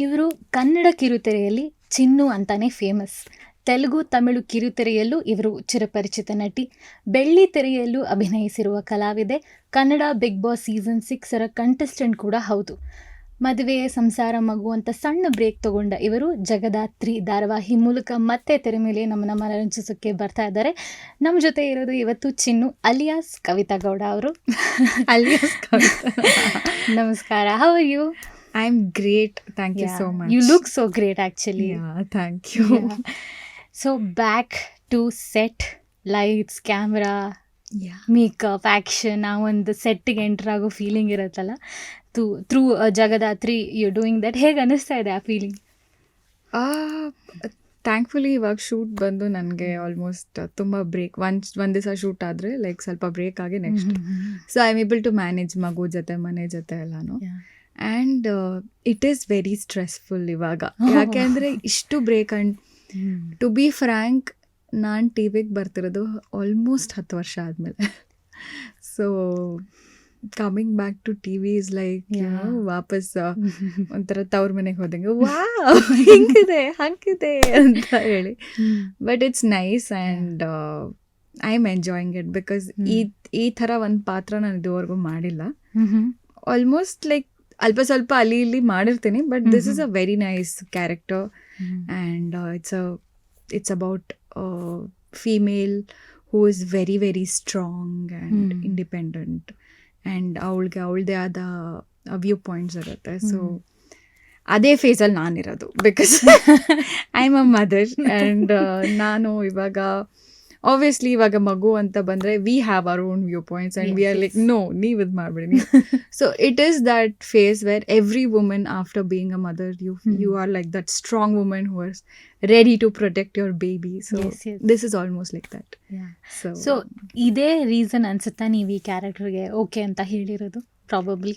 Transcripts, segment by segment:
ಇವರು ಕನ್ನಡ ಕಿರುತೆರೆಯಲ್ಲಿ ಚಿನ್ನು ಅಂತಾನೆ ಫೇಮಸ್. ತೆಲುಗು, ತಮಿಳು ಕಿರುತೆರೆಯಲ್ಲೂ ಇವರು ಚಿರಪರಿಚಿತ ನಟಿ. ಬೆಳ್ಳಿ ತೆರೆಯಲ್ಲೂ ಅಭಿನಯಿಸಿರುವ ಕಲಾವಿದೆ. Kannada Bigg Boss season 6 contestant ಕೂಡ ಹೌದು. ಮದುವೆ, ಸಂಸಾರ, ಮಗು ಅಂತ ಸಣ್ಣ ಬ್ರೇಕ್ ತಗೊಂಡ ಇವರು ಜಗದಾತ್ರಿ ಧಾರಾವಾಹಿ ಮೂಲಕ ಮತ್ತೆ ತೆರೆ ಮೇಲೆ ನಮ್ಮನ್ನ ಮನರಂಜಿಸೋಕ್ಕೆ ಬರ್ತಾ ಇದ್ದಾರೆ. ನಮ್ಮ ಜೊತೆ ಇರೋದು ಇವತ್ತು ಚಿನ್ನು ಅಲಿಯಾಸ್ ಕವಿತಾ ಗೌಡ ಅವರು. Alias Kavita. ನಮಸ್ಕಾರ. How are you? I'm great. Thank you so much. You look so great actually. Yeah, thank you. Yeah. So back to set, lights, camera, Yeah. Makeup, action, ಆ ಒಂದು ಸೆಟ್ಟಿಗೆ ಎಂಟರ್ ಆಗೋ feeling ಇರುತ್ತಲ್ಲ, through ಜಗದಾತ್ರಿ you doing that. ಹೇಗೆ ಅನ್ನಿಸ್ತಾ ಇದೆ ಆ feeling? Thankfully ಇವಾಗ shoot ಬಂದು ನನಗೆ ಆಲ್ಮೋಸ್ಟ್ ತುಂಬ ಬ್ರೇಕ್. ಒಂದು ದಿವಸ ಶೂಟ್ ಆದರೆ ಲೈಕ್ ಸ್ವಲ್ಪ ಬ್ರೇಕ್ ಆಗಿ next. So I am able to manage ಮಗು ಜೊತೆ, ಮನೆ ಜೊತೆ ಎಲ್ಲಾನು. And it is very stressful ಇವಾಗ. ಯಾಕೆಂದರೆ ಇಷ್ಟು break. And to be frank, ನಾನು ಟಿ ವಿಗೆ ಬರ್ತಿರೋದು ಆಲ್ಮೋಸ್ಟ್ 10 ವರ್ಷ ಆದಮೇಲೆ. So coming back to T V is like ವಾಪಸ್ ಒಂಥರ ತವ್ರ ಮನೆಗೆ ಹೋದಂಗೆ, ಹಿಂಗಿದೆ ಹಂಗಿದೆ ಅಂತ ಹೇಳಿ. But it's nice and I am enjoying it because ಈ ಥರ ಒಂದು ಪಾತ್ರ ನಾನು ಇದುವರೆಗೂ ಮಾಡಿಲ್ಲ. ಆಲ್ಮೋಸ್ಟ್ ಲೈಕ್ ಅಲ್ಪ ಸ್ವಲ್ಪ ಅಲ್ಲಿ ಇಲ್ಲಿ ಮಾಡಿರ್ತೀನಿ, but this is a very nice character. And it's about female who is very very strong and independent. And ಅವಳದೇ ಆದ ವ್ಯೂ ಪಾಯಿಂಟ್ಸ್ ಇರುತ್ತೆ. ಸೊ ಅದೇ ಫೇಸಲ್ಲಿ ನಾನಿರೋದು, because I am a mother. And ನಾನು ಇವಾಗ ಆಬ್ವಿಯಸ್ಲಿ ಇವಾಗ ಮಗು ಅಂತ ಬಂದರೆ we have our own view points and we are like no, ನೀವು ಇದು ಮಾಡಿಬಿಡಿ. So it is that phase where every woman after being a mother you are like that strong woman who are ready to protect your baby. So this is almost like that. So ಇದೇ reason ಅನ್ಸುತ್ತಾ ನೀವು ಈ ಕ್ಯಾರೆಕ್ಟರ್ಗೆ okay ಅಂತ ಹೇಳಿರೋದು? Probably.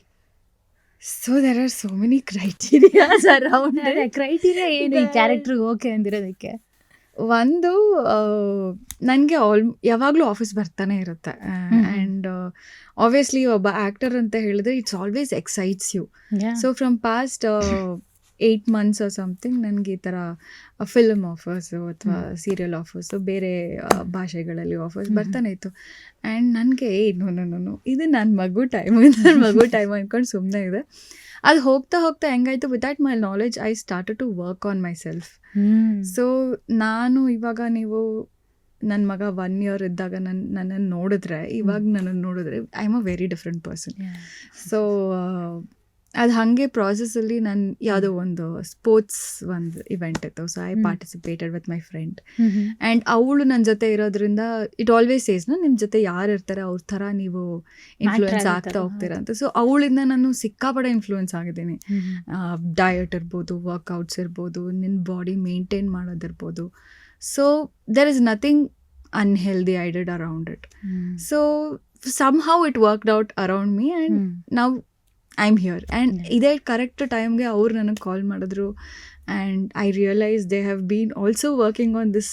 So there are so many criterias around. Criteria ಏನು ಈ ಕ್ಯಾರೆಕ್ಟರ್ಗೆ ಓಕೆ ಅಂದಿರೋದಕ್ಕೆ? ಒಂದು, ನನಗೆ ಯಾವಾಗಲೂ ಆಫೀಸ್ ಬರ್ತಾನೆ ಇರುತ್ತೆ. ಆ್ಯಂಡ್ ಆಬ್ವಿಯಸ್ಲಿ ಒಬ್ಬ ಆ್ಯಕ್ಟರ್ ಅಂತ ಹೇಳಿದ್ರೆ it's always excites you. So from past 8 months or something ನನಗೆ ಈ ಥರ ಫಿಲ್ಮ್ ಆಫರ್ಸು ಅಥವಾ ಸೀರಿಯಲ್ ಆಫರ್ಸು, ಬೇರೆ ಭಾಷೆಗಳಲ್ಲಿ ಆಫರ್ಸ್ ಬರ್ತಾನೆ ಇತ್ತು. ಆ್ಯಂಡ್ ನನಗೆ ನೋ ಇದು ನನ್ನ ಮಗು ಟೈಮು ಅಂದ್ಕೊಂಡು ಸುಮ್ಮನೆ ಇದೆ. ಅದು ಹೋಗ್ತಾ ಹೋಗ್ತಾ ಹೆಂಗಾಯ್ತು, without my knowledge I started to work on myself. So ನಾನು ಇವಾಗ ನೀವು ನನ್ನ ಮಗ 1 year ಇದ್ದಾಗ ನನ್ನನ್ನು ನೋಡಿದ್ರೆ, ಇವಾಗ ನನ್ನನ್ನು ನೋಡಿದ್ರೆ I am a very different person. So ಅದು ಹಾಗೆ ಪ್ರಾಸೆಸ್ಸಲ್ಲಿ ನಾನು ಯಾವುದೋ ಒಂದು ಸ್ಪೋರ್ಟ್ಸ್ ಒಂದು ಇವೆಂಟ್ ಇತ್ತು. So I participated with my friend. And ಅವಳು ನನ್ನ ಜೊತೆ ಇರೋದ್ರಿಂದ ಇಟ್ ಆಲ್ವೇಸ್ ಸೇಸ್ ನಿಮ್ಮ ಜೊತೆ ಯಾರು ಇರ್ತಾರೆ ಅವ್ರ ಥರ ನೀವು ಇನ್ಫ್ಲೂಯೆನ್ಸ್ ಆಗ್ತಾ ಹೋಗ್ತೀರಾ ಅಂತ. ಸೊ ಅವಳಿಂದ ನಾನು ಸಿಕ್ಕಾಪಡೆ ಇನ್ಫ್ಲೂಯೆನ್ಸ್ ಆಗಿದ್ದೀನಿ. ಡಯಟ್ ಇರ್ಬೋದು, ವರ್ಕೌಟ್ಸ್ ಇರ್ಬೋದು, ನಿನ್ನ ಬಾಡಿ ಮೇಂಟೈನ್ ಮಾಡೋದಿರ್ಬೋದು. So there is nothing unhealthy I did around it. So somehow it worked out around me and now I'm here. And ಇದೇ ಕರೆಕ್ಟ್ ಟೈಮ್ಗೆ ಅವ್ರು ನನಗೆ ಕಾಲ್ ಮಾಡಿದ್ರು. And I realise they have been also working on this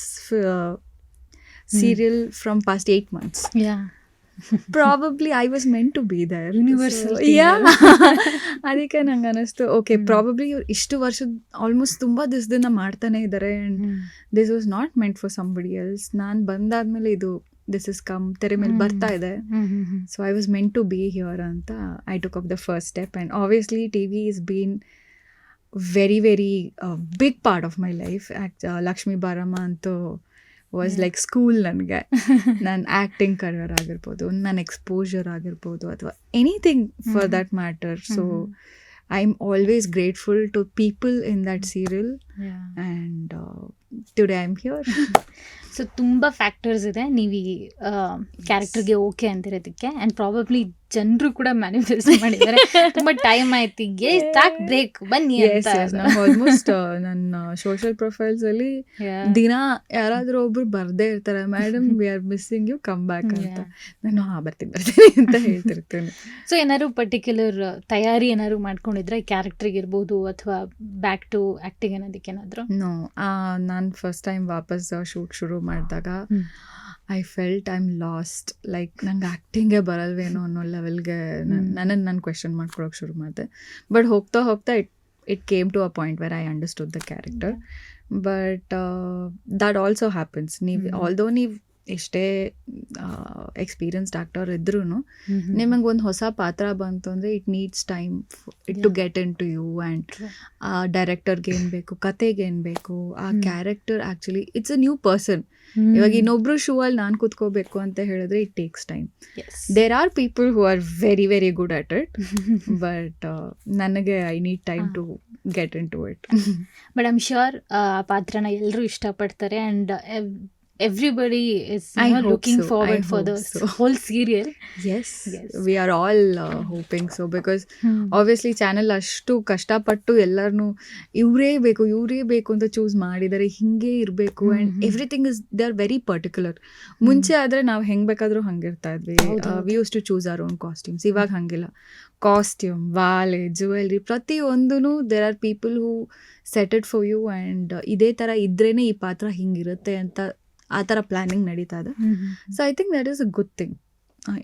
serial from past 8 months. Probably I was meant to be there. Universal. ಅದಕ್ಕೆ ನಂಗೆ ಅನ್ನಿಸ್ತು, okay probably ಇವ್ರು ಇಷ್ಟು ವರ್ಷದ ಆಲ್ಮೋಸ್ಟ್ ತುಂಬ ದಿವಸದಿಂದ ಮಾಡ್ತಾನೆ ಇದ್ದಾರೆ. And this was not meant for somebody else. ನಾನು ಬಂದಾದ್ಮೇಲೆ ಇದು ದಿಸ್ ಇಸ್ ಕಮ್ ತೆರೆ ಮೇಲೆ ಬರ್ತಾ ಇದೆ. So I was meant to be here ಅಂತ I took up the first step. And obviously T V is been very very big part of my life. Lakshmi Baramma ಅಂತೂ was like school ನನಗೆ. ನನ್ನ acting career ಆಗಿರ್ಬೋದು, ನನ್ನ exposure ಆಗಿರ್ಬೋದು, ಅಥವಾ anything for that matter. So I am always grateful to people in that serial. And today I am here. So ತುಂಬ factors ಇದೆ ನೀವು ಈ ಕ್ಯಾರೆಕ್ಟರ್ಗೆ ಓಕೆ ಅಂತಿರೋದಕ್ಕೆ. ಆ್ಯಂಡ್ ಪ್ರಾಬಬ್ಲಿ ಜನರು ಕೂಡ ಮ್ಯಾನಿಫೆಸ್ಟ್ ಮಾಡಿದ್ದಾರೆ. ತುಂಬ ಟೈಮ್ ಆಯ್ತು, ಸಾಕು ಬ್ರೇಕ್ ಬನ್ನಿ ಅಂತ. ಆಲ್ಮೋಸ್ಟ್ ನನ್ನ ಸೋಷಿಯಲ್ ಪ್ರೊಫೈಲ್ಸಲ್ಲಿ ದಿನ ಯಾರಾದರೂ ಒಬ್ರು ಬರ್ದೇ ಇರ್ತಾರೆ, madam we are missing you, come back ಅಂತ. ನಾನು ಬರ್ತೀನಿ ಅಂತ ಹೇಳ್ತಿರ್ತೇನೆ. ಸೊ ಏನಾದ್ರು ಪರ್ಟಿಕ್ಯುಲರ್ ತಯಾರಿ ಏನಾದ್ರು ಮಾಡ್ಕೊಂಡಿದ್ರೆ ಕ್ಯಾರೆಕ್ಟರ್ಗೆ ಇರ್ಬೋದು ಅಥವಾ ಬ್ಯಾಕ್ ಟು ಆ್ಯಕ್ಟಿಂಗ್ ಅನ್ನೋದಕ್ಕೆ ಏನಾದರೂ? ನೋ, ನಾನು ಫಸ್ಟ್ ಟೈಮ್ ವಾಪಸ್ ಶೂಟ್ ಶುರು ಮಾಡಿದಾಗ I felt I am last. Like ನಂಗೆ ಆ್ಯಕ್ಟಿಂಗೇ ಬರಲ್ವೇನೋ ಅನ್ನೋ ಲೆವೆಲ್ಗೆ ನಾನು ಕ್ವೆಶನ್ ಮಾಡ್ಕೊಳಕ್ಕೆ ಶುರು ಮಾಡಿದೆ. ಬಟ್ ಹೋಗ್ತಾ ಹೋಗ್ತಾ it came to a point where I understood the character. But that also happens. Although ನೀವು ಎಷ್ಟೇ ಎಕ್ಸ್ಪೀರಿಯನ್ಸ್ಡ್ ಆಕ್ಟರ್ ಇದ್ರೂ ನಿಮಗೆ ಒಂದು ಹೊಸ ಪಾತ್ರ ಬಂತು ಅಂದರೆ it needs time to get into you. And ಆ ಡೈರೆಕ್ಟರ್ಗೆ ಏನು ಬೇಕು, ಕತೆಗೆ ಏನು ಬೇಕು, ಆ character actually it's a new person. ಇವಾಗ ಇನ್ನೊಬ್ರು ಶೂ ಅಲ್ಲಿ ನಾನು ಕೂತ್ಕೋಬೇಕು ಅಂತ ಹೇಳಿದ್ರೆ it takes time. There are people who are very very good at it, but ನನಗೆ I need time to get into it. But I'm sure ಆ ಪಾತ್ರನ ಎಲ್ಲರೂ ಇಷ್ಟಪಡ್ತಾರೆ and everybody is looking forward for the whole serial. Yes, we are all hoping so, because obviously channel ಅಷ್ಟು ಕಷ್ಟಪಟ್ಟು ಎಲ್ಲರನ್ನು ಇವರೇ ಬೇಕು ಅಂತ ಚೂಸ್ ಮಾಡಿದ್ದಾರೆ, ಹಿಂಗೆ ಇರಬೇಕು. And everything is they are very particular. ಮುಂಚೆ ಆದರೆ ನಾವು ಹೆಂಗೆ ಬೇಕಾದರೂ ಹಂಗಿರ್ತಾ ಇದ್ವಿ. We use to choose our own costumes. ಇವಾಗ ಹಂಗಿಲ್ಲ. ಕಾಸ್ಟ್ಯೂಮ್, ವಾಲೆ, ಜ್ಯುವೆಲ್ರಿ ಪ್ರತಿಯೊಂದೂ there are people who set it for you. And ಇದೇ ಥರ ಇದ್ರೇ ಈ ಪಾತ್ರ ಹಿಂಗಿರುತ್ತೆ ಅಂತ ಆ ಥರ ಪ್ಲ್ಯಾನಿಂಗ್ ನಡೀತಾ ಇದೆ. So I think that is a good thing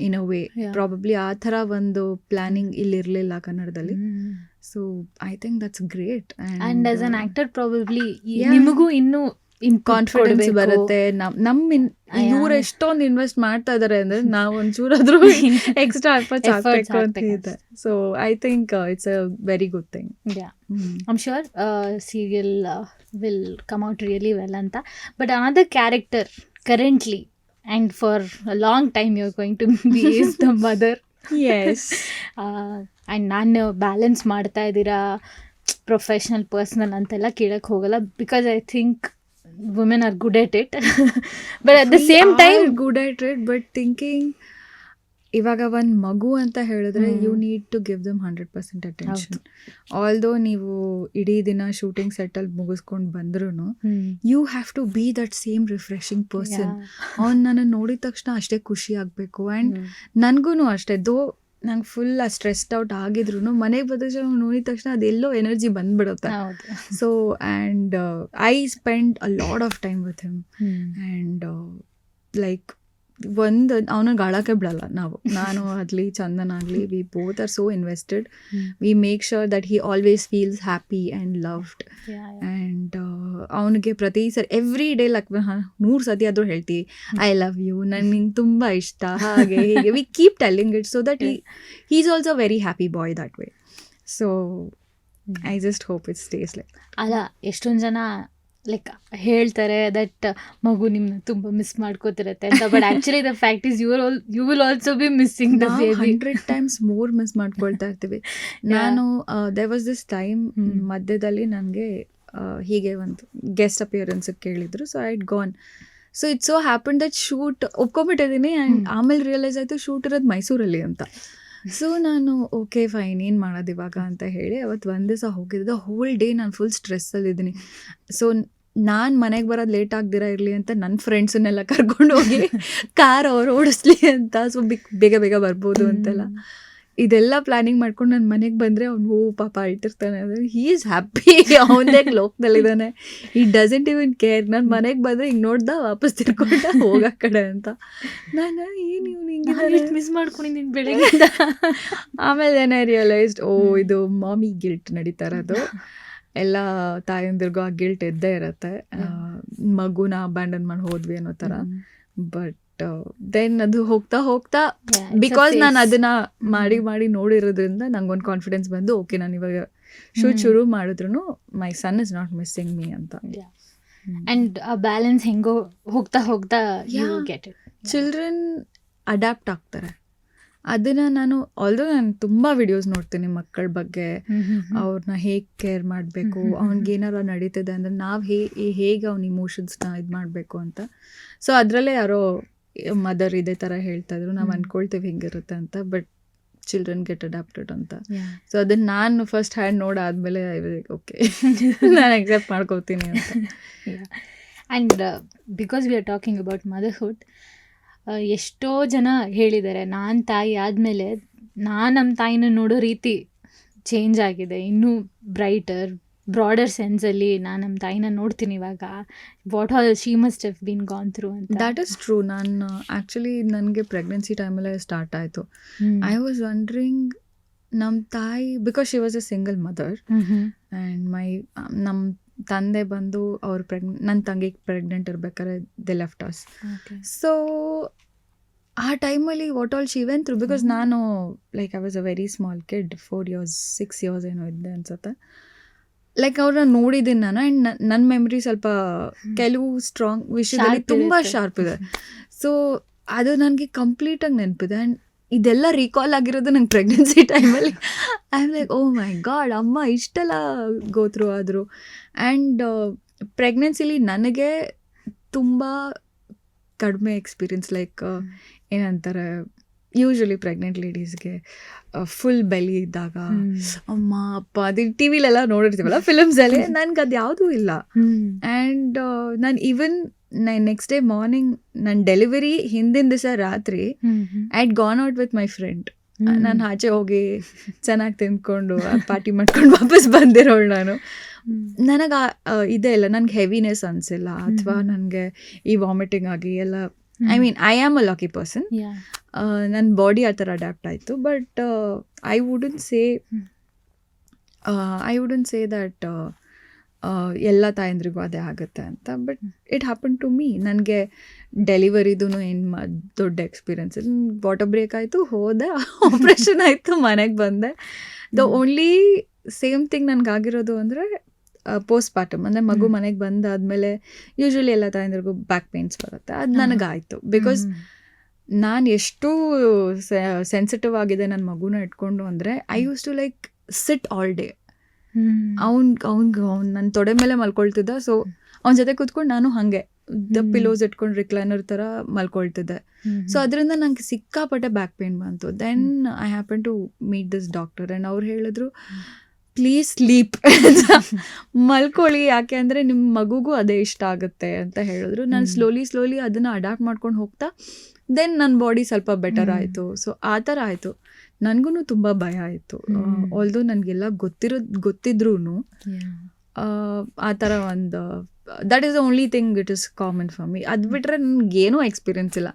in a way. Probably ಆ ಥರ ಒಂದು ಪ್ಲ್ಯಾನಿಂಗ್ ಇಲ್ಲಿ ಇರಲಿಲ್ಲ ಕನ್ನಡದಲ್ಲಿ. So I think that's great. And as an actor probably ನಿಮಗೂ ಇನ್ನೂ ಕಾನ್ಫಿಡೆನ್ಸ್ ಬರುತ್ತೆ. ಇವ್ರು ಎಷ್ಟೊಂದು ಇನ್ವೆಸ್ಟ್ ಮಾಡ್ತಾ ಇದಾರೆ ಅಂದ್ರೆ ನಾವು ಒಂಚೂರಾದ್ರೂ ಎಕ್ಸ್ಟ್ರಾ ಎಫರ್ಟ್ಸ್ ಹಾಕ್ಬೇಕು ಅಂತ ಇದೆ. So I think it's a very good thing. I'm sure serial will come out really well anta. But another character currently and for a long time you're going to be is the mother. Yes. And ನಾನು balance ಮಾಡ್ತಾ ಇದ್ದೀರಾ professional personal ಅಂತೆಲ್ಲ ಕೇಳಕ್ಕೆ ಹೋಗಲ್ಲ, because I think women are good at it. But at the same time good at it, but thinking ಇವಾಗ ಒಂದು ಮಗು ಅಂತ ಹೇಳಿದ್ರೆ you need to give them 100% attention. Although ನೀವು ಇಡೀ ದಿನ ಶೂಟಿಂಗ್ ಸೆಟ್ಟಲ್ಲಿ ಮುಗಿಸ್ಕೊಂಡು ಬಂದ್ರೂ you have to be that same refreshing person. ಅವ್ನು ನನ್ನ ನೋಡಿದ ತಕ್ಷಣ ಅಷ್ಟೇ ಖುಷಿ ಆಗಬೇಕು. ಆ್ಯಂಡ್ ನನಗೂ ಅಷ್ಟೇ, ದೋ ನಂಗೆ ಫುಲ್ ಸ್ಟ್ರೆಸ್ಡ್ ಔಟ್ ಆಗಿದ್ರು ಮನೆಗೆ ಬಂದ ನೋಡಿದ ತಕ್ಷಣ ಅದೆಲ್ಲೋ ಎನರ್ಜಿ ಬಂದ್ಬಿಡುತ್ತೆ. So and I spend a lot of time with him. And like ಅವನಿಗೆ ಅಳಕ್ಕೆ ಬಿಡಲ್ಲ ನಾನು ಆಗಲಿ ಚಂದನ್ ಆಗಲಿ. We both are so invested. We make sure that he always feels happy and loved. And ಅವನಿಗೆ ಪ್ರತಿ ಸರಿ ಎವ್ರಿ ಡೇ ಲೈಕ್ 100 ಸತಿ ಆದರೂ ಹೇಳ್ತೀವಿ ಐ ಲವ್ ಯು, ನನಗೆ ನಿಂಗೆ ತುಂಬ ಇಷ್ಟ, ಹಾಗೆ ಹೀಗೆ. We keep telling it so that he is also very happy by that way. So I just hope it stays like. ಅಲ್ಲ, ಎಷ್ಟೊಂದು ಜನ ಲೈಕ್ ಹೇಳ್ತಾರೆ ದಟ್ ಮಗು ನಿಮ್ಮನ್ನ ತುಂಬ ಮಿಸ್ ಮಾಡ್ಕೋತಿರತ್ತೆ ಅಂತ. But actually the fact is you will also be missing the baby. 100 times more miss ಮಾಡ್ಕೊಳ್ತಾ ಇರ್ತೀವಿ. ನಾನು ದೇರ್ ವಾಸ್ ದಿಸ್ ಟೈಮ್ ಮಧ್ಯದಲ್ಲಿ ನನಗೆ ಹೀಗೆ ಒಂದು ಗೆಸ್ಟ್ ಅಪಿಯರೆನ್ಸ್ ಕೇಳಿದ್ರು. So I it gone. So it so happen that shoot ಒಪ್ಕೊಂಬಿಟ್ಟಿದ್ದೀನಿ. And ಆಮೇಲೆ ರಿಯಲೈಸ್ ಆಯಿತು ಶೂಟ್ ಇರೋದು ಮೈಸೂರಲ್ಲಿ ಅಂತ. ಸೊ ನಾನು ಓಕೆ ಫೈನ್, ಏನು ಮಾಡೋದು ಇವಾಗ ಅಂತ ಹೇಳಿ ಅವತ್ತು ಒಂದು ದಿವಸ ಹೋಗಿದ್ದೆ. ಹೋಲ್ ಡೇ ನಾನು ಫುಲ್ ಸ್ಟ್ರೆಸ್ಸಲ್ಲಿದ್ದೀನಿ. ಸೊ ನಾನು ಮನೆಗೆ ಬರೋದು ಲೇಟ್ ಆಗ್ದಿರ ಇರಲಿ ಅಂತ ನನ್ನ ಫ್ರೆಂಡ್ಸನ್ನೆಲ್ಲ ಕರ್ಕೊಂಡು ಹೋಗಿ ಕಾರ್ ಅವ್ರು ಓಡಿಸ್ಲಿ ಅಂತ. ಸೊ ಬೇಗ ಬೇಗ ಬರ್ಬೋದು ಅಂತೆಲ್ಲ ಇದೆಲ್ಲ ಪ್ಲಾನಿಂಗ್ ಮಾಡ್ಕೊಂಡು ನಾನು ಮನೆಗೆ ಬಂದರೆ ಅವ್ನು ಪಾಪ ಅಳ್ತಿರ್ತಾನೆ. He is happy, ಅವನದೇ ಲೋಕದಲ್ಲಿದ್ದಾನೆ. ಈ ಡಸಂಟ್ ಇವನ್ ಕೇರ್. ನಾನು ಮನೆಗೆ ಬಂದರೆ ಹಿಂಗೆ ನೋಡ್ದ ವಾಪಸ್ ತಿರ್ಕೊಂಡ ಹೋಗೋ ಕಡೆ ಅಂತ. ನಾನು ಏನು ಇವ್ನು ಹಿಂಗೆ ಮಿಸ್ ಮಾಡ್ಕೊಂಡಿದ್ದೀನಿ ಬೆಳಗ್ಗೆ. ಆಮೇಲೆ ಏನೇ ರಿಯಲೈಸ್ಡ್, ಇದು ಮಾಮಿ ಗಿಲ್ಟ್ ನಡೀತಾ ಇರೋದು. ಎಲ್ಲ ತಾಯಂದಿರ್ಗೂ ಆ ಗಿಲ್ಟ್ ಇದ್ದೇ ಇರುತ್ತೆ, ಮಗುನ ಅಬ್ಯಾಂಡನ್ ಮಾಡಿ ಹೋದ್ವಿ ಅನ್ನೋ ಥರ. ಬಟ್ ದೆನ್ ಅದು ಹೋಗ್ತಾ ಹೋಗ್ತಾ ಬಿಕಾಸ್ ನಾನು ಅದನ್ನ ಮಾಡಿ ನೋಡಿರೋದ್ರಿಂದ ನಂಗೊಂದು ಕಾನ್ಫಿಡೆನ್ಸ್ ಬಂದು ಓಕೆ ನಾನು ಇವಾಗ ಶುರು ಮಾಡಿದ್ರು ಮೈ ಸನ್ ಇಸ್ ನಾಟ್ ಮಿಸ್ಸಿಂಗ್ ಮೀ ಅಂತ. ಆ್ಯಂಡ್ ಆ ಬ್ಯಾಲೆನ್ಸ್ ಹೆಂಗೋ ಹೋಗ್ತಾ ಹೋಗ್ತಾ ಚಿಲ್ಡ್ರನ್ ಅಡ್ಯಾಪ್ಟ್ ಆಗ್ತಾರೆ. ಅದನ್ನು ನಾನು ನಾನು ತುಂಬ ವಿಡಿಯೋಸ್ ನೋಡ್ತೀನಿ ಮಕ್ಕಳ ಬಗ್ಗೆ, ಅವ್ರನ್ನ ಹೇಗೆ ಕೇರ್ ಮಾಡಬೇಕು, ಅವ್ನಿಗೇನಾರು ನಡೀತಿದೆ ಅಂದರೆ ನಾವು ಹೇಗೆ ಅವ್ನ ಇಮೋಷನ್ಸ್ನ ಇದು ಮಾಡಬೇಕು ಅಂತ. ಸೊ ಅದರಲ್ಲೇ ಯಾರೋ ಮದರ್ ಇದೇ ಥರ ಹೇಳ್ತಾ ಇದ್ರು, ನಾವು ಅಂದ್ಕೊಳ್ತೀವಿ ಹಿಂಗಿರುತ್ತೆ ಅಂತ, ಬಟ್ ಚಿಲ್ಡ್ರನ್ ಗೆಟ್ ಅಡಾಪ್ಟೆಡ್ ಅಂತ. ಸೊ ಅದನ್ನು ನಾನು ಫಸ್ಟ್ ಹ್ಯಾಂಡ್ ನೋಡಾದ್ಮೇಲೆ ಓಕೆ ನಾನು ಎಕ್ಸೆಪ್ಟ್ ಮಾಡ್ಕೋತೀನಿ ಅಂತ. And because we are talking about motherhood, ಎಷ್ಟೋ ಜನ ಹೇಳಿದ್ದಾರೆ ನಾನು ತಾಯಿ ಆದಮೇಲೆ ನಮ್ಮ ತಾಯಿನ ನೋಡೋ ರೀತಿ ಚೇಂಜ್ ಆಗಿದೆ, ಇನ್ನೂ ಬ್ರೈಟರ್ ಬ್ರಾಡರ್ ಸೆನ್ಸಲ್ಲಿ ನಮ್ಮ ತಾಯಿನ ನೋಡ್ತೀನಿ ಇವಾಗ. What all she must have been gone through ಅಂತ. That is true. ನಾನು ಆ್ಯಕ್ಚುಲಿ ನನಗೆ ಪ್ರೆಗ್ನೆನ್ಸಿ ಟೈಮಲ್ಲೇ ಸ್ಟಾರ್ಟ್ ಆಯಿತು. ಐ ವಾಸ್ ವಂಡ್ರಿಂಗ್ ನಮ್ಮ ತಾಯಿ, because she was a single mother, and ನಮ್ಮ ತಂದೆ ಬಂದು ಅವ್ರು ನನ್ನ ತಂಗಿಗೆ ಪ್ರೆಗ್ನೆಂಟ್ ಇರ್ಬೇಕಾದ್ರೆ ದೆ ಲೆಫ್ಟ್ ಅಸ್. ಸೊ ಆ ಟೈಮಲ್ಲಿ what all she went through, because ನಾನು like I was a very small kid, 4 years 6 years ಏನೋ ಇದ್ದೆ ಅನ್ಸುತ್ತೆ. ಲೈಕ್ ಅವ್ರನ್ನ ನೋಡಿದ್ದೀನಿ ನಾನು, ಆ್ಯಂಡ್ ನನ್ನ ಮೆಮ್ರಿ ಸ್ವಲ್ಪ ಕೆಲವು ಸ್ಟ್ರಾಂಗ್ ವಿಷಯದಲ್ಲಿ ತುಂಬ ಶಾರ್ಪ್ ಇದೆ. ಸೊ ಅದು ನನಗೆ ಕಂಪ್ಲೀಟಾಗಿ ನೆನಪಿದೆ. ಆ್ಯಂಡ್ ಇದೆಲ್ಲ ರೀಕಾಲ್ ಆಗಿರೋದು ನಂಗೆ ಪ್ರೆಗ್ನೆನ್ಸಿ ಟೈಮಲ್ಲಿ. I am like, oh my god, ಅಮ್ಮ ಇಷ್ಟೆಲ್ಲ ಗೋತ್ರು ಆದರು. ಆ್ಯಂಡ್ ಪ್ರೆಗ್ನೆನ್ಸಿಲಿ ನನಗೆ ತುಂಬ ಕಡಿಮೆ ಎಕ್ಸ್ಪೀರಿಯನ್ಸ್, ಲೈಕ್ ಏನಂತಾರೆ, ಯೂಶ್ವಲಿ ಪ್ರೆಗ್ನೆಂಟ್ ಲೇಡೀಸ್ಗೆ ಫುಲ್ ಬೆಲಿ ಇದ್ದಾಗ ಅಮ್ಮ ಅಪ್ಪ ಅದು ಟಿ ವಿಲೆಲ್ಲ ನೋಡಿರ್ತೀವಲ್ಲ ಫಿಲಮ್ಸಲ್ಲಿ, ನನಗೆ ಅದು ಯಾವುದೂ ಇಲ್ಲ. ಆ್ಯಂಡ್ ನಾನು ಈವನ್ ನೆಕ್ಸ್ಟ್ ಡೇ ಮಾರ್ನಿಂಗ್ ನನ್ನ ಡೆಲಿವರಿ ಹಿಂದಿನ ದಿವಸ ರಾತ್ರಿ I had gone out with my friend. ನಾನು ಆಚೆ ಹೋಗಿ ಚೆನ್ನಾಗಿ ತಿಂದ್ಕೊಂಡು ಪಾರ್ಟಿ ಮಾಡ್ಕೊಂಡು ವಾಪಸ್ ಬಂದಿರೋಳು ನಾನು. ನನಗೆ ಇದೇ ಇಲ್ಲ, ನನಗೆ ಹೆವಿನೆಸ್ ಅನಿಸಿಲ್ಲ ಅಥವಾ ನನಗೆ ಈ ವಾಮಿಟಿಂಗ್ ಆಗಿ ಎಲ್ಲ. I mean I am a lucky person, ನನ್ನ ಬಾಡಿ ಆ ಥರ ಅಡ್ಯಾಪ್ಟ್ ಆಯಿತು. But I wouldn't say that ಎಲ್ಲ ತಾಯಂದ್ರಿಗೂ ಅದೇ ಆಗುತ್ತೆ ಅಂತ. But it happen to me. ನನಗೆ ಡೆಲಿವರಿದೂ ಏನು ದೊಡ್ಡ ಎಕ್ಸ್ಪೀರಿಯನ್ಸ್. ವಾಟರ್ ಬ್ರೇಕ್ ಆಯಿತು, ಹೋದೆ, ಆಪ್ರೇಷನ್ ಆಯಿತು, ಮನೆಗೆ ಬಂದೆ. ದ ಓನ್ಲಿ ಸೇಮ್ ಥಿಂಗ್ ನನಗಾಗಿರೋದು ಅಂದರೆ ಪೋಸ್ಟ್ ಪಾರ್ಟಮ್, ಅಂದರೆ ಮಗು ಮನೆಗೆ ಬಂದಾದಮೇಲೆ ಯೂಶ್ವಲಿ ಎಲ್ಲ ತಾಯಂದ್ರಿಗೂ ಬ್ಯಾಕ್ ಪೇನ್ಸ್ ಬರುತ್ತೆ. ಅದು ನನಗಾಯಿತು. ಬಿಕಾಸ್ ನಾನು ಎಷ್ಟು ಸೆನ್ಸಿಟಿವ್ ಆಗಿದೆ ನನ್ನ ಮಗುನ ಇಟ್ಕೊಂಡು ಅಂದರೆ I use to like sit all day. ಅವ್ನು ನನ್ನ ತೊಡೆ ಮೇಲೆ ಮಲ್ಕೊಳ್ತಿದ್ದ. ಸೊ ಅವನ ಜೊತೆ ಕೂತ್ಕೊಂಡು ನಾನು ಹಾಗೆ ಪಿಲೋಸ್ ಇಟ್ಕೊಂಡು ರಿಕ್ಲೈನರ್ ಥರ ಮಲ್ಕೊಳ್ತಿದ್ದೆ. ಸೊ ಅದರಿಂದ ನಂಗೆ ಸಿಕ್ಕಾಪಟ್ಟೆ ಬ್ಯಾಕ್ ಪೇನ್ ಬಂತು. Then I happen to meet this doctor and ಅವ್ರು ಹೇಳಿದ್ರು, ಪ್ಲೀಸ್ ಸ್ಲೀಪ್, ಮಲ್ಕೊಳ್ಳಿ, ಯಾಕೆ ಅಂದರೆ ನಿಮ್ಮ ಮಗುಗೂ ಅದೇ ಇಷ್ಟ ಆಗುತ್ತೆ ಅಂತ ಹೇಳಿದ್ರು. ನಾನು ಸ್ಲೋಲಿ ಅದನ್ನು ಅಡಾಪ್ಟ್ ಮಾಡ್ಕೊಂಡು ಹೋಗ್ತಾ ದೆನ್ ನನ್ನ ಬಾಡಿ ಸ್ವಲ್ಪ ಬೆಟರ್ ಆಯಿತು. ಸೊ ಆ ಥರ ಆಯಿತು. ನನಗೂ ತುಂಬ ಭಯ ಆಯಿತು. ಆಲ್ದೋ ನನಗೆಲ್ಲ ಗೊತ್ತಿದ್ರೂ ಆ ಥರ ಒಂದು that is the only thing it is common for me. ಅದು ಬಿಟ್ಟರೆ ನನಗೇನೂ ಎಕ್ಸ್ಪೀರಿಯನ್ಸ್ ಇಲ್ಲ.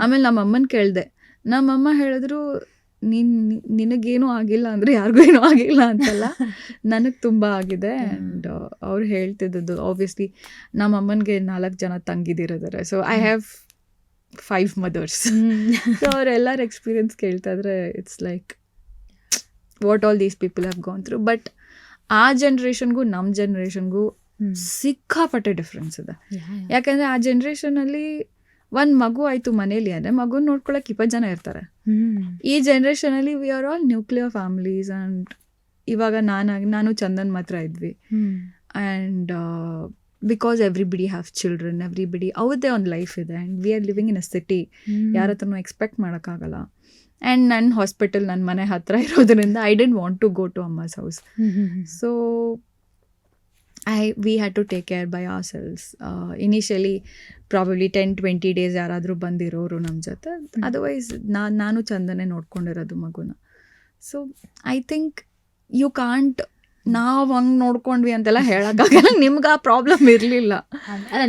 ಆಮೇಲೆ ನಮ್ಮ ಅಮ್ಮನ ಕೇಳಿದೆ. ನಮ್ಮಮ್ಮ ಹೇಳಿದ್ರು, ನಿನಗೇನೂ ಆಗಿಲ್ಲ ಅಂದರೆ ಯಾರಿಗೂ ಏನೂ ಆಗಿಲ್ಲ ಅಂತಲ್ಲ, ನನಗೆ ತುಂಬ ಆಗಿದೆ. ಆ್ಯಂಡ್ ಅವ್ರು ಹೇಳ್ತಿದ್ದದ್ದು, ಆಬ್ವಿಯಸ್ಲಿ ನಮ್ಮ ಅಮ್ಮನಿಗೆ 4 ಜನ ತಂಗಿದಿರಿದ್ದಾರೆ. So I have 5 mothers. So ಅವರೆಲ್ಲರ ಎಕ್ಸ್ಪೀರಿಯನ್ಸ್ ಕೇಳ್ತಾ ಇದ್ರೆ it's like what all these people have gone through. But ಆ ಜನ್ರೇಷನ್ಗೂ ನಮ್ಮ ಜನ್ರೇಷನ್ಗೂ ಸಿಕ್ಕಾಪಟ್ಟೆ ಡಿಫ್ರೆನ್ಸ್ ಇದೆ. ಯಾಕಂದರೆ ಆ ಜನ್ರೇಷನಲ್ಲಿ ಒಂದು ಮಗು ಆಯಿತು ಮನೇಲಿ ಅಂದರೆ ಮಗುನ ನೋಡ್ಕೊಳಕ್ಕೆ 20 ಜನ ಇರ್ತಾರೆ. ಈ ಜನ್ರೇಷನಲ್ಲಿ V are all nuclear families. And ಇವಾಗ ನಾನು ಚಂದನ್ ಮಾತ್ರ ಇದ್ವಿ. And because everybody have children, everybody ಅವ್ರದ್ದೇ ಒಂದು ಲೈಫ್ ಇದೆ. And we R living in a city, ಯಾರ ಹತ್ರನೂ ಎಕ್ಸ್ಪೆಕ್ಟ್ ಮಾಡೋಕ್ಕಾಗಲ್ಲ. ಆ್ಯಂಡ್ ನನ್ನ ಹಾಸ್ಪಿಟಲ್ ನನ್ನ ಮನೆ ಹತ್ರ ಇರೋದ್ರಿಂದ I didn't want to go to amma's house. So we had to take care by ourselves. Initially probably 10-20 days ಯಾರಾದರೂ ಬಂದಿರೋರು ನಮ್ಮ ಜೊತೆ. ಅದರ್ವೈಸ್ ನಾನು ಚಂದನೆ ನೋಡ್ಕೊಂಡಿರೋದು ಮಗುನ. So I think you can't ನಾವು ಹಂಗೆ ನೋಡ್ಕೊಂಡ್ವಿ ಅಂತೆಲ್ಲ ಹೇಳೋಕ್ಕಾಗಲ್ಲ. ನಿಮ್ಗೆ ಆ ಪ್ರಾಬ್ಲಮ್ ಇರಲಿಲ್ಲ.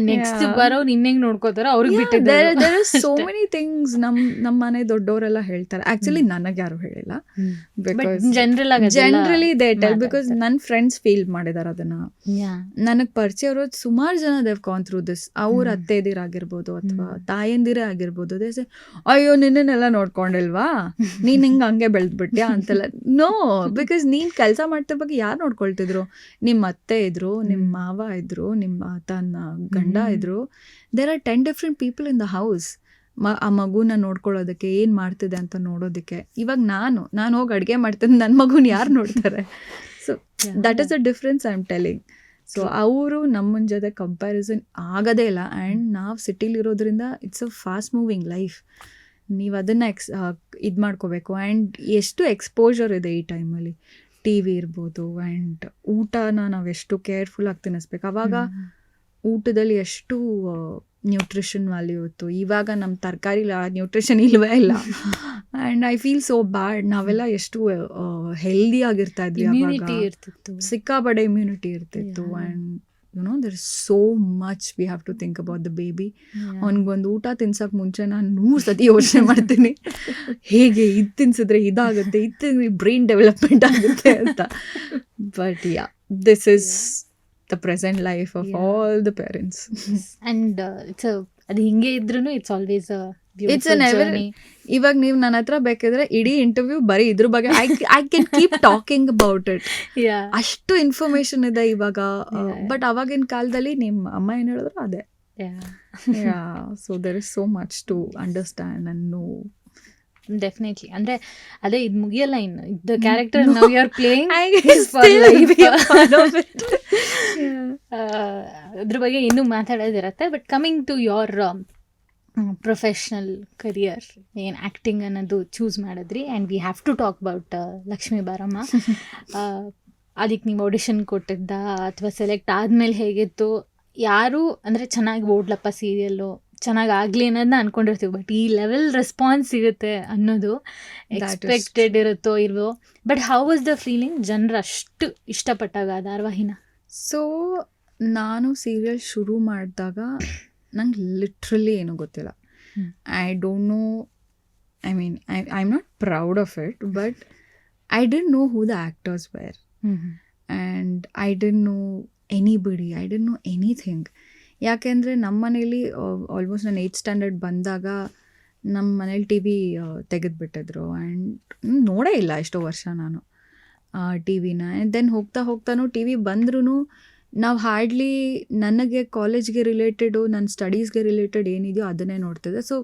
ನೆಕ್ಸ್ಟ್ ಬರೋ ನಿನ್ನೆಂಗೆ ನೋಡ್ಕೋತಾರೋ ಅವ್ರಿಗೆ ಬಿಟ್ಟಿದ್ದೆ. There are so many things ನಮ್ಮ ಮನೆ ದೊಡ್ಡವರೆಲ್ಲ ಹೇಳ್ತಾರೆ. ಆ್ಯಕ್ಚುಲಿ ನನಗೆ ಯಾರು ಹೇಳಿಲ್ಲ. Because generally they tell, because ನನ್ನ ಫ್ರೆಂಡ್ಸ್ ಫೀಲ್ ಮಾಡಿದಾರೆ ಅದನ್ನು. ನನಗೆ ಪರಿಚಯ ಇರೋದು ಸುಮಾರು ಜನ ದೇವ್ ಗಾನ್ ಥ್ರೂ ದಿಸ್. ಅವ್ರ ಅತ್ತೆದಿರಾಗಿರ್ಬೋದು ಅಥವಾ ತಾಯಂದಿರೇ ಆಗಿರ್ಬೋದು. ದೇಸೆ, ಅಯ್ಯೋ ನಿನ್ನೆಲ್ಲ ನೋಡ್ಕೊಂಡಿಲ್ವಾ, ನೀನು ಹಿಂಗೆ ಹಂಗೆ ಬೆಳೆದ್ಬಿಟ್ಯಾ ಅಂತೆಲ್ಲ. ನೋ, ಬಿಕಾಸ್ ನೀನು ಕೆಲಸ ಮಾಡ್ತಿರೋ ಬಗ್ಗೆ ಯಾರು ನೋಡ್ಕೊಳ್ತಿದ್ರು? ನಿಮ್ಮ ಅತ್ತೆ ಇದ್ರು, ನಿಮ್ಮ ಮಾವ ಇದ್ರು, ನಿಮ್ಮ ತನ್ನ ಗಂಡ ಇದ್ರು. There are 10 different people in the house. ಆ ಮಗುನ ನೋಡ್ಕೊಳ್ಳೋದಕ್ಕೆ, ಏನು ಮಾಡ್ತಿದೆ ಅಂತ ನೋಡೋದಕ್ಕೆ. ಇವಾಗ ನಾನು ಹೋಗಿ ಅಡುಗೆ ಮಾಡ್ತೀನಿ, ನನ್ನ ಮಗುನ ಯಾರು ನೋಡ್ತಾರೆ? So that is the difference I am telling. So ಅವರು ನಮ್ಮನ ಜೊತೆ ಕಂಪ್ಯಾರಿಸನ್ ಆಗೋದೇ ಇಲ್ಲ. ಆ್ಯಂಡ್ ನಾವು ಸಿಟಿಲಿರೋದ್ರಿಂದ it's a fast moving life. ನೀವು ಅದನ್ನು ಇದು ಮಾಡ್ಕೋಬೇಕು. ಆ್ಯಂಡ್ ಎಷ್ಟು ಎಕ್ಸ್ಪೋಜರ್ ಇದೆ ಈ ಟೈಮಲ್ಲಿ. ಟಿ ವಿ ಇರ್ಬೋದು, ಆ್ಯಂಡ್ ಊಟನ ನಾವು ಎಷ್ಟು ಕೇರ್ಫುಲ್ಲಾಗಿ ತಿನ್ನಿಸ್ಬೇಕು. ಆವಾಗ ಊಟದಲ್ಲಿ ಎಷ್ಟು ನ್ಯೂಟ್ರಿಷನ್ ವ್ಯಾಲ್ಯೂ ಇತ್ತು. ಇವಾಗ ನಮ್ಮ ತರಕಾರಿಲಿ ಆ ನ್ಯೂಟ್ರಿಷನ್ ಇಲ್ವೇ ಇಲ್ಲ. And I feel so bad. ನಾವೆಲ್ಲ ಎಷ್ಟು ಹೆಲ್ದಿ ಆಗಿರ್ತಾ ಇದ್ವಿ. ಸಿಕ್ಕಾಪಟ್ಟೆ ಇಮ್ಯುನಿಟಿ ಇರ್ತಿತ್ತು. And there is so much we have to think about the baby. ಅವ್ನಿಗೊಂದು ಊಟ ತಿನ್ಸೋಕೆ ಮುಂಚೆ ನಾನು 100 ಸತಿ ಯೋಚನೆ ಮಾಡ್ತೀನಿ, ಹೇಗೆ ಇದು ತಿನ್ಸಿದ್ರೆ ಇದಾಗುತ್ತೆ, ಇದು ತಿಂದ್ರೆ ಬ್ರೈನ್ ಡೆವಲಪ್ಮೆಂಟ್ ಆಗುತ್ತೆ ಅಂತ. But yeah, this is the present life of all the parents. And ಅದು ಹಿಂಗೆ ಇದ್ರೂ it's always it's an ever. ಇವಾಗ ನೀವು ನನ್ನ ಹತ್ರ ಬೇಕಿದ್ರೆ ಇಡೀ ಇಂಟರ್ವ್ಯೂ ಬರೀ ಇದ್ರ ಬಗ್ಗೆ I can keep talking about it. ಅಷ್ಟು ಇನ್ಫಾರ್ಮೇಶನ್ ಇದೆ ಇವಾಗ. ಬಟ್ ಅವಾಗಿನ ಕಾಲದಲ್ಲಿ ನಿಮ್ಮ ಅಮ್ಮ ಏನು ಹೇಳಿದ್ರು ಅದೇ. So there is so much to understand and know. Definitely. ಅಂದ್ರೆ ಅದೇ ಇದು ಮುಗಿಯಲ್ಲ ಇನ್ನು. The character now you are playing ಅದ್ರ ಬಗ್ಗೆ ಇನ್ನೂ ಮಾತಾಡೋದಿರತ್ತೆ. But coming to your professional career, ಏನು ಆ್ಯಕ್ಟಿಂಗ್ ಅನ್ನೋದು ಚೂಸ್ ಮಾಡಿದ್ರಿ, and we have to talk about Lakshmi Baramma. ಅದಕ್ಕೆ ನೀವು ಆಡಿಷನ್ ಕೊಟ್ಟಿದ್ದ ಅಥವಾ ಸೆಲೆಕ್ಟ್ ಆದಮೇಲೆ ಹೇಗಿತ್ತು? ಯಾರು ಅಂದರೆ ಚೆನ್ನಾಗಿ ಓಡ್ಲಪ್ಪ ಸೀರಿಯಲ್ಲು, ಚೆನ್ನಾಗಿ ಆಗಲಿ ಅನ್ನೋದನ್ನ ಅಂದ್ಕೊಂಡಿರ್ತೀವಿ, ಬಟ್ ಈ ಲೆವೆಲ್ ರೆಸ್ಪಾನ್ಸ್ ಸಿಗುತ್ತೆ ಅನ್ನೋದು ಎಕ್ಸ್ಪೆಕ್ಟೆಡ್ ಇರುತ್ತೋ ಇಲ್ವೋ? But how was the feeling ಜನರು ಅಷ್ಟು ಇಷ್ಟಪಟ್ಟಾಗ ಧಾರಾವಾಹಿನ? ಸೊ ನಾನು ಸೀರಿಯಲ್ ಶುರು ಮಾಡಿದಾಗ ನಂಗೆ ಲಿಟ್ರಲಿ ಏನೂ ಗೊತ್ತಿಲ್ಲ. I don't know, I mean I am not proud of it, but I didn't know who the actors were, and I didn't know anybody, I didn't know anything. ಯಾಕೆಂದರೆ ನಮ್ಮ ಮನೇಲಿ almost ನಾನು 8th standard ಬಂದಾಗ ನಮ್ಮ ಮನೇಲಿ T V ತೆಗೆದುಬಿಟ್ಟಿದ್ರು, and ನೋಡೇ ಇಲ್ಲ ಎಷ್ಟೋ ವರ್ಷ ನಾನು ಟಿ ವಿನ. ಆ್ಯಂಡ್ ದೆನ್ ಹೋಗ್ತಾ ಹೋಗ್ತಾನೂ ಟಿ ವಿ ಬಂದ್ರೂ ನಾವು ಹಾರ್ಡ್ಲಿ ನನಗೆ ಕಾಲೇಜ್ಗೆ ರಿಲೇಟೆಡು, ನನ್ನ ಸ್ಟಡೀಸ್ಗೆ ರಿಲೇಟೆಡ್ ಏನಿದೆಯೋ ಅದನ್ನೇ ನೋಡ್ತಿದ್ದೆ. ಸೊ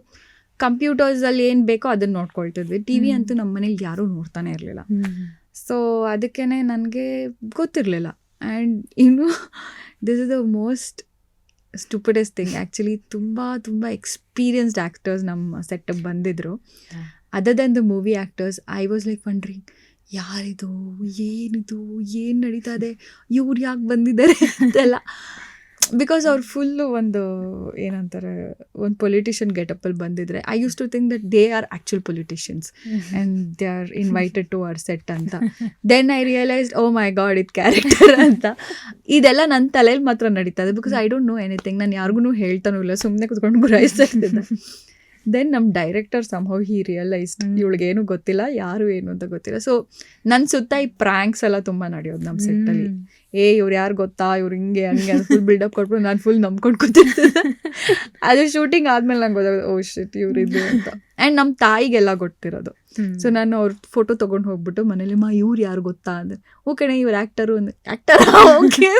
ಕಂಪ್ಯೂಟರ್ಸಲ್ಲಿ ಏನು ಬೇಕೋ ಅದನ್ನು ನೋಡ್ಕೊಳ್ತಿದ್ವಿ. ಟಿ ವಿ ಅಂತೂ ನಮ್ಮ ಮನೇಲಿ ಯಾರೂ ನೋಡ್ತಾನೆ ಇರಲಿಲ್ಲ. ಸೊ ಅದಕ್ಕೇ ನನಗೆ ಗೊತ್ತಿರಲಿಲ್ಲ. ಆ್ಯಂಡ್ ಇನ್ನು this is the most stupidest thing actually. ತುಂಬ ಎಕ್ಸ್ಪೀರಿಯನ್ಸ್ಡ್ ಆ್ಯಕ್ಟರ್ಸ್ ನಮ್ಮ ಸೆಟಪ್ ಬಂದಿದ್ದರು. Other than the movie actors, I was like wondering, ಯಾರಿದು, ಏನಿದು, ಏನು ನಡೀತಾ ಇದೆ, ಇವ್ರು ಯಾಕೆ ಬಂದಿದ್ದಾರೆ ಅಂತೆಲ್ಲ. ಬಿಕಾಸ್ ಅವ್ರು ಫುಲ್ಲು ಒಂದು ಏನಂತಾರೆ, ಒಂದು ಪೊಲಿಟಿಷಿಯನ್ ಗೆಟಪ್ಪಲ್ಲಿ ಬಂದಿದ್ರೆ I use to think that they are actual politicians and they are invited to our set ಅಂತ. Then I realised, oh my God, ಇದು ಕ್ಯಾರೆಕ್ಟರ್ ಅಂತ. ಇದೆಲ್ಲ ನನ್ನ ತಲೆಯಲ್ಲಿ ಮಾತ್ರ ನಡೀತದೆ, because I don't know anything. ನಾನು ಯಾರಿಗೂ ಹೇಳ್ತಾನೂ ಇಲ್ಲ, ಸುಮ್ಮನೆ ಕುತ್ಕೊಂಡು ಗುರಾಯಿಸ್ತಾ ಇರ್ತಿದ್ದೆ. ದೆನ್ ನಮ್ಮ ಡೈರೆಕ್ಟರ್ ಸಮ್ಹೌ ಹಿ ರಿಯಲೈಸ್ಡ್, ಇವಳಿಗೇನು ಗೊತ್ತಿಲ್ಲ, ಯಾರು ಏನು ಅಂತ ಗೊತ್ತಿಲ್ಲ. ಸೊ ನನ್ನ ಸುತ್ತ ಈ ಪ್ರ್ಯಾಂಕ್ಸ್ ಎಲ್ಲ ತುಂಬ ನಡೆಯೋದು ನಮ್ಮ ಸೆಟ್ಟಲ್ಲಿ. ಇವ್ರು ಯಾರು ಗೊತ್ತಾ, ಇವ್ರು ಹಿಂಗೆ ಹಂಗೆ ಅಂತ ಫುಲ್ ಬಿಲ್ಡಪ್ ಕೊಟ್ಬಿಟ್ಟು ನಾನು ಫುಲ್ ನಂಬ್ಕೊಂಡು ಕೂತಿರ್ತಿದ್ದೆ. ಅದು ಶೂಟಿಂಗ್ ಆದಮೇಲೆ ನಂಗೆ ಗೊತ್ತಾಗೋದು, ಓ ಶಿಟ್ ಇವ್ರಿದು ಅಂತ. ಆ್ಯಂಡ್ ನಮ್ಮ ತಾಯಿಗೆಲ್ಲ ಗೊತ್ತಿರೋದು. ಸೊ ನಾನು ಅವ್ರ ಫೋಟೋ ತೊಗೊಂಡು ಹೋಗ್ಬಿಟ್ಟು ಮನೇಲಿ, ಇವ್ರು ಯಾರು ಗೊತ್ತಾ ಅಂದರೆ, ಓಕೆ ಇವ್ರು ಆ್ಯಕ್ಟರು ಅಂದ್ರೆ, ಆ್ಯಕ್ಟರ್ ಓಕೆ.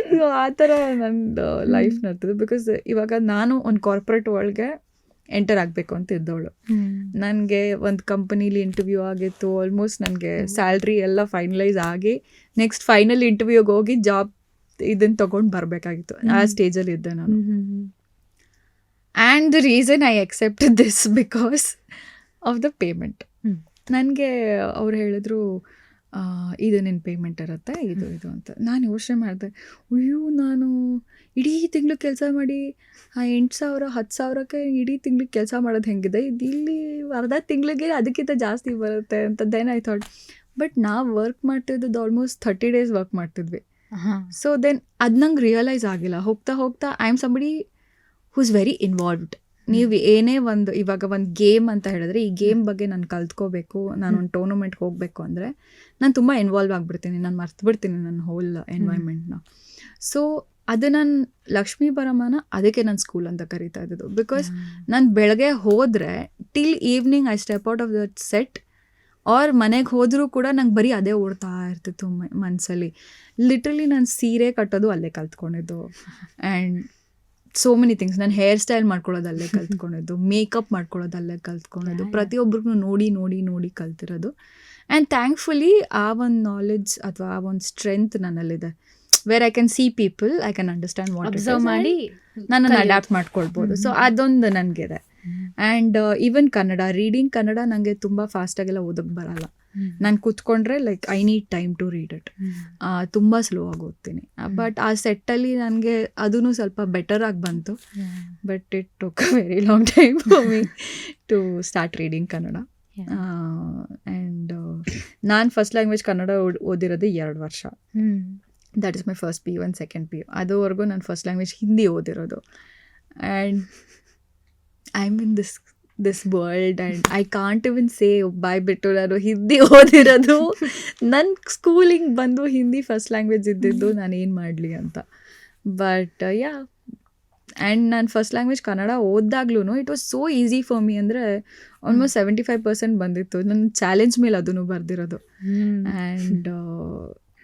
ಸೊ ಆ ಥರ ನಂದು ಲೈಫ್ ನಡ್ತದೆ. ಬಿಕಾಸ್ ಇವಾಗ ನಾನು ಒಂದು ಕಾರ್ಪೊರೇಟ್ ಒಳಗೆ ಎಂಟರ್ ಆಗಬೇಕು ಅಂತ ಇದ್ದವಳು. ನನಗೆ ಒಂದು ಕಂಪನಿಲಿ ಇಂಟರ್ವ್ಯೂ ಆಗಿತ್ತು, ಆಲ್ಮೋಸ್ಟ್ ನನಗೆ ಸ್ಯಾಲ್ರಿ ಎಲ್ಲ ಫೈನಲೈಸ್ ಆಗಿ ನೆಕ್ಸ್ಟ್ ಫೈನಲ್ ಇಂಟರ್ವ್ಯೂಗೆ ಹೋಗಿ ಜಾಬ್ ಇದನ್ನು ತೊಗೊಂಡು ಬರಬೇಕಾಗಿತ್ತು. ಆ ಸ್ಟೇಜಲ್ಲಿ ಇದ್ದೆ ನಾನು. And the reason I accepted this because of the payment. ನನಗೆ ಅವ್ರು ಹೇಳಿದ್ರು, ಇದು ನಿನ್ನ ಪೇಮೆಂಟ್ ಇರುತ್ತೆ, ಇದು ಅಂತ. ನಾನು ಯೋಚನೆ ಮಾಡಿದೆ, ಅಯ್ಯೋ ನಾನು ಇಡೀ ತಿಂಗಳು ಕೆಲಸ ಮಾಡಿ 8,000 10,000ಕ್ಕೆ ಇಡೀ ತಿಂಗ್ಳಿಗೆ ಕೆಲಸ ಮಾಡೋದು ಹೆಂಗಿದೆ, ಇದು ಇಲ್ಲಿ ಅರ್ಧ ತಿಂಗಳಿಗೆ ಅದಕ್ಕಿಂತ ಜಾಸ್ತಿ ಬರುತ್ತೆ ಅಂತ. ದೆನ್ ಐ ಥಾಟ್, ಬಟ್ ನಾವು ವರ್ಕ್ ಮಾಡ್ತಿದ್ದು ಆಲ್ಮೋಸ್ಟ್ 30 days ವರ್ಕ್ ಮಾಡ್ತಿದ್ವಿ. ಸೊ ದೆನ್ ಅದು ನಂಗೆ ರಿಯಲೈಸ್ ಆಗಿಲ್ಲ. ಹೋಗ್ತಾ ಹೋಗ್ತಾ I am somebody who is very involved. ನೀವು ಏನೇ ಒಂದು ಇವಾಗ ಒಂದು ಗೇಮ್ ಅಂತ ಹೇಳಿದ್ರೆ, ಈ ಗೇಮ್ ಬಗ್ಗೆ ನಾನು ಕಲ್ತ್ಕೋಬೇಕು, ನಾನು ಒಂದು ಟೂರ್ನಮೆಂಟ್ಗೆ ಹೋಗಬೇಕು ಅಂದರೆ ನಾನು ತುಂಬ ಇನ್ವಾಲ್ವ್ ಆಗಿಬಿಡ್ತೀನಿ, ನಾನು ಮರ್ತುಬಿಡ್ತೀನಿ ನನ್ನ ಹೋಲ್ ಎನ್ವೈರ್ಮೆಂಟ್ನ. ಸೊ ಅದು ನಾನು ಲಕ್ಷ್ಮೀ ಬಾರಮ್ಮನ ಅದಕ್ಕೆ ನಾನು ಸ್ಕೂಲ್ ಅಂತ ಕರೀತಾ ಇದ್ದಿದ್ದು. ಬಿಕಾಸ್ ನಾನು ಬೆಳಗ್ಗೆ ಹೋದರೆ till evening I step out of that set, or ಮನೆಗೆ ಹೋದರೂ ಕೂಡ ನಂಗೆ ಬರೀ ಅದೇ ಓಡ್ತಾ ಇರ್ತಿತ್ತು ಮನಸ್ಸಲ್ಲಿ. ಲಿಟ್ರಲಿ ನಾನು ಸೀರೆ ಕಟ್ಟೋದು ಅಲ್ಲೇ ಕಲ್ತ್ಕೊಂಡಿದ್ದು, ಆ್ಯಂಡ್ ಸೋ ಮೆನಿ ಥಿಂಗ್ಸ್. ನಾನು ಹೇರ್ ಸ್ಟೈಲ್ ಮಾಡ್ಕೊಳ್ಳೋದು ಅಲ್ಲೇ ಕಲ್ತ್ಕೊಂಡಿದ್ದು, ಮೇಕಪ್ ಮಾಡ್ಕೊಳ್ಳೋದು ಅಲ್ಲೇ ಕಲ್ತ್ಕೊಳ್ಳೋದು, ಪ್ರತಿಯೊಬ್ಬರಿಗೂ ನೋಡಿ ನೋಡಿ ನೋಡಿ ಕಲ್ತಿರೋದು. ಆ್ಯಂಡ್ ಥ್ಯಾಂಕ್ಫುಲಿ ಆ ಒಂದು ನಾಲೆಡ್ಜ್ ಅಥವಾ ಆ ಒಂದು ಸ್ಟ್ರೆಂತ್ ನನ್ನಲ್ಲಿದೆ, where I can see people, I can understand what observe ಮಾಡಿ ನನ್ನನ್ನು ಅಡ್ಯಾಪ್ಟ್ ಮಾಡ್ಕೊಳ್ಬೋದು. ಸೊ ಅದೊಂದು ನನಗಿದೆ. And even Kannada, reading Kannada ನನಗೆ ತುಂಬ ಫಾಸ್ಟಾಗೆಲ್ಲ ಓದೋಕ್ಕೆ ಬರಲ್ಲ. ನಾನು ಕೂತ್ಕೊಂಡ್ರೆ like I need time to read it. ತುಂಬ ಸ್ಲೋ ಆಗಿ ಓದ್ತೀನಿ. ಬಟ್ ಆ ಸೆಟ್ಟಲ್ಲಿ ನನಗೆ ಅದೂ ಸ್ವಲ್ಪ ಬೆಟರ್ ಆಗಿ ಬಂತು. But it took a very long time for me to start reading Kannada. And ನಾನು ಫಸ್ಟ್ ಲ್ಯಾಂಗ್ವೇಜ್ ಕನ್ನಡ ಓದಿರೋದು 2 ವರ್ಷ. That is my first PU and second PU. ಅದುವರೆಗೂ ನಾನು ಫಸ್ಟ್ ಲ್ಯಾಂಗ್ವೇಜ್ ಹಿಂದಿ ಓದಿರೋದು. And I am in this world and I can't even say ಬಾಯ್ಬಿಟ್ಟು ನಾನು ಹಿಂದಿ ಓದಿರೋದು. ನನ್ನ ಸ್ಕೂಲಿಂಗ್ ಬಂದು ಹಿಂದಿ ಫಸ್ಟ್ ಲ್ಯಾಂಗ್ವೇಜ್ ಇದ್ದಿದ್ದು ನಾನು ಏನು ಮಾಡಲಿ ಅಂತ. ಬಟ್ ಯಾ, ಆ್ಯಂಡ್ ನಾನು ಫಸ್ಟ್ ಲ್ಯಾಂಗ್ವೇಜ್ ಕನ್ನಡ ಓದಾಗ್ಲೂ it was so easy for me. ಅಂದರೆ ಆಲ್ಮೋಸ್ಟ್ 75% ಬಂದಿತ್ತು. ನನ್ನ ಚಾಲೆಂಜ್ ಮೇಲೆ ಅದನ್ನು ಬರ್ದಿರೋದು. And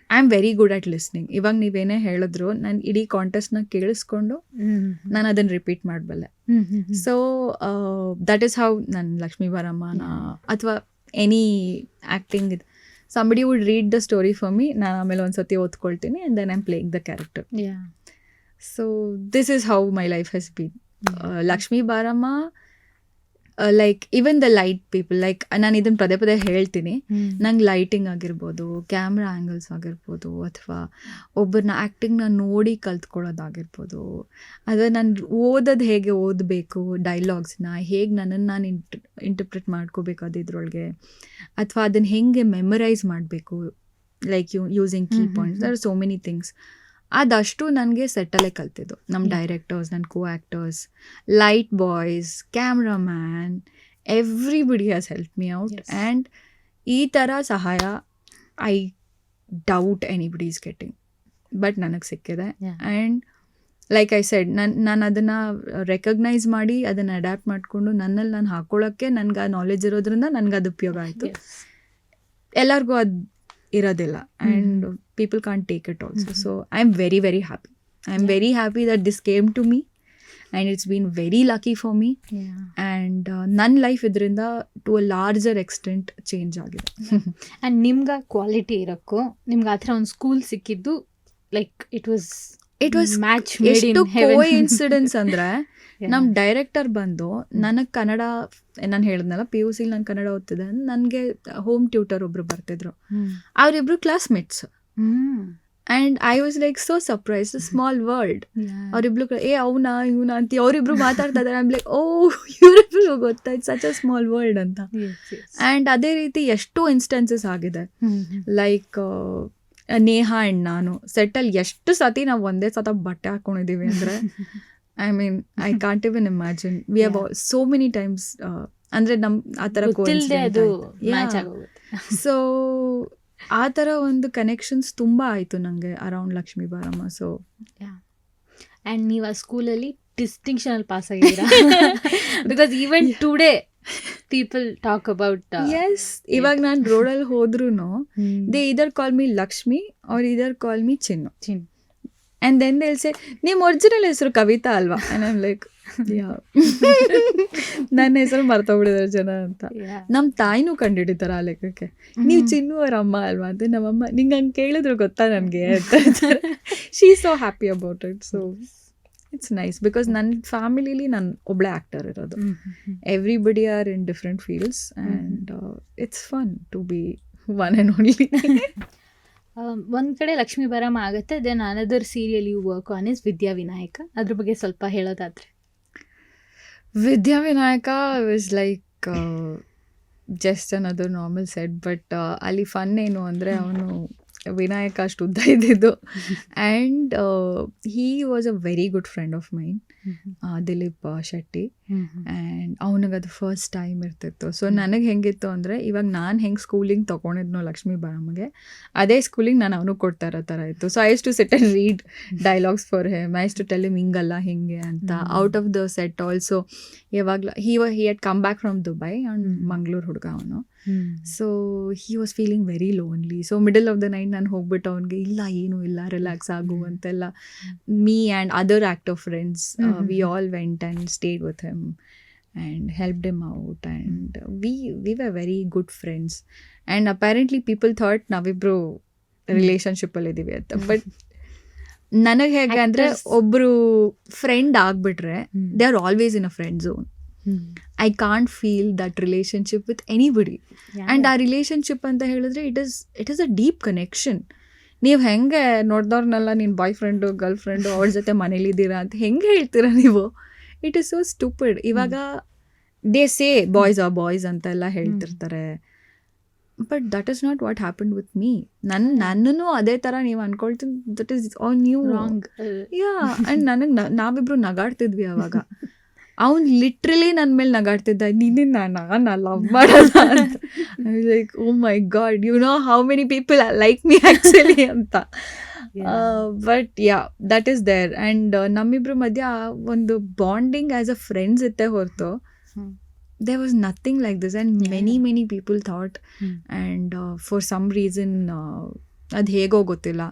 I am very good at listening. ಇವಾಗ ನೀವೇನೇ ಹೇಳಿದ್ರು ನಾನು ಇಡೀ ಕಾಂಟೆಸ್ಟ್ನ ಕೇಳಿಸ್ಕೊಂಡು ನಾನು ಅದನ್ನು ರಿಪೀಟ್ ಮಾಡಬಲ್ಲೆ. ಸೊ ದಟ್ ಈಸ್ ಹೌ ನಾನು ಲಕ್ಷ್ಮೀ ಬಾರಮ್ಮನ ಅಥವಾ ಎನಿ ಆ್ಯಕ್ಟಿಂಗ್ ಇದು somebody would read the story for me, ನಾನು ಆಮೇಲೆ ಒಂದ್ಸತಿ ಓದ್ಕೊಳ್ತೀನಿ and then I'm playing the character. So this is how my life has been. Lakshmi Barama, like even the light people, like ನಾನು ಇದನ್ನು ಪದೇ ಪದೇ ಹೇಳ್ತೀನಿ, ನಂಗೆ ಲೈಟಿಂಗ್ ಆಗಿರ್ಬೋದು, ಕ್ಯಾಮ್ರಾ ಆ್ಯಂಗಲ್ಸ್ ಆಗಿರ್ಬೋದು, ಅಥವಾ ಒಬ್ಬರನ್ನ ಆ್ಯಕ್ಟಿಂಗ್ನ ನೋಡಿ ಕಲ್ತ್ಕೊಳ್ಳೋದಾಗಿರ್ಬೋದು, ಅಥವಾ ನಾನು ಓದೋದು ಹೇಗೆ ಓದಬೇಕು, ಡೈಲಾಗ್ಸ್ನ ಹೇಗೆ ನನ್ನನ್ನು ನಾನು ಇಂಟರ್ಪ್ರಿಟ್ ಮಾಡ್ಕೋಬೇಕು ಅದಿದ್ರೊಳಗೆ, ಅಥವಾ ಅದನ್ನು ಹೇಗೆ ಮೆಮರೈಸ್ ಮಾಡಬೇಕು, like using key points, there are so many things. ಅದಷ್ಟು ನನಗೆ ಸೆಟ್ಟಲ್ಲೇ ಕಲ್ತಿದ್ದು. ನಮ್ಮ ಡೈರೆಕ್ಟರ್ಸ್, ನನ್ನ co actors, light boys, cameraman, everybody has help me out. And ಈ ಥರ ಸಹಾಯ I doubt anybody is getting, but ನನಗೆ ಸಿಕ್ಕಿದೆ. ಆ್ಯಂಡ್ ಲೈಕ್ ಐ ಸೆಡ್, ನಾನು ಅದನ್ನು ರೆಕಗ್ನೈಸ್ ಮಾಡಿ ಅದನ್ನು ಅಡ್ಯಾಪ್ಟ್ ಮಾಡಿಕೊಂಡು ನನ್ನಲ್ಲಿ ನಾನು ಹಾಕೊಳ್ಳೋಕ್ಕೆ ನನಗೆ ಆ ನಾಲೆಜ್ ಇರೋದ್ರಿಂದ ನನಗೆ ಅದು ಉಪಯೋಗ ಆಯಿತು. ಎಲ್ಲರಿಗೂ ಅದು ಇರೋದಿಲ್ಲ, and people can't take it also. So I'm very, very happy. I'm very happy that this came to me, and it's been very lucky for me. And ನನ್ನ ಲೈಫ್ ಇದರಿಂದ to a larger extent change ಆಗಿದೆ. And ನಿಮ್ಗೆ quality ಇರೋಕ್ಕೂ ನಿಮ್ಗೆ ಆ ಥರ ಒಂದು school ಸಿಕ್ಕಿದ್ದು, ಲೈಕ್ ಇಟ್ ವಾಸ್ ಮ್ಯಾಚ್. ಎಷ್ಟು ಕೋಇನ್ಸಿಡೆನ್ಸ್ ಅಂದರೆ, ನಮ್ಮ ಡೈರೆಕ್ಟರ್ ಬಂದು ನನಗೆ ಕನ್ನಡ, ನಾನು ಹೇಳಿದ್ನಲ್ಲ PUC ನಾನು ಕನ್ನಡ ಓದ್ತಿದ್ದೆ, ನನಗೆ ಹೋಮ್ ಟ್ಯೂಟರ್ ಒಬ್ರು ಬರ್ತಿದ್ರು, ಅವರಿಬ್ರು classmates. And I was like so surprise, small world. ಅವರಿಬ್ರು ಅವನಾ ಇವನ ಅಂತ ಅವರಿಬ್ರು ಮಾತಾಡ್ತಾ ಇದ್ದಾರೆ. ಐಮ್ ಲೈಕ್, ಓ ಇವರಿಬ್ರು ಗೊತ್ತಾಯ್ತು, ಸಚ್ ಅ ಸ್ಮಾಲ್ ವರ್ಲ್ಡ್ ಅಂತ. ಆ್ಯಂಡ್ ಅದೇ ರೀತಿ ಎಷ್ಟೋ ಇನ್ಸ್ಟೆನ್ಸಸ್ ಆಗಿದೆ. ಲೈಕ್ ನೇಹಾ ಆ್ಯಂಡ್ ನಾನು ಸೆಟ್ಟಲ್ಲಿ ಎಷ್ಟು ಸತಿ ನಾವು ಒಂದೇ ಸತ ಬಟ್ಟೆ ಹಾಕೊಂಡಿದ್ದೀವಿ ಅಂದರೆ, I mean I can't even imagine. We have so many times, ಅಂದರೆ ನಮ್ಮ ಆ ಥರ ಸೊ ಆ ಥರ ಒಂದು ಕನೆಕ್ಷನ್ಸ್ ತುಂಬ ಆಯಿತು ನನಗೆ ಅರೌಂಡ್ ಲಕ್ಷ್ಮೀ ಬಾರಮ್ಮ. ಸೊ ಆ್ಯಂಡ್ ನೀವು ಆ ಸ್ಕೂಲಲ್ಲಿ ಡಿಸ್ಟಿಂಕ್ಷನಲ್ಲಿ ಪಾಸ್ ಆಗಿದ್ದೀರಾ, because even today people talk about. Yes, ಇವಾಗ ನಾನು ರೋಡಲ್ಲಿ ಹೋದ್ರೂ ದೇ ಇದರ್ call me Lakshmi or either call me Chinnu. And then they'll say, ನಿಮ್ಮ ಒರಿಜಿನಲ್ ಹೆಸರು ಕವಿತಾ ಅಲ್ವಾ? ಆ್ಯಂಡ್ ಐಮ್ ಲೈಕ್, ನನ್ನ ಹೆಸರು ಮರ್ತೋಗ್ಬಿಡಿದಾರೆ ಜನ ಅಂತ. ನಮ್ಮ ತಾಯಿನೂ ಕಂಡುಹಿಡಿತಾರೆ ಆ ಲೆಕ್ಕಕ್ಕೆ, ನೀವು ಚಿನ್ನು ಅವ್ರ ಅಮ್ಮ ಅಲ್ವಾ ಅಂತ. ನಮ್ಮಮ್ಮ, ನಿಂಗೆ ಹಂಗೆ ಕೇಳಿದ್ರು ಗೊತ್ತಾ ನನಗೆ ಅಂತ. She is so happy about it. So it's nice, because ನನ್ನ ಫ್ಯಾಮಿಲಿಲಿ ನಾನು ಒಬ್ಳೆ ಆ್ಯಕ್ಟರ್ ಇರೋದು. Everybody are in different fields, and it's fun to be one and only. ಒಂದು ಕಡೆ ಲಕ್ಷ್ಮೀ ಬಾರಮ್ಮ ಆಗುತ್ತೆ, then another serial you work on is Vidya Vinayaka. ಅದ್ರ ಬಗ್ಗೆ ಸ್ವಲ್ಪ ಹೇಳೋದಾದ್ರೆ. Vidya Vinayaka is like just another normal set, but ಅಲ್ಲಿ ಫನ್ ಏನು ಅಂದರೆ, ಅವನು ವಿನಾಯಕ ಅಷ್ಟು ಉದ್ದ ಇದ್ದಿದ್ದು. And he was a very good friend of mine, Dileep Shetty. And ಅವನಿಗದು ಫಸ್ಟ್ ಟೈಮ್ ಇರ್ತಿತ್ತು. ಸೊ ನನಗೆ ಹೆಂಗಿತ್ತು ಅಂದರೆ, ಇವಾಗ ನಾನು ಹೆಂಗೆ ಸ್ಕೂಲಿಂಗ್ ತೊಗೊಂಡಿದ್ನೋ ಲಕ್ಷ್ಮೀ ಬಾರಮ್ಮಗೆ, ಅದೇ ಸ್ಕೂಲಿಂಗ್ ನಾನು ಅವನು ಕೊಡ್ತಾ ಇರೋ ಥರ ಇತ್ತು. So I use to sit and read dialogues for him, I use to tell him ಹಿಂಗಲ್ಲ ಹಿಂಗೆ ಅಂತ. Out of the set also ಯಾವಾಗಲೂ he had come back from Dubai, and Mangaluru ಹುಡುಗ ಅವನು. So he was feeling very lonely. So middle of the night ನಾನು ಹೋಗ್ಬಿಟ್ಟು ಅವನಿಗೆ, ಇಲ್ಲ ಏನೂ ಇಲ್ಲ, ರಿಲ್ಯಾಕ್ಸ್ ಆಗು ಅಂತೆಲ್ಲ. Me and other actor friends, we all went and stayed with him and helped him out, and we were very good friends. And apparently people thought ನಾವಿಬ್ರು relationship ಅಲ್ಲಿ ಇದೀವಿ ಅಂತ. ಬಟ್ ನನಗೆ ಹೇಗೆ ಅಂದರೆ, ಒಬ್ರು ಫ್ರೆಂಡ್ ಆಗ್ಬಿಟ್ರೆ they are always in a friend zone. I can't feel that relationship with anybody. And ಆ ರಿಲೇಶನ್ಶಿಪ್ ಅಂತ ಹೇಳಿದ್ರೆ it is a deep connection. ನೀವು ಹೆಂಗೆ ನೋಡ್ದವ್ರನ್ನೆಲ್ಲ ನಿನ್ನ ಬಾಯ್ ಫ್ರೆಂಡು ಗರ್ಲ್ ಫ್ರೆಂಡು ಅವ್ರ ಜೊತೆ ಮನೇಲಿದ್ದೀರಾ ಅಂತ ಹೆಂಗೆ ಹೇಳ್ತೀರಾ ನೀವು? It is so stupid. ಇವಾಗ they say boys are boys ಅಂತೆಲ್ಲ ಹೇಳ್ತಿರ್ತಾರೆ, but that is not what happen with me. ನನ್ನೂ ಅದೇ ಥರ ನೀವು ಅನ್ಕೊಳ್ತೀನಿ, that is on you wrong. Yeah. And ನಾವಿಬ್ರು ನಗಾಡ್ತಿದ್ವಿ ಅವಾಗ. ಅವ್ನು ಲಿಟ್ರಲಿ ನನ್ನ ಮೇಲೆ ನಗಾಡ್ತಿದ್ದ, ನಿನ್ನ ನಾನು ಲವ್ ಮಾಡಲ್ಲ ಅಂತ. Like oh my God, you know how many people like me actually ಅಂತ. But yeah, that is there. And ನಮ್ಮಿಬ್ರ ಮಧ್ಯ ಒಂದು ಬಾಂಡಿಂಗ್ ಆ್ಯಸ್ ಅ ಫ್ರೆಂಡ್ಸ್ ಇತ್ತೆ ಹೊರತು there was nothing like this, and many people thought, and for some reason ಅದು ಹೇಗೋ ಗೊತ್ತಿಲ್ಲ,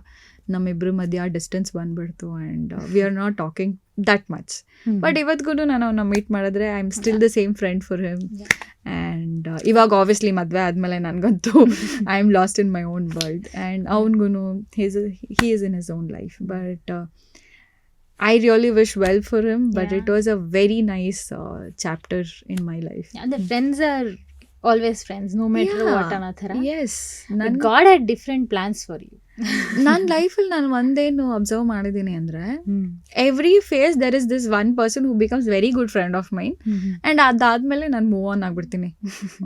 ನಮ್ಮಿಬ್ರ ಮಧ್ಯ ಡಿಸ್ಟೆನ್ಸ್ ಬಂದ್ಬಿಡ್ತು, and we are not talking that much. But ಇವತ್ತಿಗೂ ನಾನು ಅವನ್ನ ಮೀಟ್ ಮಾಡಿದ್ರೆ I am still the same friend for him. And ಇವಾಗ ಆಬ್ವಿಯಸ್ಲಿ ಮದುವೆ ಆದಮೇಲೆ ನನಗಂತೂ I am lost in my own world, and ಅವನಿಗೂ he is in his own life. But I really wish well for him, but it was a very nice chapter in my life. The friends are always friends, no matter what ಅನ್ನೋ ಥರ. Yes. But God had different plans for you. ನನ್ನ ಲೈಫಲ್ಲಿ ನಾನು ಒಂದೇನು observe ಮಾಡಿದ್ದೀನಿ ಅಂದರೆ, every phase there is this one person who becomes very good friend of mine, and ಅದಾದಮೇಲೆ ನಾನು ಮೂವ್ ಆನ್ ಆಗಿಬಿಡ್ತೀನಿ.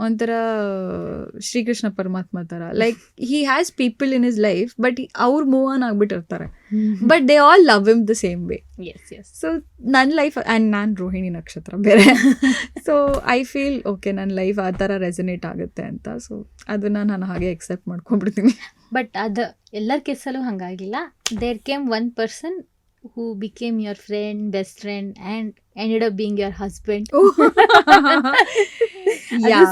ಒಂಥರ ಶ್ರೀಕೃಷ್ಣ ಪರಮಾತ್ಮ ಥರ, like he has people in his life, but ಅವ್ರು ಮೂವ್ ಆನ್ ಆಗಿಬಿಟ್ಟಿರ್ತಾರೆ, but they all love him the same way. So ನನ್ನ life, and ನಾನು ರೋಹಿಣಿ ನಕ್ಷತ್ರ ಬೇರೆ, ಸೊ ಐ ಫೀಲ್ ಓಕೆ, ನನ್ನ ಲೈಫ್ ಆ ಥರ ರೆಸನೇಟ್ ಆಗುತ್ತೆ ಅಂತ. ಸೊ ಅದನ್ನು ನಾನು ಹಾಗೆ ಎಕ್ಸೆಪ್ಟ್ ಮಾಡ್ಕೊಂಡ್ಬಿಡ್ತೀನಿ. ಬಟ್ ಅದು ಎಲ್ಲರ ಕೇಸಲ್ಲೂ ಹಂಗಾಗಿಲ್ಲ. There came one person who became your friend, best friend, and ended up being your husband.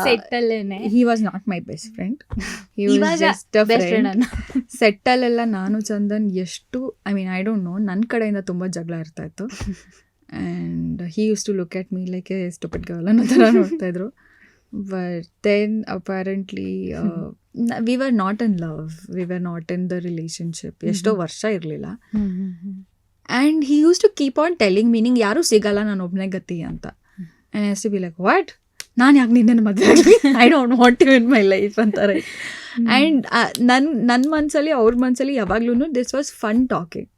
ಸೆಟ್ಟಲ್ಲೇನೆ. He was not my best friend. He was just a friend. ಸೆಟ್ಟಲ್ಲೆಲ್ಲ ನಾನು ಚಂದನ್ ಎಷ್ಟು, I mean I don't no, ನನ್ನ ಕಡೆಯಿಂದ ತುಂಬ ಜಗಳ ಇರ್ತಾ ಇತ್ತು. And he used to look at me like a stupid girl ಅನ್ನೋ ಥರ ನೋಡ್ತಾ ಇದ್ರು. But then apparently we were not in love, we were not in the relationship. ಎಷ್ಟೋ ವರ್ಷ ಇರಲಿಲ್ಲ. And he used to keep on telling me, ನಿಂಗೆ ಯಾರೂ ಸಿಗಲ್ಲ, ನಾನು ಒಬ್ಬನೇ ಗತಿ ಅಂತ. And I used to be like, what? ನಾನು ಯಾಕೆ ನಿನ್ನ ಮದುವೆ ಆಗಲಿ, I don't want you in my life ಅಂತಾರೆ. ಆ್ಯಂಡ್ ನನ್ನ ಮನಸ್ಸಲ್ಲಿ ಅವ್ರ ಮನಸ್ಸಲ್ಲಿ ಯಾವಾಗ್ಲೂ this was fun talking,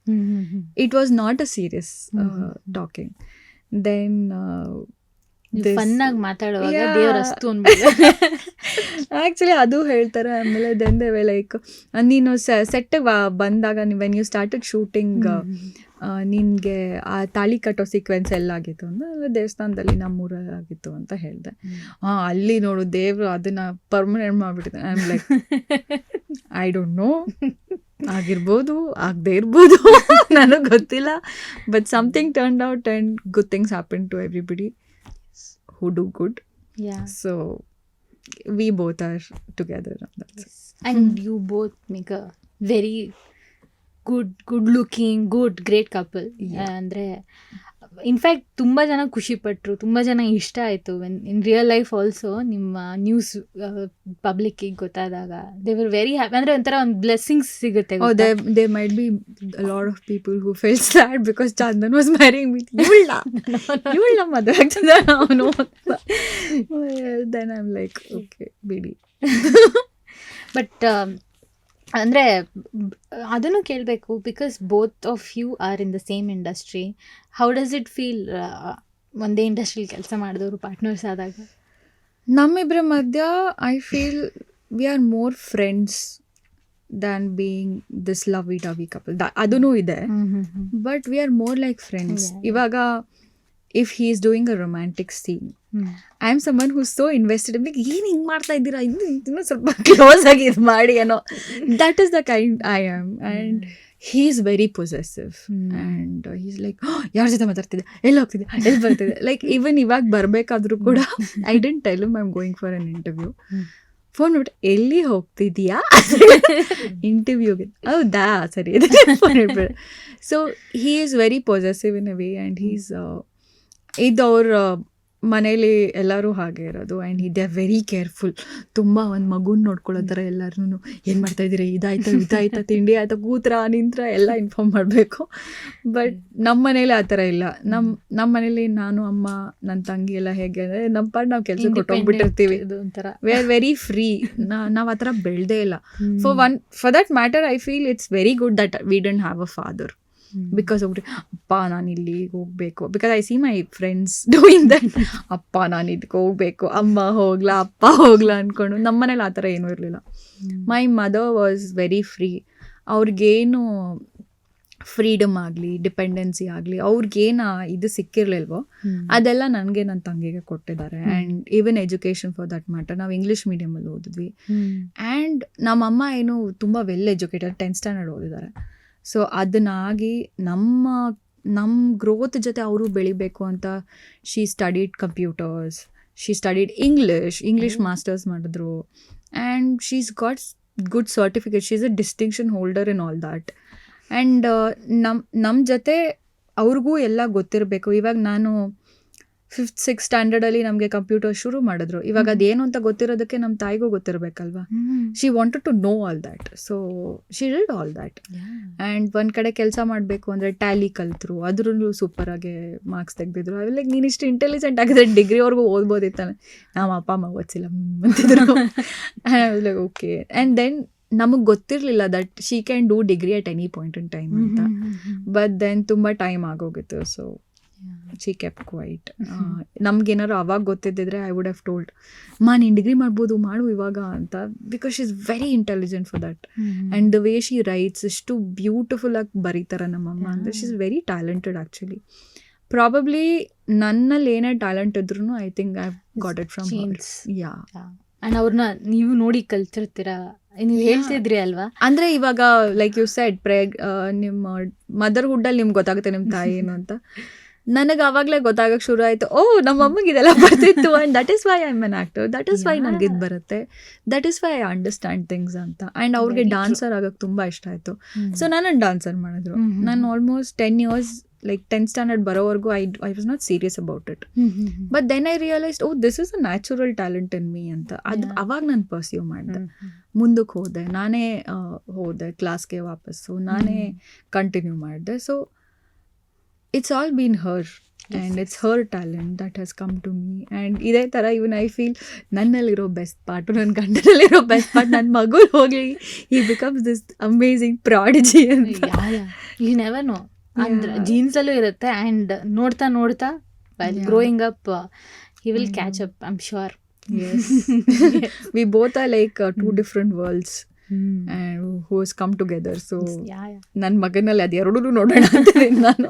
it was not a serious talking. Then ಫನ್ನಾಗಿ ಮಾತಾಡುವಾಗ ದೇವರಸ್ತು ಆ್ಯಕ್ಚುಲಿ ಅದು ಹೇಳ್ತಾರೆ. ಆಮೇಲೆ ದೆನ್ ದೇ ವೇ ಲೈಕ್, ನೀನು ಸೆಟ್ಟಿಗೆ ಬಂದಾಗ, ವೆನ್ ಯು ಸ್ಟಾರ್ಟೆಡ್ ಶೂಟಿಂಗ್, ನಿನಗೆ ಆ ತಾಳಿ ಕಟ್ಟೋ ಸೀಕ್ವೆನ್ಸ್ ಎಲ್ಲಾಗಿತ್ತು ಅಂದರೆ ದೇವಸ್ಥಾನದಲ್ಲಿ ನಮ್ಮೂರಲ್ಲಿ ಆಗಿತ್ತು ಅಂತ ಹೇಳಿದೆ. ಅಲ್ಲಿ ನೋಡು ದೇವರು ಅದನ್ನು ಪರ್ಮನೆಂಟ್ ಮಾಡಿಬಿಟ್ಟಿದೆ. I am like, I don't know, ಆಗಿರ್ಬೋದು ಆಗದೆ ಇರ್ಬೋದು, ನನಗೆ ಗೊತ್ತಿಲ್ಲ. But something turned out and good things happen to everybody who do good. So we both are together. And you both make a very good looking, great couple. ಅಂದರೆ in fact ತುಂಬ ಜನ ಖುಷಿ ಪಟ್ಟರು, ತುಂಬ ಜನ ಇಷ್ಟ ಆಯಿತು. ಇನ್ ರಿಯಲ್ ಲೈಫ್ ಆಲ್ಸೋ ನಿಮ್ಮ ನ್ಯೂಸ್ ಪಬ್ಲಿಕ್ಕಿಗೆ ಗೊತ್ತಾದಾಗ ದೇ ವರ್ ವೆರಿ ಹ್ಯಾಪಿ. ಅಂದರೆ ಒಂಥರ ಒಂದು ಬ್ಲೆಸ್ಸಿಂಗ್ಸ್ ಸಿಗುತ್ತೆ. There might be a lot of people who felt sad because Chandan was marrying me. ಇವಳ ಮದುವೆ ಆಗ್ತದೆ ಅವನು. Then I'm like, okay, ಬಿಡಿ. ಬಟ್ ಅಂದರೆ ಅದನ್ನು ಕೇಳಬೇಕು, because both of you are in the same industry. How does it feel ಒಂದೇ ಇಂಡಸ್ಟ್ರಿಲಿ ಕೆಲಸ ಮಾಡಿದವರು ಪಾರ್ಟ್ನರ್ಸ್ ಆದಾಗ? ನಮ್ಮಿಬ್ಬರ ಮಧ್ಯ I feel we are more friends than being this love dovey couple. ಅದೂ ಇದೆ, but we are more like friends. ಇವಾಗ if he is doing a romantic scene, I am someone who's so invested in, like, ಏನು ಹಿಂಗೆ ಮಾಡ್ತಾ ಇದ್ದೀರಾ, ಇನ್ನೂ ಸ್ವಲ್ಪ close ಆಗಿ ಇದು ಮಾಡಿ ಏನೋ. That is the kind I am. And he is very possessive. And he's like, ಯಾರ ಜೊತೆ ಮಾತಾಡ್ತಿದ್ದೆ, ಎಲ್ಲಿ ಹೋಗ್ತಿದ್ದೆ, ಎಲ್ಲಿ ಬರ್ತಿದ್ದೆ. ಲೈಕ್ ಈವನ್ ಇವಾಗ ಬರಬೇಕಾದ್ರೂ ಕೂಡ I didn't tell him I'm going for an interview. Phone ಬಿಟ್ಟು ಎಲ್ಲಿ ಹೋಗ್ತಿದ್ಯಾ ಇಂಟರ್ವ್ಯೂಗೆ, ಹೌದಾ ಸರಿ ಫೋನ್ ಇಟ್ಬಿಡ. So he is very possessive in a way, and he's ಇದು ಅವ್ರ ಮನೇಲಿ ಎಲ್ಲರೂ ಹಾಗೆ ಇರೋದು. And they are very careful. ತುಂಬ ಒಂದು ಮಗುನ ನೋಡ್ಕೊಳ್ಳೋ ಥರ ಎಲ್ಲರೂ ಏನು ಮಾಡ್ತಾಯಿದ್ದೀರಿ, ಇದಾಯ್ತಾ ತಿಂಡಿ ಆಯ್ತಾ, ಕೂತ್ರ ನಿಂತ್ರ ಎಲ್ಲ ಇನ್ಫಾರ್ಮ್ ಮಾಡಬೇಕು. ಬಟ್ ನಮ್ಮ ಮನೇಲಿ ಆ ಥರ ಇಲ್ಲ. ನಮ್ಮ ಮನೇಲಿ ನಾನು, ಅಮ್ಮ, ನನ್ನ ತಂಗಿ ಎಲ್ಲ ಹೇಗೆ ಅಂದರೆ ನಮ್ಮ ಪಾಡ್ ನಾವು ಕೆಲಸ ಕೊಟ್ಟೋಗ್ಬಿಟ್ಟಿರ್ತೀವಿ. We are very free. ನಾವು ಆ ಥರ ಬೆಳೆದೇ ಇಲ್ಲ. For that matter I feel it's very good that we don't have a father. Because ಅಪ್ಪ ನಾನು ಇಲ್ಲಿಗೆ ಹೋಗಬೇಕು, because I see my friends doing that. ಅಪ್ಪ ನಾನು ಇದಕ್ಕೆ ಹೋಗಬೇಕು, ಅಮ್ಮ ಹೋಗ್ಲಾ ಅಪ್ಪ ಹೋಗ್ಲಾ ಅಂದ್ಕೊಂಡು. ನಮ್ಮ ಮನೇಲಿ ಆ ಥರ ಏನೂ ಇರಲಿಲ್ಲ. My mother was very free. ಅವ್ರಿಗೇನು ಫ್ರೀಡಮ್ ಆಗಲಿ ಡಿಪೆಂಡೆನ್ಸಿ ಆಗಲಿ ಅವ್ರಿಗೇನು ಇದು ಸಿಕ್ಕಿರಲಿಲ್ವೋ ಅದೆಲ್ಲ ನನಗೆ ನನ್ನ ತಂಗಿಗೆ ಕೊಟ್ಟಿದ್ದಾರೆ. And even education for that matter, ನಾವು ಇಂಗ್ಲೀಷ್ ಮೀಡಿಯಮಲ್ಲಿ ಓದಿದ್ವಿ. ಆ್ಯಂಡ್ ನಮ್ಮಮ್ಮ ಏನು ತುಂಬ ವೆಲ್ ಎಜುಕೇಟೆಡ್, 10th ಸ್ಟ್ಯಾಂಡರ್ಡ್ ಓದಿದ್ದಾರೆ. ಸೊ ಅದನ್ನಾಗಿ ನಮ್ಮ ಗ್ರೋತ್ ಜೊತೆ ಅವರು ಬೆಳಿಬೇಕು ಅಂತ she studied computers, she studied English masters ಮಾಡಿದ್ರು. And she's got good certificate, she is a distinction holder in all that. And ನಮ್ಮ ಜೊತೆ ಅವ್ರಿಗೂ ಎಲ್ಲ ಗೊತ್ತಿರಬೇಕು. ಇವಾಗ ನಾನು 5th 6th ಸ್ಟ್ಯಾಂಡರ್ಡಲ್ಲಿ ನಮಗೆ ಕಂಪ್ಯೂಟರ್ ಶುರು ಮಾಡಿದ್ರು. ಇವಾಗ ಅದೇನು ಅಂತ ಗೊತ್ತಿರೋದಕ್ಕೆ ನಮ್ಮ ತಾಯಿಗೂ ಗೊತ್ತಿರಬೇಕಲ್ವಾ. She wanted to know all that, so she did all that. And ಒಂದು ಕಡೆ ಕೆಲಸ ಮಾಡಬೇಕು ಅಂದರೆ ಟ್ಯಾಲಿ ಕಲ್ತರು, ಅದ್ರೂ ಸೂಪರಾಗಿ ಮಾರ್ಕ್ಸ್ ತೆಗೆದಿದ್ರು. ಅವೆಲ್ಲ ನೀನು ಇಷ್ಟು ಇಂಟೆಲಿಜೆಂಟ್ ಆಗಿದ್ರೆ ಡಿಗ್ರಿವರೆಗೂ ಓದ್ಬೋದಿತ್ತಾನೆ. ನಮ್ಮ ಅಪ್ಪ ಅಮ್ಮ ಓದಿಸಿಲ್ಲ ಅಂತಿದ್ರು. Like okay. ಆ್ಯಂಡ್ ದೆನ್ ನಮಗೆ ಗೊತ್ತಿರಲಿಲ್ಲ that she can do degree at any point in time ಅಂತ. ಬಟ್ ದೆನ್ ತುಂಬ ಟೈಮ್ ಆಗೋಗಿತ್ತು. So she kept quiet. ನಮ್ಗೇನಾರು ಅವಾಗ ಗೊತ್ತಿದ್ದಿದ್ರೆ ಐ ವುಡ್ ಹ್ಯಾವ್ ಟೋಲ್ಡ್, ನೀನು ಡಿಗ್ರಿ ಮಾಡ್ಬೋದು, ಮಾಡು ಇವಾಗ ಅಂತ. Because she is very intelligent for that. And the way she writes ಎಷ್ಟು ಬ್ಯೂಟಿಫುಲ್ ಆಗಿ ಬರೀತಾರೆ ನಮ್ಮಮ್ಮ ಅಂದರೆ. She is very talented actually. Probably ನನ್ನಲ್ಲಿ ಏನೇ ಟ್ಯಾಲೆಂಟ್ ಇದ್ರೂ I think I got it from her. Yeah. And ಅವ್ರನ್ನ ನೀವು ನೋಡಿ ಕಲ್ತಿರ್ತೀರಾ, ನೀವು ಹೇಳ್ತಿದ್ರಿ ಅಲ್ವಾ. ಅಂದರೆ ಇವಾಗ ಲೈಕ್ ಯು ಸೆಡ್ ನಿಮ್ಮ ಮದರ್ಹುಡ್ಡಲ್ಲಿ ನಿಮ್ಗೆ ಗೊತ್ತಾಗುತ್ತೆ ನಿಮ್ಮ ತಾಯಿ ಏನು ಅಂತ. ನನಗೆ ಆವಾಗಲೇ ಗೊತ್ತಾಗಕ್ಕೆ ಶುರು ಆಯಿತು, ನಮ್ಮ ಅಮ್ಮಗೆ ಇದೆಲ್ಲ ಬರ್ತಿತ್ತು. And that is why I am an actor, that is why ನನಗೆ ಇದು ಬರುತ್ತೆ, that is why I understand things ಅಂತ. ಆ್ಯಂಡ್ ಅವ್ರಿಗೆ ಡಾನ್ಸರ್ ಆಗೋಕ್ಕೆ ತುಂಬ ಇಷ್ಟ ಆಯಿತು. ಸೊ ನಾನು ಡಾನ್ಸರ್ ಮಾಡಿದ್ರು. ನಾನು almost 10 years, like 10th standard ಬರೋವರೆಗೂ I was not serious about it. But then I realised this is a natural talent in me ಅಂತ. ಅದು ಅವಾಗ ನಾನು ಪರ್ಸ್ಯೂ ಮಾಡಿದೆ. ಮುಂದಕ್ಕೆ ಹೋದೆ, ನಾನೇ ಹೋದೆ ಕ್ಲಾಸ್ಗೆ ವಾಪಸ್ಸು, ನಾನೇ ಕಂಟಿನ್ಯೂ ಮಾಡಿದೆ. So it's all been her and it's her talent that has come to me. And ಇದೇ ಥರ ಇವನ್ ಐ ಫೀಲ್ ನನ್ನಲ್ಲಿರೋ ಬೆಸ್ಟ್ ಪಾರ್ಟು, ನನ್ನ ಗಂಡನಲ್ಲಿರೋ ಬೆಸ್ಟ್ ಪಾರ್ಟ್ ನನ್ನ ಮಗು ಹೋಗಿ ಈ ಬಿಕಮ್ಸ್ ದಿಸ್ ಅಮೇಝಿಂಗ್ ಪ್ರಾಡಿಜಿ ಅಂತ. You never know. ಅಂದ್ರೆ ಜೀನ್ಸಲ್ಲೂ ಇರುತ್ತೆ. ಆ್ಯಂಡ್ ನೋಡ್ತಾ ನೋಡ್ತಾ growing up he will catch up, I am sure. We both are like two different worlds and who has come together. So ನನ್ನ ಮಗನಲ್ಲಿ ಅದು ಎರಡೂ ನೋಡೋಣ ಅಂತೀನಿ ನಾನು.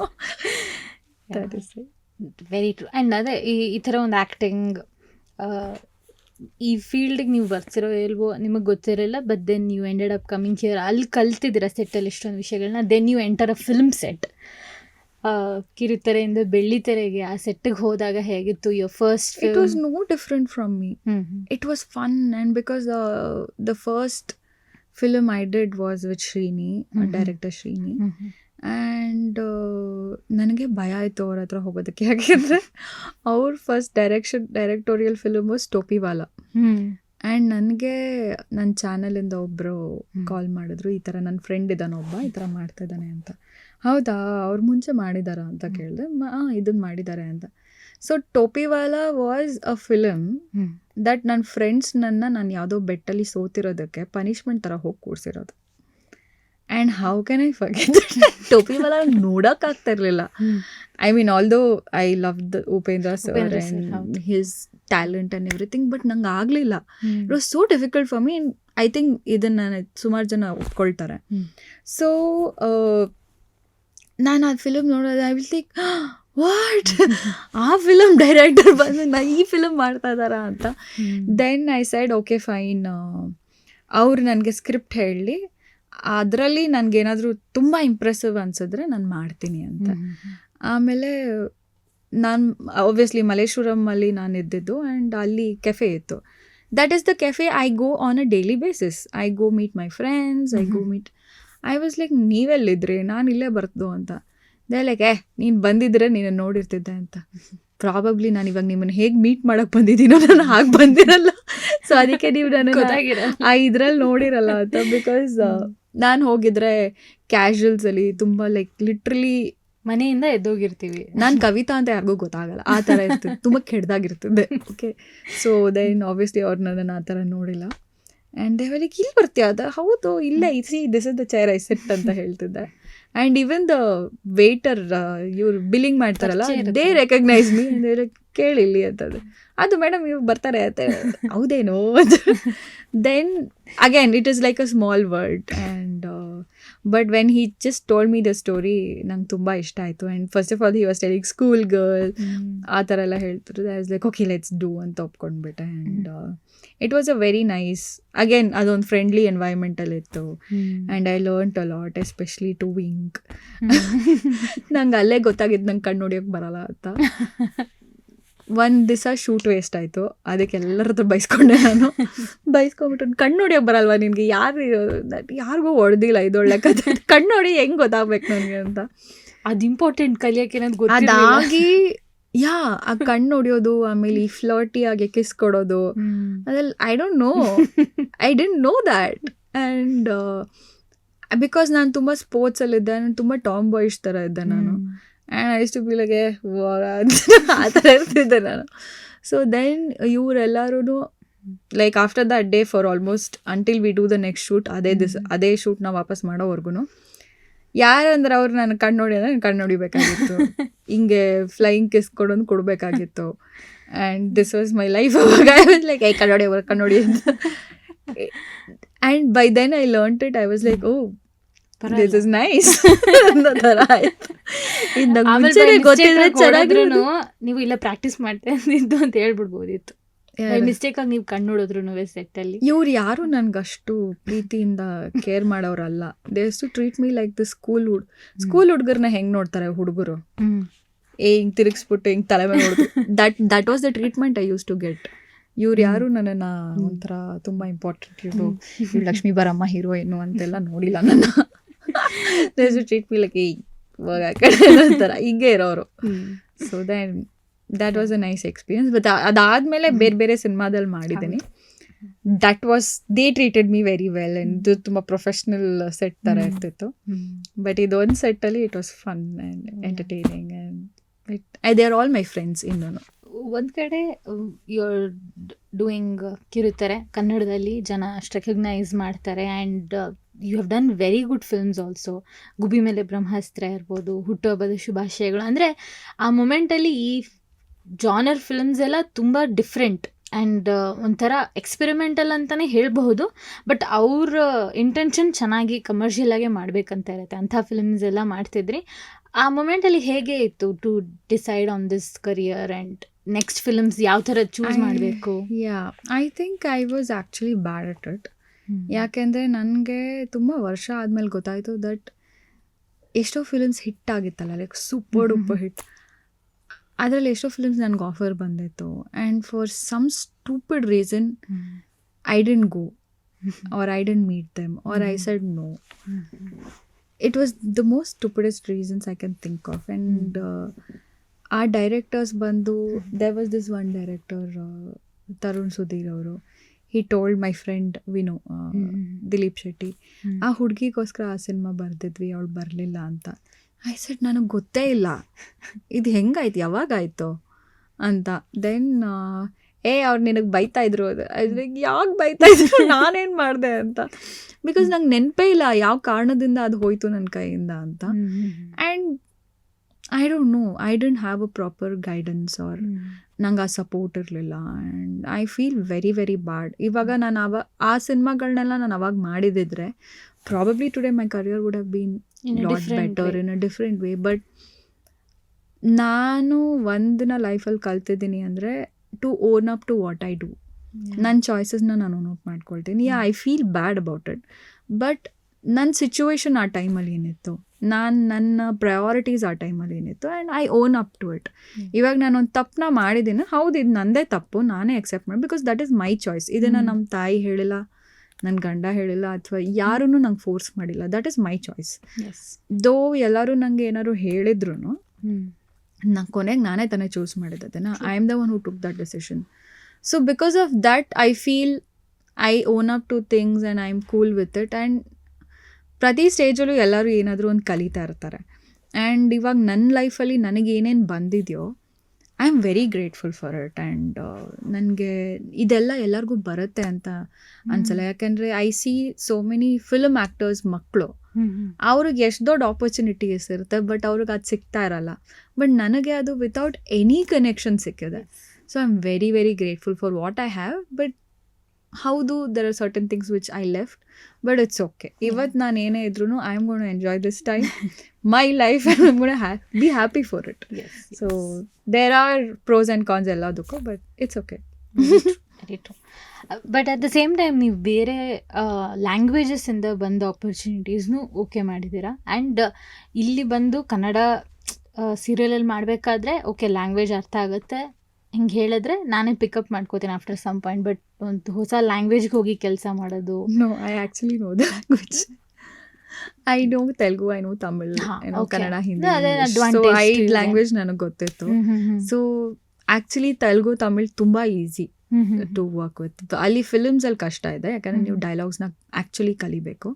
That is it. Very true. And ಅದೇ ಈ ಥರ ಒಂದು ಆ್ಯಕ್ಟಿಂಗ್ ಈ ಫೀಲ್ಡಿಗೆ ನೀವು ಬರ್ತಿರೋ ಇಲ್ವೋ ನಿಮಗೆ ಗೊತ್ತಿರಲಿಲ್ಲ. But then you ended up coming here. ಅಲ್ಲಿ ಕಲ್ತಿದ್ದೀರ ಸೆಟ್ಟಲ್ಲಿ ಇಷ್ಟೊಂದು ವಿಷಯಗಳನ್ನ. Then you enter a film set. ಕಿರುತೆರೆಯಿಂದ ಬೆಳ್ಳಿತೆರೆಗೆ ಆ ಸೆಟ್ಟಿಗೆ ಹೋದಾಗ ಹೇಗಿತ್ತು your first film? It was no different from me. It was fun, and because the first film I did was with Srini, director Srini. And ನನಗೆ ಭಯ ಆಯಿತು ಅವ್ರ ಹತ್ರ ಹೋಗೋದಕ್ಕೆ. ಯಾಕೆಂದರೆ ಅವ್ರ first directorial film was Topiwala. And ನನಗೆ ನನ್ನ ಚಾನಲಿಂದ ಒಬ್ಬರು ಕಾಲ್ ಮಾಡಿದ್ರು, ಈ ಥರ ನನ್ನ ಫ್ರೆಂಡ್ ಇದ್ದಾನೊಬ್ಬ ಈ ಥರ ಮಾಡ್ತಾಯಿದ್ದಾನೆ ಅಂತ. ಹೌದಾ, ಅವ್ರು ಮುಂಚೆ ಮಾಡಿದಾರಾ ಅಂತ ಕೇಳಿದೆ. ಇದನ್ನು ಮಾಡಿದ್ದಾರೆ ಅಂತ. So Topiwala was a film that ನನ್ನ ಫ್ರೆಂಡ್ಸ್ ನಾನು ಯಾವುದೋ ಬೆಟ್ಟಲ್ಲಿ ಸೋತಿರೋದಕ್ಕೆ ಪನಿಷ್ಮೆಂಟ್ ಥರ ಹೋಗಿ ಕೂರಿಸಿರೋದು. And how can I forget Topiwala ನೋಡೋಕ್ಕಾಗ್ತಾ ಇರಲಿಲ್ಲ. I mean although I love the Upendra sir and his talent and everything, but ನಂಗೆ ಆಗಲಿಲ್ಲ. It was so difficult for me. I think ಇದನ್ನು ಸುಮಾರು ಜನ ಒಪ್ಕೊಳ್ತಾರೆ. ಸೊ ನಾನು ಆ ಫಿಲಮ್ ನೋಡೋದು ಐ ವಿಲ್ ಥಿಂಕ್ ವಾಟ್, ಆ ಫಿಲಮ್ ಡೈರೆಕ್ಟರ್ ಬಂದು ಈ ಫಿಲಮ್ ಮಾಡ್ತಾ ಇದ್ದಾರಾ ಅಂತ. Then I said okay fine, ಅವ್ರು ನನಗೆ ಸ್ಕ್ರಿಪ್ಟ್ ಹೇಳಿ ಅದರಲ್ಲಿ ನನಗೇನಾದರೂ ತುಂಬ ಇಂಪ್ರೆಸಿವ್ ಅನಿಸಿದ್ರೆ ನಾನು ಮಾಡ್ತೀನಿ ಅಂತ. ಆಮೇಲೆ ನಾನು ಆಬ್ವಿಯಸ್ಲಿ ಮಲ್ಲೇಶ್ವರಮಲ್ಲಿ ನಾನು ಇದ್ದಿದ್ದು. ಆ್ಯಂಡ್ ಅಲ್ಲಿ ಕೆಫೆ ಇತ್ತು. That is the cafe I go on a daily basis. I go meet my friends, I go meet. I was like ನೀವೆಲ್ಲಿದ್ರಿ, ನಾನು ಇಲ್ಲೇ ಬರ್ದು ಅಂತ. ದೇ ಲೈಕ್ ನೀನು ಬಂದಿದ್ರೆ ನೀನು ನೋಡಿರ್ತಿದ್ದೆ ಅಂತ. ಪ್ರಾಬಬ್ಲಿ ನಾನು ಇವಾಗ ನಿಮ್ಮನ್ನು ಹೇಗೆ ಮೀಟ್ ಮಾಡೋಕ್ಕೆ ಬಂದಿದ್ದೀನೋ ನಾನು ಹಾಗೆ ಬಂದಿರಲ್ಲ. ಸೊ ಅದಕ್ಕೆ ನೀವು ನನಗೆ ಇದ್ರಲ್ಲಿ ನೋಡಿರಲ್ಲ ಅಂತ. ಬಿಕಾಸ್ ನಾನು ಹೋಗಿದ್ರೆ ಕ್ಯಾಶುವಲ್ಸಲ್ಲಿ ತುಂಬ ಲೈಕ್ ಲಿಟ್ರಲಿ ಮನೆಯಿಂದ ಎದ್ದೋಗಿರ್ತೀವಿ. ನಾನು ಕವಿತಾ ಅಂತ ಯಾರಿಗೂ ಗೊತ್ತಾಗಲ್ಲ, ಆ ಥರ ಇರ್ತಿದ್ದೆ, ತುಂಬ ಕೆಡ್ದಾಗಿರ್ತಿದ್ದೆ. ಓಕೆ. ಸೊ ದೆನ್ ಆಬ್ವಿಯಸ್ಲಿ ಅವ್ರು ನನ್ನನ್ನು ಆ ಥರ ನೋಡಿಲ್ಲ. ಆ್ಯಂಡ್ ದೇವರಿಗೆ ಇಲ್ಲಿ ಬರ್ತೀಯ ಅದ, ಹೌದು ಇಲ್ಲೇ see this is the chair I ಸಿಟ್ ಅಂತ ಹೇಳ್ತಿದ್ದೆ. ಆ್ಯಂಡ್ ಈವನ್ ದ ವೇಟರ್ ಇವ್ರು ಬಿಲ್ಲಿಂಗ್ ಮಾಡ್ತಾರಲ್ಲ ಪರಿಚಯ ಇರುತ್ತೆ. ದೇ ರೆಕಗ್ನೈಸ್ ಮೀ ಕೇಳಿಲ್ಲಿ ಅಂತಂದು ಅದು ಮೇಡಮ್ ಇವ್ರು ಬರ್ತಾರೆ ಅಂತ ಹೌದೇನೋ then again it is like a small word and but when he just told me the story ನಂಗೆ ತುಂಬ ಇಷ್ಟ ಆಯಿತು and first of all he was telling school girl ಆ ಥರ ಎಲ್ಲ ಹೇಳ್ತಿರೋದು I was like okay let's do ಅಂತ ಒಪ್ಕೊಂಡ್ಬಿಟ್ಟೆ and it was a very nice again ಅದೊಂದು ಫ್ರೆಂಡ್ಲಿ ಎನ್ವೈರ್ಮೆಂಟಲ್ಲಿ ಇತ್ತು and I learnt a lot especially to wink ನಂಗೆ ಅಲ್ಲೇ ಗೊತ್ತಾಗಿದ್ದು ನಂಗೆ ಕಣ್ಣು ಹೊಡಿಯೋಕ್ಕೆ ಬರಲ್ಲ ಅಂತ ಒಂದು ದಿವಸ ಶೂಟ್ ವೇಸ್ಟ್ ಆಯಿತು ಅದಕ್ಕೆ ಎಲ್ಲರ ಹತ್ರ ಬೈಸ್ಕೊಂಡೆ ನಾನು ಬೈಸ್ಕೊಂಬಿಟ್ಟು ಕಣ್ಣು ಹೊಡಿಯೋಕೆ ಬರಲ್ವಾ ನಿನಗೆ ಯಾರಿಗೂ ಹೊಡೆದಿಲ್ಲ ಇದೊಳ್ಳೆ ಕತೆ ಕಣ್ಣು ಹೊಡಿ ಹೆಂಗೆ ಗೊತ್ತಾಗ್ಬೇಕು ನನಗೆ ಅಂತ ಅದು ಇಂಪಾರ್ಟೆಂಟ್ ಕಲಿಯಕ್ಕೆ ಅನ್ನೋದು ಗೊತ್ತಿಲ್ಲ. ಅದಾಗಿ ಆ ಕಣ್ಣು ಹೊಡಿಯೋದು ಆಮೇಲೆ ಈ ಫ್ಲರ್ಟಿ ಆಗಿ ಕಿಸ್ ಕೊಡೋದು ಅದ್ರಲ್ಲಿ I don't know I didn't know that and because ನಾನು ತುಂಬ ಸ್ಪೋರ್ಟ್ಸಲ್ಲಿದ್ದೆ ನಾನು ತುಂಬ ಟಾಮ್ ಬಾಯ್ಸ್ ಥರ ಇದ್ದೆ ನಾನು and I to be like ಆ ಥರ ಇರ್ತಿದ್ದೆ ನಾನು. ಸೊ ದೆನ್ ಇವರೆಲ್ಲರೂ like after that day for almost until we do the next shoot ಅದೇ ಶೂಟ್ನ ವಾಪಸ್ ಮಾಡೋವರೆಗೂ ಯಾರಂದ್ರೆ ಅವ್ರು ನಾನು ಕಣ್ಣು ನೋಡಿ ಅಂದರೆ ನಾನು ಕಣ್ಣು ಹೊಡಿಬೇಕಾಗಿತ್ತು, ಹಿಂಗೆ ಫ್ಲೈಯಿಂಗ್ ಕಿಸ್ ಕೊಡೋದು ಕೊಡಬೇಕಾಗಿತ್ತು. And this was my life. ಅವಾಗ ಐ ವಾಸ್ ಲೈಕ್ ಐ ಕಣ್ಣು ಹೊಡಿ and by then I learnt it. I was like oh this is nice ಅನ್ನೋ ಥರ ಆಯ್ತು. ಗೊತ್ತಿದ್ರೆ ಚೆನ್ನಾಗಿದ್ರು ನೀವು ಇಲ್ಲ ಪ್ರಾಕ್ಟೀಸ್ ಮಾಡ್ತಾ ಇದ್ದು ಅಂತ ಹೇಳ್ಬಿಡ್ಬೋದಿತ್ತು. ಮಿಸ್ಟೇಕ್ ಆಗಿ ನೀವು ಕಣ್ಣು ನೋಡಿದ್ರು ಸೆಟ್ ಅಲ್ಲಿ. ಇವ್ರು ಯಾರು ನನ್ಗಷ್ಟು ಪ್ರೀತಿಯಿಂದ ಕೇರ್ ಮಾಡೋರಲ್ಲ. They do treat me like the school ಹುಡುಗರನ್ನ ಹೆಂಗ್ ನೋಡ್ತಾರೆ ಹುಡುಗರು, ಹಿಂಗ್ ತಿರುಗಿಸ್ಬಿಟ್ಟು ಹಿಂಗ್ ತಲೆ ಮೇಲೆ ನೋಡುದು. That was the treatment I use to get. ಇವ್ರು ಯಾರು ನನ್ನನ್ನ ಒಂಥರ ತುಂಬಾ ಇಂಪಾರ್ಟೆಂಟ್ ಇವರು ಲಕ್ಷ್ಮೀ ಬಾರಮ್ಮ ಹೀರೋಯಿನ್ನು ಅಂತೆಲ್ಲ ನೋಡಿಲ್ಲ ನನ್ನ. They do treat me like ಇವಾಗ ಕಡೆ ಹಿಂಗೆ ಇರೋರು. So that was a nice experience. But ಅದಾದಮೇಲೆ ಬೇರೆ ಬೇರೆ ಸಿನಿಮಾದಲ್ಲಿ ಮಾಡಿದ್ದೀನಿ. That was they treated me very well. ಇದು ತುಂಬ ಪ್ರೊಫೆಷ್ನಲ್ ಸೆಟ್ ಥರ ಇರ್ತಿತ್ತು. ಬಟ್ ಇದೊಂದು ಸೆಟ್ಟಲ್ಲಿ it was fun and entertaining and they are all my friends. ಇನ್ನೂ ಒಂದು ಕಡೆ ಯು ಆರ್ ಡೂಯಿಂಗ್ ಕಿರುತೆರೆ, ಕನ್ನಡದಲ್ಲಿ ಜನ ಅಷ್ಟು ರೆಕಗ್ನೈಸ್ ಮಾಡ್ತಾರೆ and you have done very good films also. Gubbi Mele Brahmastra ಇರ್ಬೋದು, ಹುಟ್ಟುಹಬ್ಬದ ಶುಭಾಶಯಗಳು. ಅಂದರೆ ಆ ಮೊಮೆಂಟಲ್ಲಿ ಈ ಜಾನರ್ ಫಿಲ್ಮ್ಸ್ ಎಲ್ಲ ತುಂಬ ಡಿಫ್ರೆಂಟ್ ಆ್ಯಂಡ್ ಒಂಥರ ಎಕ್ಸ್ಪೆರಿಮೆಂಟಲ್ ಅಂತಲೇ ಹೇಳಬಹುದು. ಬಟ್ ಅವ್ರ ಇಂಟೆನ್ಷನ್ ಚೆನ್ನಾಗಿ ಕಮರ್ಷಿಯಲ್ ಆಗೇ ಮಾಡಬೇಕಂತ ಇರುತ್ತೆ. ಅಂಥ ಫಿಲ್ಮ್ಸ್ ಎಲ್ಲ ಮಾಡ್ತಿದ್ರಿ. ಆ ಮೊಮೆಂಟಲ್ಲಿ ಹೇಗೆ ಇತ್ತು to decide on this career and next films ಯಾವ ಥರ ಚೂಸ್ ಮಾಡಬೇಕು? I think I was actually bad at it. ಯಾಕೆಂದರೆ ನನಗೆ ತುಂಬ ವರ್ಷ ಆದಮೇಲೆ ಗೊತ್ತಾಯಿತು ದಟ್ ಎಷ್ಟೋ ಫಿಲ್ಮ್ಸ್ ಹಿಟ್ ಆಗಿತ್ತಲ್ಲ, ಲೈಕ್ ಸೂಪರ್ ಡೂಪರ್ ಹಿಟ್. ಅದರಲ್ಲಿ ಎಷ್ಟೋ ಫಿಲ್ಮ್ಸ್ ನನಗೆ ಆಫರ್ ಬಂದಿತ್ತು and for some stupid reason I didn't go or I didn't meet them or I said no. It was the most stupidest reasons I can think of. And ಆ directors ಬಂದು there was this one director Tarun Sudhir ಅವರು. He told my friend Vinu, Dilip Shetty, ಆ ಹುಡುಗಿಗೋಸ್ಕರ ಆ cinema ಬರೆದಿದ್ವಿ, ಅವಳು ಬರಲಿಲ್ಲ ಅಂತ. I shed ನನಗೆ ಗೊತ್ತೇ ಇಲ್ಲ ಇದು ಹೆಂಗಾಯ್ತು ಯಾವಾಗಾಯಿತು ಅಂತ. ದೆನ್ ಅವ್ರು ನಿನಗೆ ಬೈತಾ ಇದ್ರು. ಯಾಕೆ ಬೈತಾ ಇದ್ರು, ನಾನೇನು ಮಾಡಿದೆ ಅಂತ. ಬಿಕಾಸ್ ನಂಗೆ ನೆನಪೇ ಇಲ್ಲ ಯಾವ ಕಾರಣದಿಂದ ಅದು ಹೋಯ್ತು ನನ್ನ ಕೈಯಿಂದ ಅಂತ. And I don't know, I didn't have a proper guidance or ನಂಗೆ ಆ ಸಪೋರ್ಟ್ ಇರಲಿಲ್ಲ. And I feel very very bad. ಇವಾಗ ನಾನು ಆ ಸಿನಿಮಾಗಳನ್ನೆಲ್ಲ ನಾನು ಅವಾಗ ಮಾಡಿದಿದ್ರೆ probably today my career would have been lot better in a different way. But ನಾನು ಒಂದಿನ ಲೈಫಲ್ಲಿ ಕಲ್ತಿದ್ದೀನಿ ಅಂದರೆ to own up to what I do. ನನ್ನ ಚಾಯ್ಸಸ್ನ ನಾನು ಓನ್ ಅಪ್ ಮಾಡ್ಕೊಳ್ತೀನಿ. I feel bad about it. But ನನ್ನ ಸಿಚುವೇಶನ್ ಆ ಟೈಮಲ್ಲಿ ಏನಿತ್ತು, ನನ್ನ ಪ್ರಯಾರಿಟೀಸ್ ಆ ಟೈಮಲ್ಲಿ ಏನಿತ್ತು, and I own up to it. ಇವಾಗ ನಾನೊಂದು ತಪ್ಪನ್ನ ಮಾಡಿದ್ದೀನಿ, ಹೌದು ಇದು ನನ್ನದೇ ತಪ್ಪು, ನಾನೇ ಅಕ್ಸೆಪ್ಟ್ ಮಾಡಿ, because that is my choice. ಇದನ್ನು ನಮ್ಮ ತಾಯಿ ಹೇಳಿಲ್ಲ, ನನ್ನ ಗಂಡ ಹೇಳಿಲ್ಲ, ಅಥವಾ ಯಾರೂ ನಂಗೆ ಫೋರ್ಸ್ ಮಾಡಿಲ್ಲ. That is my choice. ದೋ ಎಲ್ಲರೂ ನನಗೆ ಏನಾದ್ರು ಹೇಳಿದ್ರು ನಂಗೆ ಕೊನೆಗೆ ನಾನೇ ತಾನೇ ಚೂಸ್ ಮಾಡಿದ್ದನ್ನು. I am the one who took that decision. So because of that I feel I own up to things and I am cool with it. And ಪ್ರತಿ ಸ್ಟೇಜಲ್ಲೂ ಎಲ್ಲರೂ ಏನಾದರೂ ಒಂದು ಕಲಿತಾ ಇರ್ತಾರೆ. ಆ್ಯಂಡ್ ಇವಾಗ ನನ್ನ ಲೈಫಲ್ಲಿ ನನಗೇನೇನು ಬಂದಿದೆಯೋ I am very grateful for it. And ನನಗೆ ಇದೆಲ್ಲ ಎಲ್ಲರಿಗೂ ಬರುತ್ತೆ ಅಂತ ಅನ್ಸಲ್ಲ. ಯಾಕೆಂದರೆ I see so many film actors ಮಕ್ಕಳು ಅವ್ರಿಗೆ ಎಷ್ಟು ದೊಡ್ಡ ಆಪರ್ಚುನಿಟೀಸ್ ಇರುತ್ತೆ, ಬಟ್ ಅವ್ರಿಗೆ ಅದು ಸಿಗ್ತಾ ಇರಲ್ಲ. ಬಟ್ ನನಗೆ ಅದು ವಿತೌಟ್ ಎನಿ ಕನೆಕ್ಷನ್ ಸಿಕ್ಕಿದೆ. So I am very very grateful for what I have. But ಹೌದು, there are certain things which I left, but it's okay. ಇವತ್ತು ನಾನು ಏನೇ ಇದ್ರೂ I am gonna enjoy this time, my life, and I'm gonna be happy for it. So there are pros and cons ಎಲ್ಲದಕ್ಕೂ, but it's okay. Very true. But at the same time ನೀವು ಬೇರೆ ಲ್ಯಾಂಗ್ವೇಜಸ್ಸಿಂದ ಬಂದ ಆಪರ್ಚುನಿಟೀಸ್ನು okay ಮಾಡಿದ್ದೀರಾ. And ಇಲ್ಲಿ ಬಂದು ಕನ್ನಡ ಸೀರಿಯಲಲ್ಲಿ ಮಾಡಬೇಕಾದ್ರೆ okay language ಅರ್ಥ ಆಗುತ್ತೆ, ಹಿಂಗೆ ಹೇಳಿದ್ರೆ ನಾನೇ ಪಿಕಪ್ ಮಾಡ್ಕೋತೀನಿ ಆಫ್ಟರ್ ಸಮ್ ಪಾಯಿಂಟ್. ಬಟ್ ಒಂದು ಹೊಸ ಲ್ಯಾಂಗ್ವೇಜ್ಗೆ ಹೋಗಿ ಕೆಲಸ ಮಾಡೋದು, no, I actually know the language. I know Telugu, I know Tamil, I know Kannada, Hindi. So 5 language ನನಗೆ ಗೊತ್ತಿತ್ತು. ಸೊ ಆ್ಯಕ್ಚುಲಿ ತೆಲುಗು ತಮಿಳ್ ತುಂಬ ಈಸಿ ಟು ವರ್ಕ್ ವಿತ್. ಅಲ್ಲಿ ಫಿಲ್ಮ್ಸಲ್ಲಿ ಕಷ್ಟ ಇದೆ, ಯಾಕಂದರೆ ನೀವು ಡೈಲಾಗ್ಸ್ನ ಆ್ಯಕ್ಚುಲಿ ಕಲಿಬೇಕು.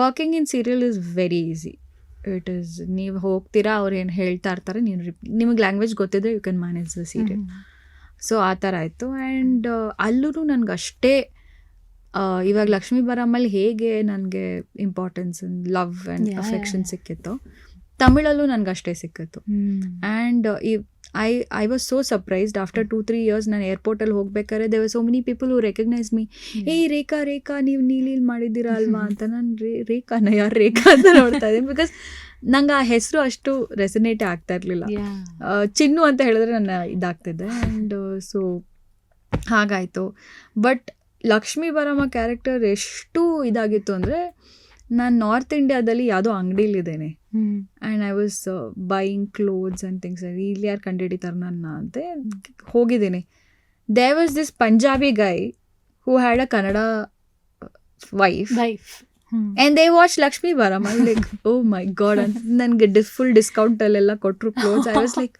Working in serial is very easy. It is, ನೀವು ಹೋಗ್ತೀರಾ, ಅವ್ರು ಏನು ಹೇಳ್ತಾ ಇರ್ತಾರೆ, ನಿಮಗೆ ಲ್ಯಾಂಗ್ವೇಜ್ ಗೊತ್ತಿದ್ರೆ you can manage the serial. So ಆ ಥರ ಆಯಿತು. ಆ್ಯಂಡ್ ಅಲ್ಲೂ ನನಗೆ ಅಷ್ಟೇ ಇವಾಗ ಲಕ್ಷ್ಮೀ ಬರಮ್ಮಲ್ಲಿ ಹೇಗೆ ನನಗೆ ಇಂಪಾರ್ಟೆನ್ಸ್, ಲವ್ ಆ್ಯಂಡ್ ಅಫೆಕ್ಷನ್ ಸಿಕ್ಕಿತ್ತು, ತಮಿಳಲ್ಲೂ ನನಗೆ ಅಷ್ಟೇ ಸಿಕ್ಕಿತ್ತು. And I was so surprised after 2-3 years. ನಾನು ಏರ್ಪೋರ್ಟಲ್ಲಿ ಹೋಗ್ಬೇಕಾದ್ರೆ there were so many people who recognized me. ಏಯ್ ರೇಖಾ ನೀವು ನೀಲೀಲ್ ಮಾಡಿದ್ದೀರಾ ಅಲ್ವಾ ಅಂತ. ನಾನು ರೇಖಾನ ಯಾರು ರೇಖಾ ಅಂತ ನೋಡ್ತಾ ಇದ್ದೀನಿ, ಬಿಕಾಸ್ ನಂಗೆ ಆ ಹೆಸರು ಅಷ್ಟು ರೆಸನೇಟೇ ಆಗ್ತಾ ಇರಲಿಲ್ಲ. ಚಿನ್ನು ಅಂತ ಹೇಳಿದ್ರೆ ನನ್ನ ಇದಾಗ್ತಿದ್ದೆ. ಆ್ಯಂಡ್ ಸೊ ಹಾಗಾಯಿತು. ಬಟ್ ಲಕ್ಷ್ಮೀ ಬರಮ್ಮ ಕ್ಯಾರೆಕ್ಟರ್ ಎಷ್ಟು ಇದಾಗಿತ್ತು ಅಂದರೆ, ನಾನು ನಾರ್ತ್ ಇಂಡಿಯಾದಲ್ಲಿ ಯಾವುದೋ ಅಂಗಡಿಲಿದ್ದೇನೆ and I was buying clothes and things. ಇಲ್ಲಿ ಯಾರು ಕಂಡುಹಿಡಿತಾರೆ ನನ್ನ ಅಂತ ಹೋಗಿದ್ದೀನಿ. There was this Punjabi guy who had a Kannada wife and they watch Lakshmi Baramma. Like oh my god ಅಂತ ನನಗೆ ಫುಲ್ ಡಿಸ್ಕೌಂಟಲ್ಲೆಲ್ಲ ಕೊಟ್ಟರು ಕ್ಲೋತ್ಸ್. ಐ ವಾಸ್ ಲೈಕ್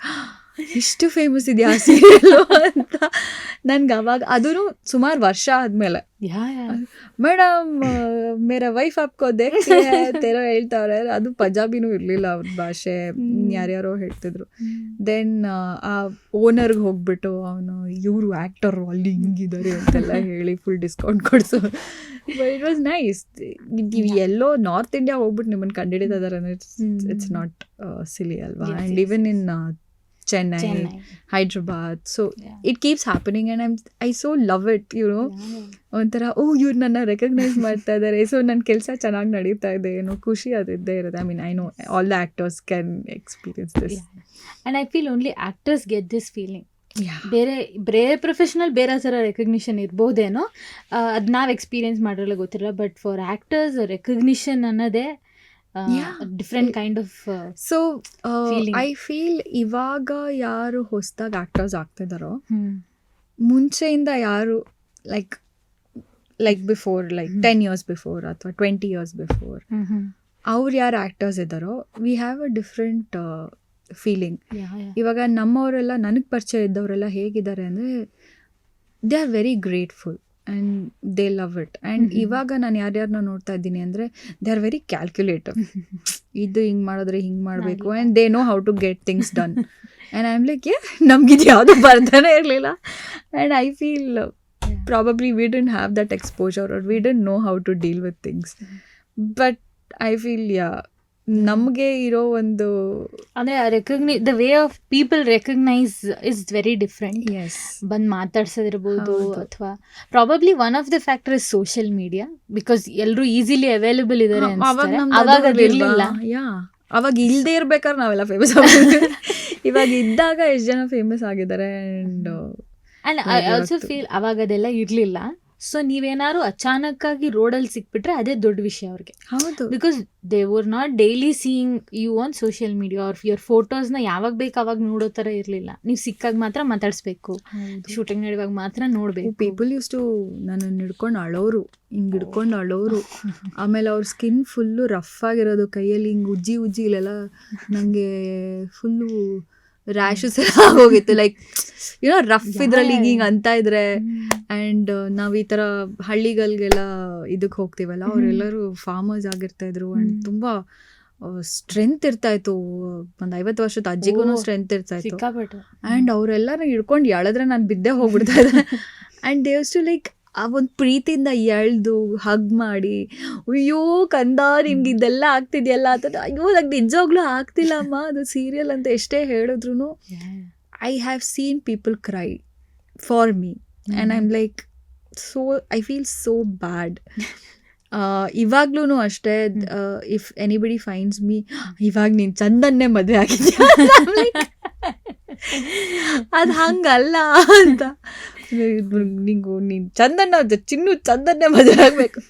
ಇಷ್ಟು ಫೇಮಸ್ ಇದೆಯಾ ಆ ಸೀರಿಯಲ್ಲು ಅಂತ. ನನ್ಗೆ ಅವಾಗ, ಅದೂ ಸುಮಾರು ವರ್ಷ ಆದಮೇಲೆ, ಮೇಡಮ್ ಮೇರಾ ವೈಫ್ ಆಪ್ಕೋ ದೇಖ್ತಿ ಹೈ ತೇರೋ ಹೇಳ್ತಾವ್ರೆ. ಅದು ಪಂಜಾಬಿನೂ ಇರಲಿಲ್ಲ ಅವ್ರ ಭಾಷೆ, ಯಾರ್ಯಾರೋ ಹೇಳ್ತಿದ್ರು. ದೆನ್ ಆ ಓನರ್ಗೆ ಹೋಗ್ಬಿಟ್ಟು ಅವನು ಇವರು ಆ್ಯಕ್ಟರು ಅಲ್ಲಿ ಹಿಂಗಿದ್ದಾರೆ ಅಂತೆಲ್ಲ ಹೇಳಿ ಫುಲ್ ಡಿಸ್ಕೌಂಟ್ ಕೊಡಿಸು. But it was nice. ನೀವು ಎಲ್ಲೋ ನಾರ್ತ್ ಇಂಡಿಯಾ ಹೋಗ್ಬಿಟ್ಟು ನಿಮ್ಮನ್ನು ಕಂಡುಹಿಡಿತಾ ಇದ್ದಾರೆ ಅಂದರೆ ಇಟ್ಸ್ ನಾಟ್ ಸಿಲಿ ಅಲ್ವಾ. And even in Chennai, Hyderabad. So it keeps happening and I so love it, you know. ಒಂಥರ ಇವ್ರು ನನ್ನ ರೆಕಗ್ನೈಸ್ ಮಾಡ್ತಾ ಇದ್ದಾರೆ, ಸೊ ನನ್ನ ಕೆಲಸ ಚೆನ್ನಾಗಿ ನಡೀತಾ ಇದೆ ಏನೋ ಖುಷಿ ಅದಿದ್ದೇ ಇರುತ್ತೆ. I mean I know all the actors can experience this. And I feel only actors get this feeling. ಬೇರೆ ಪ್ರೊಫೆಷನಲ್ ಬೇರೆ ಥರ ರೆಕಗ್ನಿಷನ್ ಇರ್ಬೋದೇನೋ, ಅದು ನಾವು ಎಕ್ಸ್ಪೀರಿಯನ್ಸ್ ಮಾಡಿರಲ್ಲ ಗೊತ್ತಿರಲ್ಲ. ಬಟ್ ಫಾರ್ ಆ್ಯಕ್ಟರ್ಸ್ ರೆಕಗ್ನಿಷನ್ ಅನ್ನೋದೇ different kind of. So I feel ಇವಾಗ ಯಾರು ಹೊಸದಾಗಿ ಆ್ಯಕ್ಟರ್ಸ್ ಆಗ್ತಿದ್ದಾರೋ, ಮುಂಚೆಯಿಂದ ಯಾರು like before, like 10 years before ಅಥವಾ 20 years ಬಿಫೋರ್ ಅವ್ರು ಯಾರು ಆ್ಯಕ್ಟರ್ಸ್ ಇದ್ದಾರೋ, we have a different feeling. ಇವಾಗ ನಮ್ಮವರೆಲ್ಲ, ನನಗೆ ಪರಿಚಯ ಇದ್ದವರೆಲ್ಲ ಹೇಗಿದ್ದಾರೆ ಅಂದರೆ, they are very grateful and they love it. And ಇವಾಗ ನಾನು ಯಾರ್ಯಾರನ್ನ ನೋಡ್ತಾ ಇದ್ದೀನಿ ಅಂದರೆ, ದೇ ಆರ್ ವೆರಿ ಕ್ಯಾಲ್ಕ್ಯುಲೇಟಿವ್. ಇದು ಹಿಂಗೆ ಮಾಡಿದ್ರೆ ಹಿಂಗೆ ಮಾಡಬೇಕು and they know how to get things done. And I am like, ನಮಗಿದು ಯಾವುದು ಬರ್ತಾನೆ ಇರಲಿಲ್ಲ. And I feel probably we didn't have that exposure or we didn't know how to deal with things. But I feel ನಮಗೆ ಇರೋ ಒಂದು ಅಂದರೆ the way of people recognise is very different. ಬಂದು ಮಾತಾಡ್ಸೋದಿರ್ಬೋದು, ಅಥವಾ probably one of the factor is social media, because ಎಲ್ಲರೂ easily available ಇದ್ದಾರೆ. ಅವಾಗ ಅದಿರಲಿಲ್ಲ. ಅವಾಗ ಇಲ್ಲದೆ ಇರ್ಬೇಕಾದ್ರೆ ನಾವೆಲ್ಲ ಫೇಮಸ್ ಆಗಿದ್ದೀವಿ. ಇವಾಗ ಇದ್ದಾಗ ಎಷ್ಟು ಜನ ಫೇಮಸ್ ಆಗಿದ್ದಾರೆ. ಆ್ಯಂಡ್ ಐ ಆಲ್ಸೋ ಫೀಲ್ ಅವಾಗ ಅದೆಲ್ಲ ಇರಲಿಲ್ಲ. ಸೊ ನೀವೇನಾದ್ರು ಅಚಾನಕ್ಕಾಗಿ ರೋಡಲ್ಲಿ ಸಿಕ್ಬಿಟ್ರೆ ಅದೇ ದೊಡ್ಡ ವಿಷಯ ಅವ್ರಿಗೆ. ಹೌದು, because they were not daily seeing you on social media or your ಫೋಟೋಸ್ನ ಯಾವಾಗ ಬೇಕು ಅವಾಗ ನೋಡೋ ಥರ ಇರಲಿಲ್ಲ. ನೀವು ಸಿಕ್ಕಾಗ ಮಾತ್ರ ಮಾತಾಡಿಸ್ಬೇಕು, ಶೂಟಿಂಗ್ ನಡೆಯುವಾಗ ಮಾತ್ರ ನೋಡಬೇಕು. ಪೀಪಲ್ ಯೂಸ್ ಟು ನನ್ನನ್ನು ಹಿಡ್ಕೊಂಡು ಅಳೋರು, ಹಿಂಗೆ ಹಿಡ್ಕೊಂಡು ಅಳೋರು. ಆಮೇಲೆ ಅವ್ರ ಸ್ಕಿನ್ ಫುಲ್ಲು ರಫ್ ಆಗಿರೋದು, ಕೈಯಲ್ಲಿ ಹಿಂಗೆ ಉಜ್ಜಿ ಇಲ್ಲೆಲ್ಲ ನನಗೆ ಫುಲ್ಲು ರ್ಯಾಷಸ್ ಎಲ್ಲ ಹೋಗಿತ್ತು. ಲೈಕ್ ಏನೋ ರಫ್ ಇದ್ರಲ್ಲಿ ಹಿಂಗೆ ಅಂತ ಇದ್ರೆ. ಆ್ಯಂಡ್ ನಾವು ಈ ಥರ ಹಳ್ಳಿಗಳಿಗೆಲ್ಲ ಇದಕ್ಕೆ ಹೋಗ್ತೀವಲ್ಲ, ಅವರೆಲ್ಲರೂ ಫಾರ್ಮರ್ಸ್ ಆಗಿರ್ತಾ ಇದ್ರು. ಆ್ಯಂಡ್ ತುಂಬ ಸ್ಟ್ರೆಂತ್ ಇರ್ತಾಯಿತ್ತು. ಒಂದು 50 ವರ್ಷದ ಅಜ್ಜಿಗೂ ಸ್ಟ್ರೆಂತ್ ಇರ್ತಾಯಿತ್ತು. ಆ್ಯಂಡ್ ಅವರೆಲ್ಲರೂ ಹಿಡ್ಕೊಂಡು ಎಳೆದ್ರೆ ನಾನು ಬಿದ್ದೇ ಹೋಗ್ಬಿಡ್ತಾ ಇದ್ದೆ. And they use to like ಆ ಒಂದು ಪ್ರೀತಿಯಿಂದ ಎಳ್ದು ಹಗ್ ಮಾಡಿ, ಅಯ್ಯೋ ಕಂದ ನಿನ್ಗೆ ಇದೆಲ್ಲ ಆಗ್ತಿದೆಯಲ್ಲ ಅಂತ. ಅಯ್ಯೋ ನಂಗೆ ನಿಜವಾಗ್ಲೂ ಆಗ್ತಿಲ್ಲ ಅಮ್ಮ, ಅದು ಸೀರಿಯಲ್ ಅಂತ ಎಷ್ಟೇ ಹೇಳಿದ್ರು I have scene people CRY for me and I am like so I feel so ಬ್ಯಾಡ್. ಇವಾಗ್ಲೂ ಅಷ್ಟೇ, ಇಫ್ ಎನಿಬಡಿ ಫೈನ್ಸ್ ಮೀ, ಇವಾಗ ನೀನು ಚಂದನ್ನೇ ಮದುವೆ ಆಗಿದ್ಯಾ, ಅದು ಹಂಗಲ್ಲ ಅಂತ. ನೀನು ಚಂದನ್ನ ಚಂದನ್ನೇ ಮದುವೆ ಆಗಬೇಕು.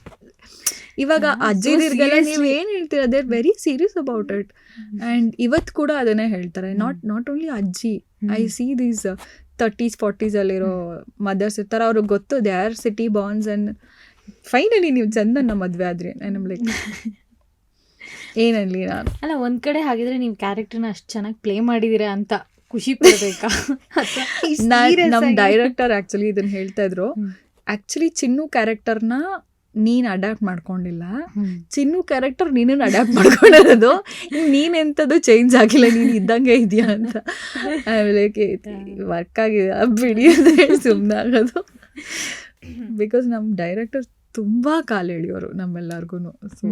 ಇವಾಗ ಅಜ್ಜಿದಿರ್ಗೆಲ್ಲ ನೀವು ಏನು ಹೇಳ್ತೀರ, they are very serious about it. And ಇವತ್ತು ಕೂಡ ಅದನ್ನೇ ಹೇಳ್ತಾರೆ. ನಾಟ್ ಓನ್ಲಿ ಅಜ್ಜಿ, I see these 30s 40s ಅಲ್ಲಿರೋ ಮದರ್ಸ್ ಇರ್ತಾರೆ, ಅವ್ರಿಗೆ ಗೊತ್ತು they are city bonds. And finally ನೀವು ಚಂದನ್ನ ಮದುವೆ ಆದ್ರಿ. ನಾನು ಲೈಕ್ ಏನಲ್ಲಿ ನಾನು ಅಲ್ಲ, ಒಂದ್ ಕಡೆ ಹಾಗಿದ್ರೆ ನೀವು ಕ್ಯಾರೆಕ್ಟರ್ನ ಅಷ್ಟು ಚೆನ್ನಾಗಿ ಪ್ಲೇ ಮಾಡಿದೀರಾ ಅಂತ ಖುಷಿ ಪಡ್ಬೇಕಾ? ನಮ್ಮ ಡೈರೆಕ್ಟರ್ ಆ್ಯಕ್ಚುಲಿ ಇದನ್ನ ಹೇಳ್ತಾ ಇದ್ರು, ಆ್ಯಕ್ಚುಲಿ ಚಿನ್ನು ಕ್ಯಾರೆಕ್ಟರ್ನ ನೀನು ಅಡ್ಯಾಪ್ಟ್ ಮಾಡ್ಕೊಂಡಿಲ್ಲ, ಚಿನ್ನು ಕ್ಯಾರೆಕ್ಟರ್ ನೀನು ಅಡ್ಯಾಪ್ಟ್ ಮಾಡ್ಕೊಂಡಿರೋದು, ನೀನೆಂಥದ್ದು ಚೇಂಜ್ ಆಗಿಲ್ಲ, ನೀನು ಇದ್ದಂಗೆ ಇದೆಯಾ ಅಂತ. ಆಮೇಲೆ ವರ್ಕ್ ಆಗಿದೆ ಬಿಡಿ ಅಂತ ಹೇಳಿ ಸುಮ್ಮನೆ ಆಗೋದು. ಬಿಕಾಸ್ ನಮ್ಮ ಡೈರೆಕ್ಟರ್ ತುಂಬ ಕಾಲೆಳೆಯೋರು ನಮ್ಮೆಲ್ಲರಿಗೂ. So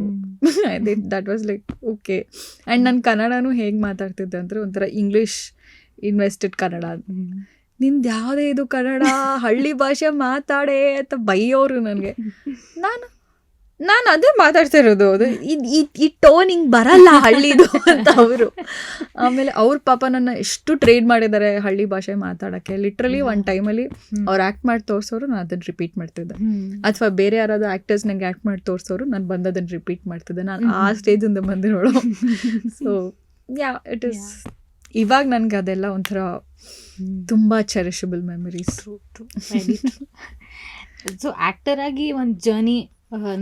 I think that was like okay. And ನಾನು ಕನ್ನಡನೂ ಹೇಗೆ ಮಾತಾಡ್ತಿದ್ದೆ ಅಂದರೆ ಒಂಥರ ಇಂಗ್ಲೀಷ್ ಇನ್ವೆಸ್ಟೆಡ್ ಕನ್ನಡ. ನಿಂದು ಯಾವುದೇ ಇದು ಕನ್ನಡ ಹಳ್ಳಿ ಭಾಷೆ ಮಾತಾಡೇ ಅಂತ ಬೈಯೋರು ನನಗೆ. ನಾನು ಅದೇ ಮಾತಾಡ್ತಾ ಇರೋದು, ಅದು ಈ ಟೋನ್ ಹಿಂಗೆ ಬರಲ್ಲ ಹಳ್ಳಿದು ಅಂತ ಅವರು. ಆಮೇಲೆ ಅವ್ರ ಪಾಪ ನನ್ನ ಎಷ್ಟು ಟ್ರೈನ್ ಮಾಡಿದ್ದಾರೆ ಹಳ್ಳಿ ಭಾಷೆ ಮಾತಾಡೋಕ್ಕೆ. ಲಿಟ್ರಲಿ ಒಂದು ಟೈಮಲ್ಲಿ ಅವ್ರು ಆ್ಯಕ್ಟ್ ಮಾಡಿ ತೋರಿಸೋರು, ನಾನು ಅದನ್ನು ರಿಪೀಟ್ ಮಾಡ್ತಿದ್ದೆ. ಅಥವಾ ಬೇರೆ ಯಾರಾದ್ರು ಆ್ಯಕ್ಟರ್ಸ್ ನಂಗೆ ಆ್ಯಕ್ಟ್ ಮಾಡಿ ತೋರಿಸೋರು, ನಾನು ಬಂದು ಅದನ್ನು ರಿಪೀಟ್ ಮಾಡ್ತಿದ್ದೆ. ನಾನು ಆ ಸ್ಟೇಜಿಂದ ಬಂದಿರೋಳು. ಸೊ ಯಾ ಇಟ್ ಇಸ್, ಇವಾಗ ನನಗೆ ಅದೆಲ್ಲ ಒಂಥರ ತುಂಬ ಚೆರಿಷಬಲ್ ಮೆಮರೀಸ್. ಸೊ ಆ್ಯಕ್ಟರ್ ಆಗಿ ಒಂದು ಜರ್ನಿ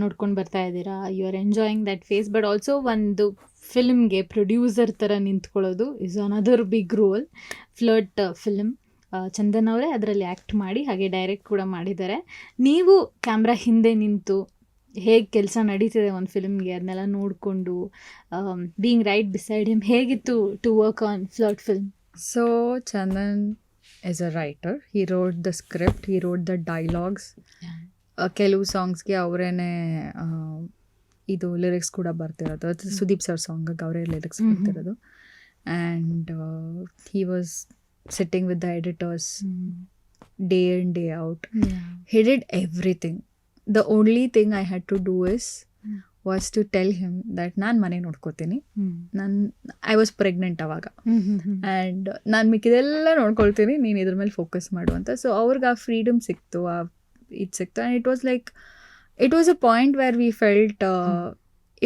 ನೋಡ್ಕೊಂಡು ಬರ್ತಾ ಇದ್ದೀರಾ, you are enjoying that phase. But also ಒಂದು ಫಿಲ್ಮ್ಗೆ ಪ್ರೊಡ್ಯೂಸರ್ ಥರ ನಿಂತ್ಕೊಳ್ಳೋದು is another big role. Flirt film, Chandan ಅವರೇ ಅದರಲ್ಲಿ ಆ್ಯಕ್ಟ್ ಮಾಡಿ ಹಾಗೆ ಡೈರೆಕ್ಟ್ ಕೂಡ ಮಾಡಿದ್ದಾರೆ. ನೀವು ಕ್ಯಾಮ್ರಾ ಹಿಂದೆ ನಿಂತು ಹೇಗೆ ಕೆಲಸ ನಡೀತಿದೆ ಒಂದು ಫಿಲ್ಮ್ಗೆ ಅದನ್ನೆಲ್ಲ ನೋಡಿಕೊಂಡು, ಬೀಯಿಂಗ್ ರೈಟ್ ಬಿಸೈಡ್ ಹಿಮ್, ಹೇಗಿತ್ತು to work on Flirt film? So Chandan is a writer. He wrote the script, he wrote the dialogues. ಕೆಲವು ಸಾಂಗ್ಸ್ಗೆ ಅವರೇನೆ ಇದು ಲಿರಿಕ್ಸ್ ಕೂಡ ಬರ್ತಿರೋದು. ಅದು ಸುದೀಪ್ ಸರ್ ಸಾಂಗಿಗೆ ಅವರೇ ಲಿರಿಕ್ಸ್ ಬರ್ತಿರೋದು. And he was sitting with the editors day in day out. He did everything. The only thing I had to do was to tell him that ನಾನು ಮನೆ ನೋಡ್ಕೋತೀನಿ, ಐ ವಾಸ್ ಪ್ರೆಗ್ನೆಂಟ್ ಅವಾಗ, and ನಾನು ಮಿಕ್ಕಿದೆಲ್ಲ ನೋಡ್ಕೊಳ್ತೀನಿ, ನೀನು ಇದ್ರ ಮೇಲೆ focus ಮಾಡುವಂತ. So ಅವ್ರಿಗೆ ಆ ಫ್ರೀಡಮ್ ಸಿಕ್ತು, ಇದು ಸಿಕ್ತು. And it was a point where we felt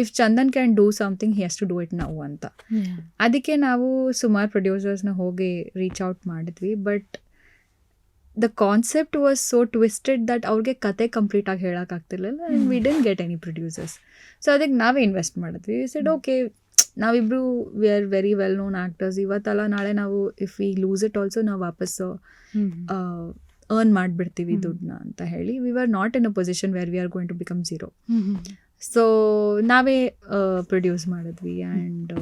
if Chandan can do something, he has to do it now ಅಂತ. ಅದಕ್ಕೆ ನಾವು ಸುಮಾರು ಪ್ರೊಡ್ಯೂಸರ್ಸ್ನ ಹೋಗಿ ರೀಚ್ ಔಟ್ ಮಾಡಿದ್ವಿ. But the concept was so twisted that ಅವ್ರಿಗೆ ಕತೆ ಕಂಪ್ಲೀಟಾಗಿ ಹೇಳೋಕ್ಕಾಗ್ತಿರ್ಲಿಲ್ಲ. And we didn't get any producers. So ಅದಕ್ಕೆ ನಾವೇ ಇನ್ವೆಸ್ಟ್ ಮಾಡಿದ್ವಿ. ಸೆಡ್ ಓಕೆ, ನಾವಿಬ್ಬರು we are very well known actors, ಇವತ್ತಲ್ಲ ನಾಳೆ ನಾವು if we lose it also ನಾವು ವಾಪಸ್ಸು ಅರ್ನ್ ಮಾಡಿಬಿಡ್ತೀವಿ ದುಡ್ಡನ್ನ ಅಂತ ಹೇಳಿ, we are not in a position where we are going to become zero. So ನಾವೇ ಪ್ರೊಡ್ಯೂಸ್ ಮಾಡಿದ್ವಿ. ಆ್ಯಂಡ್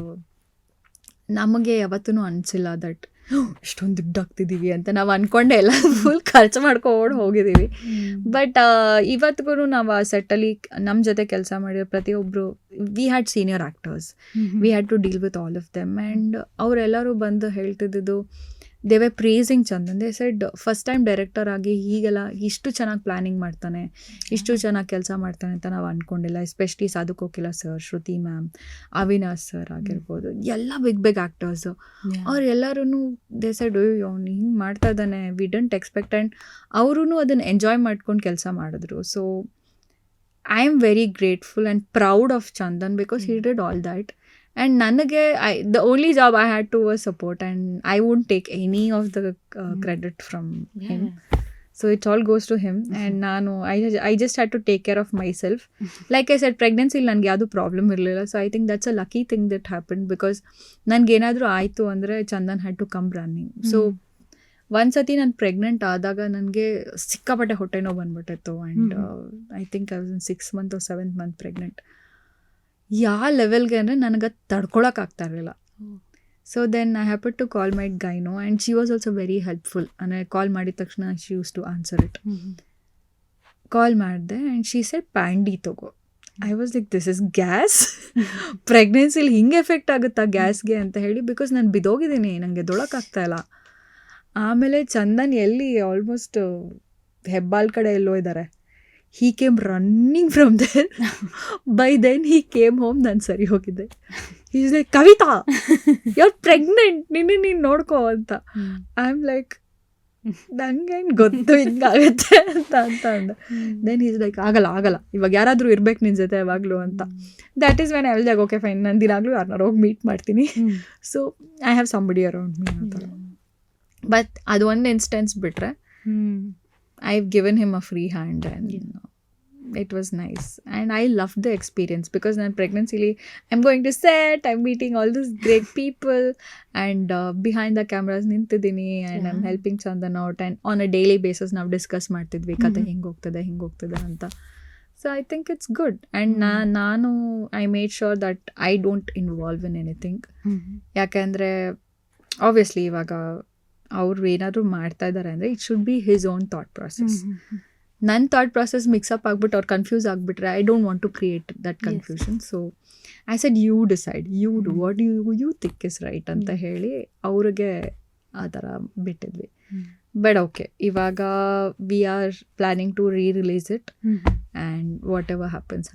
ನಮಗೆ ಯಾವತ್ತೂ ಅನಿಸಿಲ್ಲ ದಟ್ ಇಷ್ಟೊಂದು ದುಡ್ಡು ಹಾಕ್ತಿದ್ದೀವಿ ಅಂತ. ನಾವು ಅಂದ್ಕೊಂಡೆ ಎಲ್ಲ ಫುಲ್ ಖರ್ಚು ಮಾಡ್ಕೊಂಡು ಹೋಗಿದ್ದೀವಿ. ಬಟ್ ಇವತ್ತಿಗೂ ನಾವು ಆ ಸೆಟ್ಟಲ್ಲಿ ನಮ್ಮ ಜೊತೆ ಕೆಲಸ ಮಾಡಿರೋ ಪ್ರತಿಯೊಬ್ಬರು, we had senior actors, we had to deal with all of them. And ಅವರೆಲ್ಲರೂ ಬಂದು ಹೇಳ್ತಿದ್ದು, they were praising Chandan. They said first time director ಆಗಿ ಹೀಗೆಲ್ಲ ಇಷ್ಟು ಚೆನ್ನಾಗಿ ಪ್ಲ್ಯಾನಿಂಗ್ ಮಾಡ್ತಾನೆ, ಇಷ್ಟು ಚೆನ್ನಾಗಿ ಕೆಲಸ ಮಾಡ್ತಾನೆ ಅಂತ ನಾವು ಅಂದ್ಕೊಂಡಿಲ್ಲ. ಎಸ್ಪೆಷಲಿ ಸಾಧು ಕೋಕಿಲ ಸರ್, ಶ್ರುತಿ ಮ್ಯಾಮ್, ಅವಿನಾಶ್ ಸರ್ ಆಗಿರ್ಬೋದು, ಎಲ್ಲ ಬಿಗ್ ಆ್ಯಕ್ಟರ್ಸು. ಅವರೆಲ್ಲರೂ ದೇ ಸೆಡ್ ಅವ್ನು ಹಿಂಗೆ ಮಾಡ್ತಾ ಇದ್ದಾನೆ, ವಿ ಡಂಟ್ ಎಕ್ಸ್ಪೆಕ್ಟ್. ಆ್ಯಂಡ್ ಅವರೂ ಅದನ್ನು ಎಂಜಾಯ್ ಮಾಡ್ಕೊಂಡು ಕೆಲಸ ಮಾಡಿದ್ರು. So I am very grateful and proud of Chandan because he did all that. And ನನಗೆ the only job I had to was support, and I won't take any of the credit from him. So it all goes to him. And ನಾನು I just had to take care of myself. Like I said, pregnancy ನನಗೆ ಯಾವುದು problem ಇರಲಿಲ್ಲ. So I think that's a lucky thing that happen, because ನನಗೇನಾದರೂ ಆಯಿತು ಅಂದರೆ Chandan had to come running. So ಒಂದ್ಸತಿ ನಾನು pregnant ಆದಾಗ ನನಗೆ ಸಿಕ್ಕಾಪಟ್ಟೆ ಹೊಟ್ಟೆ ನೋವು ಬಂದ್ಬಿಟ್ಟಿತ್ತು. And I think I was in 6th month or 7th month pregnant. ಯಾವ ಲೆವೆಲ್ಗೆ ಅಂದರೆ ನನಗೆ ಅದು ತಡ್ಕೊಳಕ್ಕಾಗ್ತಾ ಇರಲಿಲ್ಲ. So then I happen to call my gyno, and she was also very helpful. ಅಂದರೆ ಕಾಲ್ ಮಾಡಿದ ತಕ್ಷಣ she used to answer it. Call ಮಾಡಿದೆ ಆ್ಯಂಡ್ ಶೀ ಸೆಡ್ ಪ್ಯಾಂಡಿ ತಗೋ. I was like this is gas, ಪ್ರೆಗ್ನೆನ್ಸಿಲಿ ಹಿಂಗೆ effect ಆಗುತ್ತಾ ಗ್ಯಾಸ್ಗೆ ಅಂತ ಹೇಳಿ, ಬಿಕಾಸ್ ನಾನು ಬಿದ್ದೋಗಿದ್ದೀನಿ, ನನಗೆ ದೊಳಕಾಗ್ತಾಯಿಲ್ಲ. ಆಮೇಲೆ ಚಂದನ್ ಎಲ್ಲಿ ಆಲ್ಮೋಸ್ಟ್ ಹೆಬ್ಬಾಲ್ ಕಡೆ ಎಲ್ಲೋ ಇದ್ದಾರೆ. He came running from there. By then he came home. ನಾನು ಸರಿ ಹೋಗಿದ್ದೆ. Is like, Kavitha you are pregnant, ನೀನು ನೋಡ್ಕೋ ಅಂತ. ಐ ಆಮ್ ಲೈಕ್, ನಂಗೇನು ಗೊತ್ತು ಹಿಂಗಾಗತ್ತೆ ಅಂತ ಅಂದೆ. ದೆನ್ ಈಸ್ ಲೈಕ್, ಆಗಲ್ಲ ಇವಾಗ ಯಾರಾದರೂ ಇರ್ಬೇಕು ನಿನ್ನ ಜೊತೆ ಯಾವಾಗಲೂ ಅಂತ. That is when I will like, okay fine, ನಾನು ದಿನಾಗಲೂ ಯಾರನ್ನಾರು ಹೋಗಿ ಮೀಟ್ ಮಾಡ್ತೀನಿ. So I have somebody around me ಅಂತ. ಬಟ್ ಅದು ಒಂದು ಇನ್ಸ್ಟೆನ್ಸ್ ಬಿಟ್ರೆ I have given him a free hand and it was nice and I love the experience because ನಾನು ಪ್ರೆಗ್ನೆನ್ಸಿಲಿ I am going to set, I am meeting all this great people and behind the cameras ನಿಂತಿದ್ದೀನಿ and I am helping Chandan out and on a daily basis ನಾವು discuss ಮಾಡ್ತಿದ್ವಿ ಕತೆ ಹಿಂಗೆ ಹೋಗ್ತದೆ ಅಂತ. So I think it's good and ನಾನು I made sure that I don't involve in anything. ಯಾಕೆಂದರೆ obviously ಇವಾಗ ಅವ್ರು ಏನಾದರೂ ಮಾಡ್ತಾ ಇದ್ದಾರೆ ಅಂದರೆ it should be his own thought process. ನನ್ನ ಥಾಟ್ ಪ್ರಾಸೆಸ್ ಮಿಕ್ಸಪ್ ಆಗಿಬಿಟ್ಟು ಅವ್ರು ಕನ್ಫ್ಯೂಸ್ ಆಗಿಬಿಟ್ರೆ I don't want to create that confusion. So I said you decide, you do what you think is right ಅಂತ ಹೇಳಿ ಅವ್ರಿಗೆ ಆ ಥರ ಬಿಟ್ಟಿದ್ವಿ. ಬಟ್ ಓಕೆ, ಇವಾಗ we are planning to re-release it and whatever happens.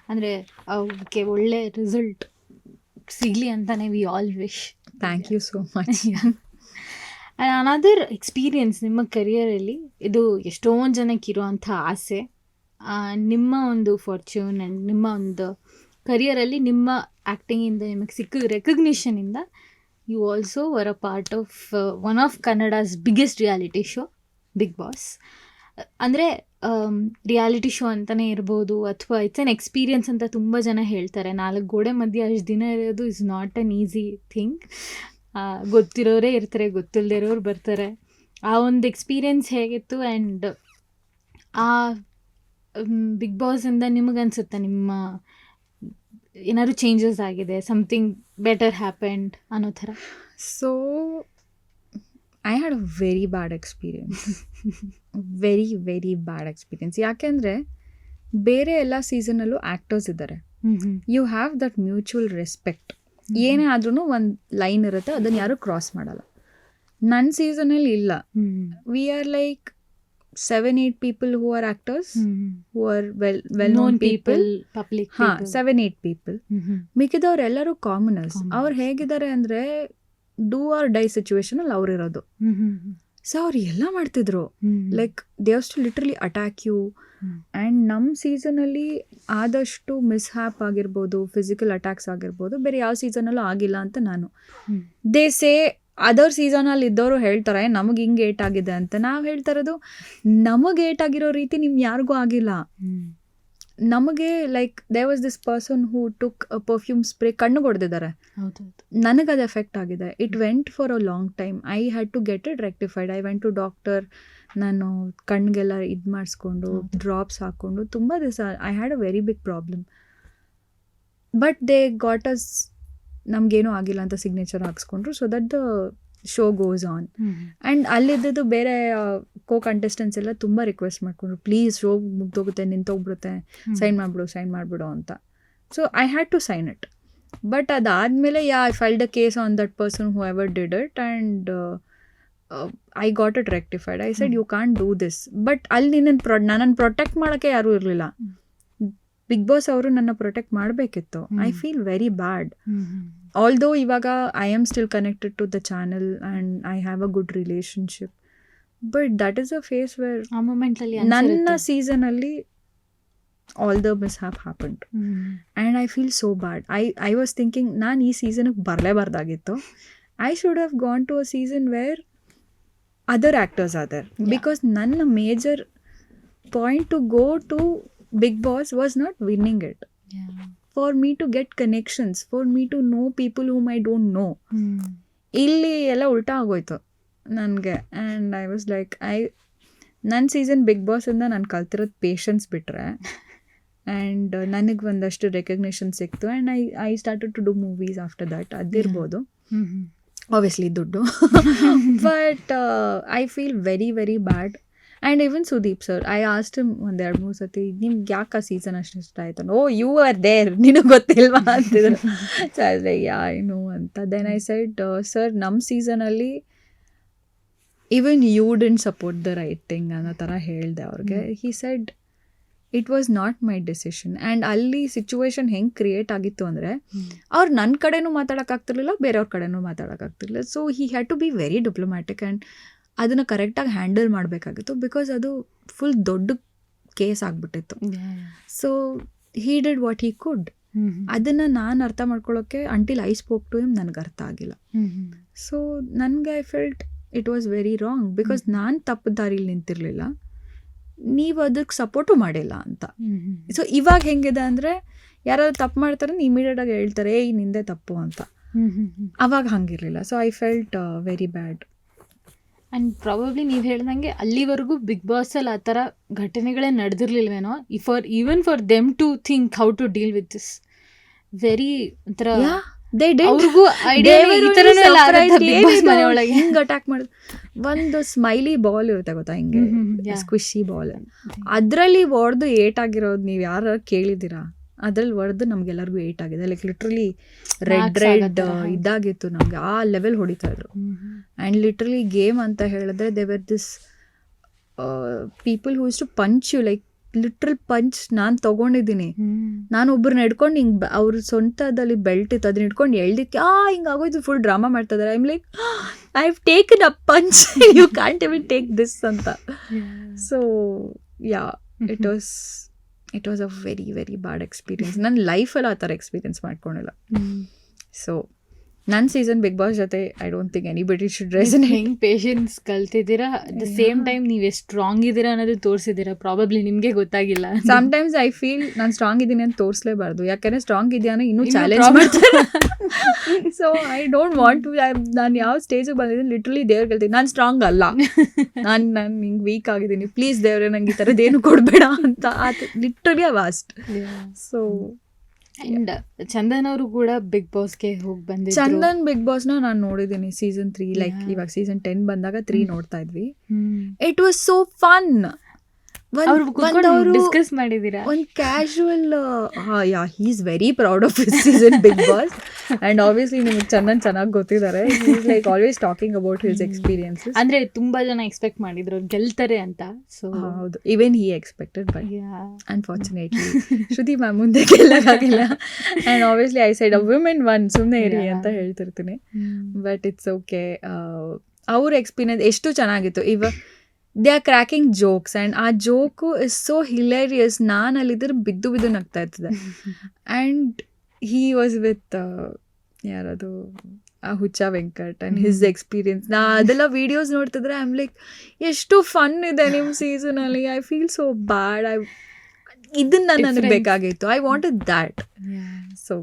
ಅಂದರೆ ಅವಕ್ಕೆ ಒಳ್ಳೆ ರಿಸಲ್ಟ್ ಸಿಗಲಿ ಅಂತಲೇ we all wish. Thank you so much. Another experience ನಿಮ್ಮ ಕರಿಯರಲ್ಲಿ, ಇದು ಎಷ್ಟೊಂದು ಜನಕ್ಕೆ ಇರುವಂಥ ಆಸೆ, ನಿಮ್ಮ ಒಂದು ಫಾರ್ಚ್ಯೂನ್ ಆ್ಯಂಡ್ ನಿಮ್ಮ ಒಂದು ಕರಿಯರಲ್ಲಿ ನಿಮ್ಮ ಆ್ಯಕ್ಟಿಂಗಿಂದ ನಿಮಗೆ ಸಿಕ್ಕ ರೆಕಗ್ನಿಷನಿಂದ you also were a part of one of Kannada's biggest reality show Bigg Boss. ಅಂದರೆ ರಿಯಾಲಿಟಿ ಶೋ ಅಂತಲೇ ಇರ್ಬೋದು ಅಥವಾ ಇಟ್ಸ್ ಎನ್ ಎಕ್ಸ್ಪೀರಿಯನ್ಸ್ ಅಂತ ತುಂಬ ಜನ ಹೇಳ್ತಾರೆ. 4 ಗೋಡೆ ಮಧ್ಯೆ ಅಷ್ಟು ದಿನ ಇರೋದು is not an easy thing. ಗೊತ್ತಿರೋರೇ ಇರ್ತಾರೆ, ಗೊತ್ತಿಲ್ಲದೆ ಇರೋರು ಬರ್ತಾರೆ. ಆ ಒಂದು ಎಕ್ಸ್ಪೀರಿಯನ್ಸ್ ಹೇಗಿತ್ತು ಆ್ಯಂಡ್ ಆ ಬಿಗ್ ಬಾಸಿಂದ ನಿಮಗನ್ಸುತ್ತಾ ನಿಮ್ಮ ಏನಾದ್ರು ಚೇಂಜಸ್ ಆಗಿದೆ, ಸಮಥಿಂಗ್ ಬೆಟರ್ ಹ್ಯಾಪೆಂಡ್ ಅನ್ನೋ ಥರ? So I had a very bad experience, very bad experience. ಯಾಕೆಂದರೆ ಬೇರೆ ಎಲ್ಲ ಸೀಸನಲ್ಲೂ ಆ್ಯಕ್ಟರ್ಸ್ ಇದ್ದಾರೆ, you have that mutual respect. ಏನೇ ಆದ್ರೂ ಒಂದು ಲೈನ್ ಇರುತ್ತೆ, ಅದನ್ನು ಯಾರು ಕ್ರಾಸ್ ಮಾಡಲ್ಲ. ನನ್ನ ಸೀಸನಲ್ಲಿ ಇಲ್ಲ. V are like 7-8 people who are actors, who are well-known people. 7-8 people. ಮಿಕ್ಕಿದವ್ರೆಲ್ಲರೂ ಕಾಮನರ್ಸ್. ಅವ್ರು ಹೇಗಿದ್ದಾರೆ ಅಂದರೆ ಡೂ ಆರ್ ಡೈ ಸಿಚುವೇಶನಲ್ಲಿ ಅವ್ರು ಇರೋದು. ಸೊ ಅವ್ರು ಎಲ್ಲ ಮಾಡ್ತಿದ್ರು, like they have to literally attack you. And ನಮ್ಮ ಸೀಸನಲ್ಲಿ ಆದಷ್ಟು ಮಿಸ್ಹ್ಯಾಪ್ ಆಗಿರ್ಬೋದು, ಫಿಸಿಕಲ್ ಅಟ್ಯಾಕ್ಸ್ ಆಗಿರ್ಬೋದು, ಬೇರೆ ಯಾವ ಸೀಸನಲ್ಲೂ ಆಗಿಲ್ಲ ಅಂತ ನಾನು. ದೇ ಸೇ ಅದರ್ ಸೀಸನಲ್ಲಿ ಇದ್ದವರು ಹೇಳ್ತಾರೆ ನಮಗೆ ಹಿಂಗೆ ಏಟ್ ಆಗಿದೆ ಅಂತ. ನಾವು ಹೇಳ್ತಾ ಇರೋದು ನಮಗೆ ಏಟ್ ಆಗಿರೋ ರೀತಿ ನಿಮ್ಗೆ ಯಾರಿಗೂ ಆಗಿಲ್ಲ. ನಮಗೆ like they was this person who took a perfume spray ಕಣ್ಣು ಹೊಡೆದಿದ್ದಾರೆ, ನನಗದು ಎಫೆಕ್ಟ್ ಆಗಿದೆ. It went for a long time. I had to get it rectified. I went to doctor. ನಾನು ಕಣ್ಣಿಗೆಲ್ಲ ಇದು ಮಾಡಿಸ್ಕೊಂಡು ಡ್ರಾಪ್ಸ್ ಹಾಕ್ಕೊಂಡು ತುಂಬ ದಿವಸ I had a very big problem. But they got us, ನಮಗೇನೂ ಆಗಿಲ್ಲ ಅಂತ ಸಿಗ್ನೇಚರ್ ಹಾಕ್ಸ್ಕೊಂಡ್ರು. So that the show goes on. And ಅಲ್ಲಿದ್ದು ಬೇರೆ ಕಂಟೆಸ್ಟೆಂಟ್ಸ್ ಎಲ್ಲ ತುಂಬ ರಿಕ್ವೆಸ್ಟ್ ಮಾಡ್ಕೊಂಡ್ರು, ಪ್ಲೀಸ್ ಶೋ ಮುಗ್ದೋಗುತ್ತೆ, ನಿಂತೋಗ್ಬಿಡುತ್ತೆ, ಸೈನ್ ಮಾಡಿಬಿಡು ಅಂತ. So I had to sign it. But ಅದಾದಮೇಲೆ I filed a case on that person whoever did it and I got it rectified. I said you can't do this. But ಅಲ್ಲಿ ನನ್ನನ್ನು protect ಮಾಡೋಕ್ಕೆ ಯಾರೂ ಇರಲಿಲ್ಲ. Big boss ಅವರು ನನ್ನ protect ಮಾಡಬೇಕಿತ್ತು. I feel very bad. Although ಇವಾಗ I am still connected to the channel and I have a good relationship. But that is a phase where ಆ ಮೊಮೆಂಟಲ್ಲಿ ನನ್ನ ಸೀಸನಲ್ಲಿ all the mishap happened and I feel so bad. I was thinking ನಾನು ಈ ಸೀಸನ್ಗೆ ಬರಲೇಬಾರ್ದಾಗಿತ್ತು. I should have gone to a season where other actors are there. Because ನನ್ನ major point to go to Big Boss was not winning it. For me to get connections, for me to know people whom I don't know. ಇಲ್ಲಿ ಎಲ್ಲ ಉಲ್ಟಾ ಆಗೋಯ್ತು ನನಗೆ. And I was like ನನ್ನ season Bigg ಬಾಸಿಂದ ನಾನು ಕಲ್ತಿರೋದು patience ಬಿಟ್ಟರೆ ಆ್ಯಂಡ್ ನನಗೆ ಒಂದಷ್ಟು ರೆಕಗ್ನಿಷನ್ ಸಿಕ್ತು. And I started to do movies after that. ಅದಿರ್ಬೋದು ಆಬ್ವಿಯಸ್ಲಿ ದುಡ್ಡು. But I feel very very bad. And even Sudeep sir, I asked him ಒಂದು 2-3 ಸತಿ ನಿಮ್ಗೆ ಯಾಕೆ ಆ ಸೀಸನ್ ಅಷ್ಟು ಇಷ್ಟ ಆಯ್ತು? ಓ ಯು ಆರ್ ದೇರ್, ನಿನಗೆ ಗೊತ್ತಿಲ್ವಾ ಅಂತಿದ್ರು. ಸೊ ಅದೇ ಯಾ ನೋ ಅಂತ. ದೆನ್ ಐ ಸೆಡ್ ಸರ್, ನಮ್ಮ ಸೀಸನಲ್ಲಿ even you didn't support the right thing ಅನ್ನೋ ಥರ ಹೇಳಿದೆ ಅವ್ರಿಗೆ. He said it was not my decision. And ಅಲ್ಲಿ ಸಿಚುವೇಶನ್ ಹೆಂಗೆ ಕ್ರಿಯೇಟ್ ಆಗಿತ್ತು ಅಂದರೆ, ಅವ್ರು ನನ್ನ ಕಡೆನೂ ಮಾತಾಡೋಕ್ಕಾಗ್ತಿರ್ಲಿಲ್ಲ, ಬೇರೆಯವ್ರ ಕಡೆನೂ ಮಾತಾಡೋಕ್ಕಾಗ್ತಿರ್ಲಿಲ್ಲ. So he had to be very diplomatic and ಅದನ್ನು ಕರೆಕ್ಟಾಗಿ ಹ್ಯಾಂಡಲ್ ಮಾಡಬೇಕಾಗಿತ್ತು, ಬಿಕಾಸ್ ಅದು ಫುಲ್ ದೊಡ್ಡ ಕೇಸ್ ಆಗಿಬಿಟ್ಟಿತ್ತು. So he did what he could. ಅದನ್ನು ನಾನು ಅರ್ಥ ಮಾಡ್ಕೊಳ್ಳೋಕ್ಕೆ until I spoke to him ನನಗೆ ಅರ್ಥ ಆಗಿಲ್ಲ. ಸೊ ನನಗೆ I felt it was very wrong, because ನಾನು ತಪ್ಪು ದಾರಿಲಿ ನಿಂತಿರಲಿಲ್ಲ, ನೀವು ಅದಕ್ಕೆ ಸಪೋರ್ಟು ಮಾಡಿಲ್ಲ ಅಂತ. ಸೊ ಇವಾಗ ಹೆಂಗಿದೆ ಅಂದರೆ, ಯಾರಾದ್ರು ತಪ್ಪು ಮಾಡ್ತಾರೆ ಇಮಿಡಿಯೇಟಾಗಿ ಹೇಳ್ತಾರೆ ಏಯ್ ನಿಂದೆ ತಪ್ಪು ಅಂತ. ಅವಾಗ ಹಂಗಿರಲಿಲ್ಲ. So I felt very bad. And probably ನೀವು ಹೇಳ್ದಂಗೆ ಅಲ್ಲಿವರೆಗೂ ಬಿಗ್ ಬಾಸಲ್ಲಿ ಆ ಥರ ಘಟನೆಗಳೇ ನಡೆದಿರ್ಲಿಲ್ವೇನೋ, even for them to think how to deal with this. Very ಒಂಥರ ಅವ್ರಿಗೂ ಹಿಂಗೆ ಅಟ್ಯಾಕ್ ಮಾಡಿದ್ರು. ಒಂದು ಸ್ಮೈಲಿ ಬಾಲ್ ಇರುತ್ತೆ ಗೊತ್ತಾ, ಹಿಂಗೆ ಸ್ಕ್ವಿಶಿ ಬಾಲ್, ಅದರಲ್ಲಿ ಹೊಡೆದು ಏಟಾಗಿರೋದು ನೀವು ಯಾರು ಕೇಳಿದ್ದೀರಾ? ಅದ್ರಲ್ಲಿ ಹೊಡೆದು ನಮ್ಗೆಲ್ಲರಿಗೂ ಏಟ್ ಆಗಿದೆ. ಲೈಕ್ ಲಿಟ್ರಲಿ ರೆಡ್ ಇದಾಗಿತ್ತು ನಮಗೆ, ಆ ಲೆವೆಲ್ ಹೊಡಿತಾ ಇದ್ರು. ಆ್ಯಂಡ್ ಲಿಟ್ರಲಿ ಗೇಮ್ ಅಂತ ಹೇಳಿದ್ರೆ they were this people who is to punch you, like literal punch. ನಾನು ತೊಗೊಂಡಿದ್ದೀನಿ, ನಾನು ಒಬ್ಬರನ್ನ ಹಿಡ್ಕೊಂಡು ಹಿಂಗೆ ಅವ್ರ ಸ್ವಂತದಲ್ಲಿ ಬೆಲ್ಟ್ ಇತ್ತು, ಅದನ್ನ ಹಿಡ್ಕೊಂಡು ಎಳ್ದಿಕ್ಕೆ ಹಿಂಗೆ ಆಗೋಯ್ತು, ಫುಲ್ ಡ್ರಾಮಾ ಮಾಡ್ತಾ ಇದ್ದಾರೆ. I'm like I have taken a punch, you can't even take this ಅಂತ. So yeah, it was a very very bad experience. ನನ್ನ ಲೈಫಲ್ಲಿ ಆ ಥರ ಎಕ್ಸ್ಪೀರಿಯನ್ಸ್ ಮಾಡ್ಕೊಂಡಿಲ್ಲ. ಸೊ ನನ್ನ ಸೀಸನ್ ಬಿಗ್ ಬಾಸ್ ಜೊತೆ I don't think anybody should resonate. ಹೆಂಗೆ patience ಕಲ್ತಿದ್ದೀರಾ, ಅಟ್ ದ ಸೇಮ್ ಟೈಮ್ ನೀವು ಎಷ್ಟು ಸ್ಟ್ರಾಂಗ್ ಇದ್ದೀರಾ ಅನ್ನೋದು ತೋರಿಸಿದ್ದೀರಾ. ಪ್ರಾಬಬ್ಲಿ ನಿಮಗೆ ಗೊತ್ತಾಗಿಲ್ಲ. ಸಮ್ಟೈಮ್ಸ್ ಐ ಫೀಲ್ ನಾನು ಸ್ಟ್ರಾಂಗ್ ಇದ್ದೀನಿ ಅಂತ ತೋರಿಸಲೇಬಾರ್ದು, ಯಾಕಂದರೆ ಸ್ಟ್ರಾಂಗ್ ಇದೆಯಾ ಇನ್ನೂ ಚಾಲೆಂಜ್ ಮಾಡ್ತಾರೆ. So I don't want to. ನಾನು ಯಾವ ಸ್ಟೇಜಿಗೆ ಬಂದಿದ್ದೀನಿ ಲಿಟ್ರಲಿ ದೇವ್ರಿಗೆ ಹೇಳ್ತೀನಿ, ನಾನು ಸ್ಟ್ರಾಂಗ್ ಅಲ್ಲ, ನಾನು ಹಿಂಗೆ ವೀಕ್ ಆಗಿದ್ದೀನಿ, ಪ್ಲೀಸ್ ದೇವ್ರೆ ನಂಗೆ ಈ ಥರದ್ದೇನು ಕೊಡಬೇಡ ಅಂತ. Literally I was. So and Chandan ಅವರು ಕೂಡ ಬಿಗ್ ಬಾಸ್ಗೆ ಹೋಗಿ ಬಂದಿದ್ರು. ಚಂದನ್ ಬಿಗ್ ಬಾಸ್ನ ನಾನು ನೋಡಿದ್ದೀನಿ ಸೀಸನ್ 3, ಲೈಕ್ ಇವಾಗ ಸೀಸನ್ 10 ಬಂದಾಗ 3 ನೋಡ್ತಾ ಇದ್ವಿ. It was so fun. Discuss ಮಾಡಿದ್ದೀರಾ? ಒಂದು casual, yeah he is very proud of his season Bigg Boss. And obviously ನಿಮಗೆ ಚಂದನ್ ಚೆನ್ನಾಗಿ ಗೊತ್ತಿದ್ದಾರೆ. He is like always talking about his experiences. ಅಂದರೆ ತುಂಬ ಜನ ಎಕ್ಸ್ಪೆಕ್ಟ್ ಮಾಡಿದ್ರು ಅವ್ರು ಗೆಲ್ತಾರೆ ಅಂತ. ಸೊ ಹೌದು, even he expected, but unfortunately Shruti ma'am ಮುಂದೆ ಗೆಲ್ಲಕ್ಕಾಗಿಲ್ಲ. And obviously I side a women one, ಸುಮ್ಮನೆ ಇರಿ ಅಂತ ಹೇಳ್ತಿರ್ತೀನಿ. But it's okay. ಅವ್ರ ಎಕ್ಸ್ಪೀರಿಯನ್ಸ್ ಎಷ್ಟು ಚೆನ್ನಾಗಿತ್ತು. ಇವಾಗ they are cracking jokes and ಆ ಜೋಕು ಇಸ್ ಸೋ ಹಿಲೇರಿಯಸ್. ನಾನು ಅಲ್ಲಿದ್ದರೆ ಬಿದ್ದು ನಗ್ತಾ ಇರ್ತದೆ. ಆ್ಯಂಡ್ ಹೀ ವಾಸ್ ವಿತ್ ಯಾರದು ಆ Huccha Venkat and his experience. ನಾ ಅದೆಲ್ಲ ವೀಡಿಯೋಸ್ ನೋಡ್ತಿದ್ರೆ ಐ ಆಮ್ ಲೈಕ್ ಎಷ್ಟು ಫನ್ ಇದೆ ನಿಮ್ಮ ಸೀಸನಲ್ಲಿ. ಐ ಫೀಲ್ ಸೋ ಬ್ಯಾಡ್. ಇದನ್ನು ನನಗೆ ಬೇಕಾಗಿತ್ತು. I wanted that. So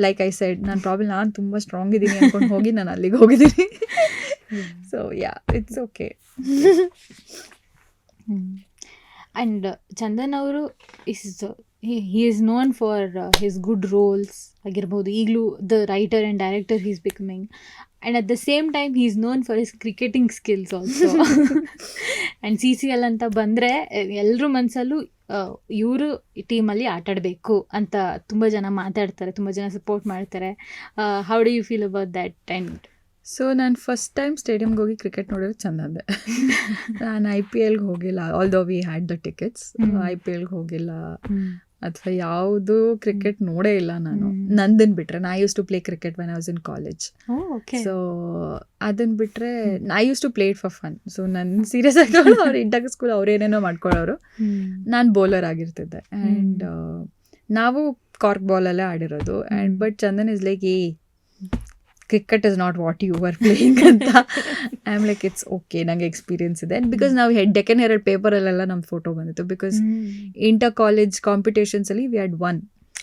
like I said, ನಾನು ಪ್ರಾಬ್ಲಮ್ ನಾನು ತುಂಬ ಸ್ಟ್ರಾಂಗ್ ಇದ್ದೀನಿ ಅಂದ್ಕೊಂಡು ಹೋಗಿ ನಾನು ಅಲ್ಲಿಗೆ ಹೋಗಿದ್ದೀನಿ. So yeah, it's okay. And Chandan ಅವರು he is known for his good roles ಆಗಿರ್ಬೋದು. ಈಗಲೂ the writer and director he is becoming, and at the same time he is known for his cricketing skills also. and CCL ಅಂತ ಬಂದರೆ ಎಲ್ಲರ ಮನಸ್ಸಲ್ಲೂ ಇವರು ಟೀಮಲ್ಲಿ ಆಟಾಡಬೇಕು ಅಂತ ತುಂಬ ಜನ ಮಾತಾಡ್ತಾರೆ, ತುಂಬ ಜನ ಸಪೋರ್ಟ್ ಮಾಡ್ತಾರೆ. How do you feel about that? And so ನಾನು ಫಸ್ಟ್ ಟೈಮ್ ಸ್ಟೇಡಿಯಮ್ಗೆ ಹೋಗಿ ಕ್ರಿಕೆಟ್ ನೋಡೋದು ಚಂದಂದೆ. ನಾನು IPLಗೆ ಹೋಗಿಲ್ಲ, although we had the tickets. IPLಗೆ ಹೋಗಿಲ್ಲ ಅಥವಾ ಯಾವುದು ಕ್ರಿಕೆಟ್ ನೋಡೇ ಇಲ್ಲ ನಾನು. ನಂದನ್ ಬಿಟ್ರೆ I use to play cricket when I was in college. So ಅದನ್ನ ಬಿಟ್ಟರೆ I use to play it for fun. So ನನ್ನ ಸೀರಿಯಸ್ ಆಗಿ ಅವ್ರು ಇಂಟಾಗ ಸ್ಕೂಲ್ ಅವ್ರೇನೇನೋ ಮಾಡ್ಕೊಳ್ಳೋರು, ನಾನು ಬೌಲರ್ ಆಗಿರ್ತಿದ್ದೆ. ಆ್ಯಂಡ್ ನಾವು ಕಾರ್ಕ್ ಬಾಲಲ್ಲೇ ಆಡಿರೋದು. And but Chandan is like cricket is not what you are playing ಅಂತ. I am like it's okay, ನನಗೆ ಎಕ್ಸ್ಪೀರಿಯನ್ಸ್ ಇದೆ. ಬಿಕಾಸ್ ನಾವು ಡೆಕ್ಕನ್ ಹೆರಲ್ಡ್ ಪೇಪರಲ್ಲೆಲ್ಲ ನಮ್ಮ ಫೋಟೋ ಬಂದಿತ್ತು. ಬಿಕಾಸ್ ಇಂಟರ್ ಕಾಲೇಜ್ ಕಾಂಪಿಟೇಷನ್ಸಲ್ಲಿ ವಿ ಹ್ಯಾಡ್ ಒನ್.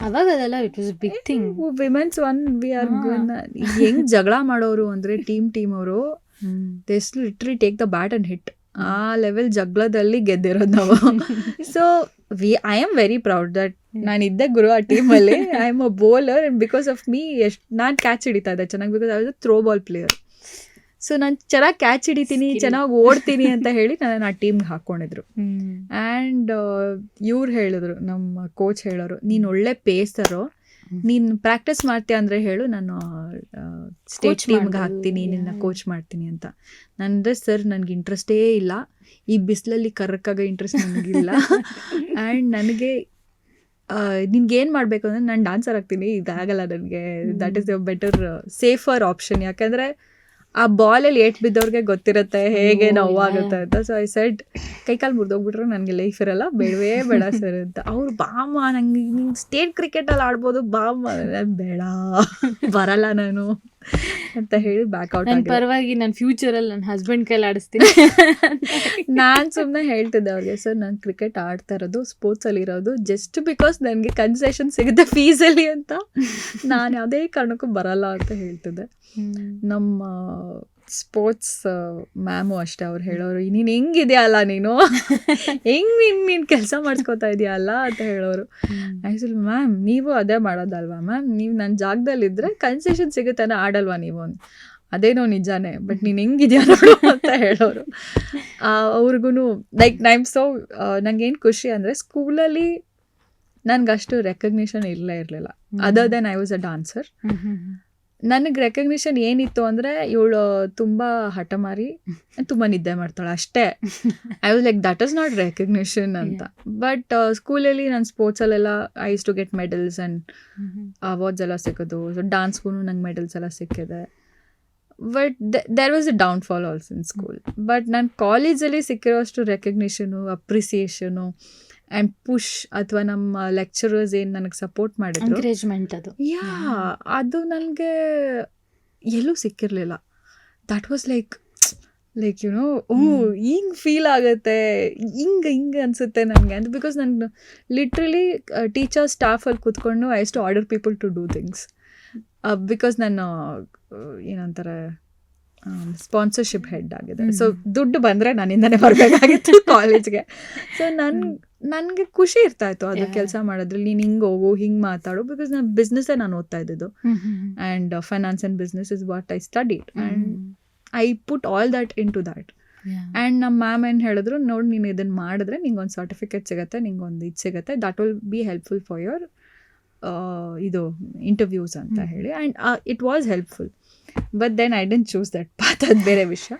ಅವಾಗ ಅದೆಲ್ಲ it was big thing. Women's one we are ಹೆಂಗ್ ಜಗಳ ಮಾಡೋರು ಅಂದರೆ ಟೀಮ್ ಅವರು they literally take the bat and hit. ಆ ಲೆವೆಲ್ ಜಗಳದಲ್ಲಿ ಗೆದ್ದಿರೋದು ನಾವು. So I am very proud that ನಾನಿದ್ದೆ ಗುರು ಆ ಟೀಮಲ್ಲಿ. I am a bowler and because of me ನಾನು ಕ್ಯಾಚ್ ಹಿಡಿತಾ ಇದ್ದೆ ಚೆನ್ನಾಗಿ, because I was a throw ball player. So ನಾನು ಚೆನ್ನಾಗಿ ಕ್ಯಾಚ್ ಹಿಡಿತೀನಿ, ಚೆನ್ನಾಗಿ ಓಡ್ತೀನಿ ಅಂತ ಹೇಳಿ ನನ್ನ ಆ ಟೀಮ್ಗೆ ಹಾಕ್ಕೊಂಡಿದ್ರು. ಆ್ಯಂಡ್ ಇವ್ರು ಹೇಳಿದ್ರು, ನಮ್ಮ ಕೋಚ್ ಹೇಳೋರು, ನೀನು ಒಳ್ಳೆ ಪೇಸರು, ನೀನು ಪ್ರಾಕ್ಟೀಸ್ ಮಾಡ್ತೀಯ ಅಂದರೆ ಹೇಳು, ನಾನು ಸ್ಟೇಟ್ ಟೀಮ್ಗೆ ಹಾಕ್ತೀನಿ, ನಿನ್ನ ಕೋಚ್ ಮಾಡ್ತೀನಿ ಅಂತ. ನಂದರೆ ಸರ್ ನನಗೆ ಇಂಟ್ರೆಸ್ಟೇ ಇಲ್ಲ, ಈ ಬಿಸಿಲಲ್ಲಿ ಕರ್ರಕ್ಕಾಗ ಇಂಟ್ರೆಸ್ಟ್ ನನಗಿಲ್ಲ. ಆ್ಯಂಡ್ ನನಗೆ ನಿನ್ಗೇನು ಮಾಡಬೇಕು ಅಂದರೆ ನಾನು ಡಾನ್ಸರ್ ಆಗ್ತೀನಿ, ಇದಾಗಲ್ಲ ನನಗೆ, that is the better safer option. ಯಾಕಂದರೆ ಆ ಬಾಲಲ್ಲಿ ಏಟ್ ಬಿದ್ದವ್ರಿಗೆ ಗೊತ್ತಿರುತ್ತೆ ಹೇಗೆ ನೋವಾಗುತ್ತೆ ಅಂತ. ಸೊ ಐ ಸೆಡ್, ಕೈಕಾಲು ಮುರಿದೋಗ್ಬಿಟ್ರೆ ನನಗೆ ಲೈಫ್ ಇರಲ್ಲ, ಬೇಡವೇ ಬೇಡ ಸರ್ ಅಂತ. ಅವ್ರು ಬಾಮ್ಮ ನಂಗೆ ನಿಂಗೆ ಸ್ಟೇಟ್ ಕ್ರಿಕೆಟಲ್ಲಿ ಆಡ್ಬೋದು ಬಾಮ್ಮ, ಬೇಡ ಬರಲ್ಲ ನಾನು ಅಂತ ಹೇಳಿ ಬ್ಯಾಕ್ಔಟ್ ಆಗಿ, ಪರವಾಗಿ ನಾನು ಫ್ಯೂಚರಲ್ಲಿ ನನ್ನ ಹಸ್ಬೆಂಡ್ ಕೈಲಿ ಆಡಿಸ್ತೀನಿ. ನಾನು ಸುಮ್ಮನೆ ಹೇಳ್ತಿದ್ದೆ ಅವ್ರಿಗೆ, ಸರ್ ನಾನು ಕ್ರಿಕೆಟ್ ಆಡ್ತಾ ಇರೋದು, ಸ್ಪೋರ್ಟ್ಸಲ್ಲಿ ಇರೋದು ಜಸ್ಟ್ ಬಿಕಾಸ್ ನನಗೆ ಕನ್ಸೆಷನ್ ಸಿಗುತ್ತೆ ಫೀಸಲ್ಲಿ ಅಂತ, ನಾನು ಯಾವುದೇ ಕಾರಣಕ್ಕೂ ಬರಲ್ಲ ಅಂತ ಹೇಳ್ತಿದ್ದೆ. ನಮ್ಮ ಸ್ಪೋರ್ಟ್ಸ್ ಮ್ಯಾಮು ಅಷ್ಟೇ, ಅವ್ರು ಹೇಳೋರು, ನೀನು ಹೆಂಗಿದೆಯಲ್ಲ, ನೀನು ಹೆಂಗೆ ನೀನು ಕೆಲಸ ಮಾಡಿಸ್ಕೊತಾ ಇದೆಯಲ್ಲ ಅಂತ ಹೇಳೋರು. ಆ್ಯಕ್ಚುಲಿ ಮ್ಯಾಮ್ ನೀವು ಅದೇ ಮಾಡೋದಲ್ವಾ ಮ್ಯಾಮ್, ನೀವು ನನ್ನ ಜಾಗದಲ್ಲಿದ್ದರೆ ಕನ್ಸೆಷನ್ ಸಿಗುತ್ತೆ ಆಡಲ್ವಾ ನೀವು? ಅದೇನೋ ನಿಜಾನೇ, ಬಟ್ ನೀನು ಹೆಂಗಿದೆಯಾ ನೋಡು ಅಂತ ಹೇಳೋರು. ಅವ್ರಿಗೂ ಲೈಕ್ ನಂಗೇನು ಖುಷಿ ಅಂದರೆ, ಸ್ಕೂಲಲ್ಲಿ ನನಗಷ್ಟು ರೆಕಗ್ನಿಷನ್ ಇರಲಿಲ್ಲ. Other than I was a dancer. ನನಗೆ ರೆಕಗ್ನಿಷನ್ ಏನಿತ್ತು ಅಂದರೆ, ಇವಳು ತುಂಬ ಹಠಮಾರಿ, ತುಂಬ ನಿದ್ದೆ ಮಾಡ್ತಾಳೆ ಅಷ್ಟೇ. I was like, that is not recognition ಅಂತ. ಬಟ್ ಸ್ಕೂಲಲ್ಲಿ ನಾನು ಸ್ಪೋರ್ಟ್ಸಲ್ಲೆಲ್ಲ I use to get medals and awards ಎಲ್ಲ ಸಿಕ್ಕೋದು. ಸೊ ಡಾನ್ಸ್ಗೂ ನಂಗೆ ಮೆಡಲ್ಸ್ ಎಲ್ಲ ಸಿಕ್ಕಿದೆ. But there was a downfall also in school. But ನಾನು ಕಾಲೇಜಲ್ಲಿ ಸಿಕ್ಕಿರೋಷ್ಟು ರೆಕಗ್ನಿಷನು, ಅಪ್ರಿಸಿಯೇಷನು ಆ್ಯಂಡ್ ಪುಷ್, ಅಥವಾ ನಮ್ಮ ಲೆಕ್ಚರರ್ಸ್ ಏನು ನನಗೆ ಸಪೋರ್ಟ್ ಮಾಡಿದ್ರು, ಎಂಕರೇಜ್ಮೆಂಟ್, ಅದು ಅದು ನನಗೆ ಎಲ್ಲೂ ಸಿಕ್ಕಿರಲಿಲ್ಲ. ದಟ್ ವಾಸ್ ಲೈಕ್ ಯುನೋ, ಹಿಂಗೆ ಫೀಲ್ ಆಗುತ್ತೆ, ಹಿಂಗೆ ಅನಿಸುತ್ತೆ ನನಗೆ ಅಂತ. ಬಿಕಾಸ್ ನಾನು ಲಿಟ್ರಲಿ ಟೀಚರ್ ಸ್ಟಾಫಲ್ಲಿ ಕೂತ್ಕೊಂಡು I to order people to do things. Because ನಾನು ಏನಂತಾರೆ, ಸ್ಪಾನ್ಸರ್ಶಿಪ್ ಹೆಡ್ ಆಗಿದೆ. ಸೊ ದುಡ್ಡು ಬಂದರೆ ನನ್ನಿಂದನೇ ಬರಬೇಕಾಗಿತ್ತು ಕಾಲೇಜ್ಗೆ. ಸೊ ನನಗೆ ಖುಷಿ ಇರ್ತಾಯಿತ್ತು ಅದು ಕೆಲಸ ಮಾಡೋದ್ರಲ್ಲಿ. ನೀನು ಹಿಂಗೆ ಹೋಗು, ಹಿಂಗೆ ಮಾತಾಡು, ಬಿಕಾಸ್ ನಾನು ಬಿಸ್ನೆಸ್ಸೇ ನಾನು ಓದ್ತಾ ಇದ್ದಿದ್ದು. And finance and business is what I studied, and I put all that in to that. And ನಮ್ಮ ಮ್ಯಾಮ್ ಏನು ಹೇಳಿದ್ರು, ನೋಡಿ ನೀನು ಇದನ್ನು ಮಾಡಿದ್ರೆ ನಿಂಗೊಂದು ಸರ್ಟಿಫಿಕೇಟ್ ಸಿಗುತ್ತೆ, ನಿಂಗೊಂದು ಇದು ಸಿಗುತ್ತೆ, that will be helpful for your ಇದು ಇಂಟರ್ವ್ಯೂಸ್ ಅಂತ ಹೇಳಿ. And it was helpful. But then I didn't choose that path, ಅದು ಬೇರೆ ವಿಷಯ.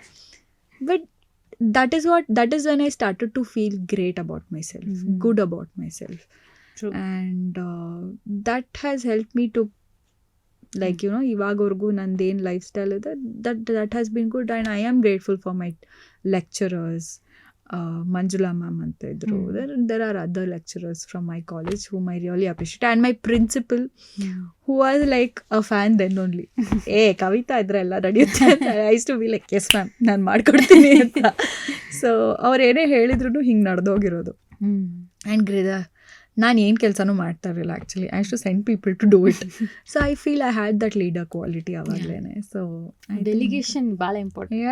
But that is when I started to feel great about myself, good about myself. True. And that has helped me to, like, you know, ಇವಾಗವರೆಗೂ ನಂದೇನು lifestyle ಇದೆ, that has been good. And I am grateful for my lecturers. Manjula ma'am ಅಂತ ಇದ್ರು. There are other lecturers from my college whom I really appreciate, and my principal who was like a fan then only. Kavita ಇದ್ರೆ ಎಲ್ಲ ನಡೆಯುತ್ತೆ ಅಂತ I used to be like, yes ma'am, ನಾನು ಮಾಡ್ಕೊಡ್ತೀನಿ ಅಂತ. So ಅವ್ರು ಏನೇ ಹೇಳಿದ್ರು ಹಿಂಗೆ ನಡೆದೋಗಿರೋದು. ಆ್ಯಂಡ್ ನಾನು ಏನು ಕೆಲಸನೂ ಮಾಡ್ತಾ ಇರಲಿಲ್ಲ actually. I to send people to do it. So I feel I had that leader quality ಅವಾಗಲೇ. ಸೊ ಡೆಲಿಗೇಷನ್ ಭಾಳ ಇಂಪಾರ್ಟೆಂಟ್.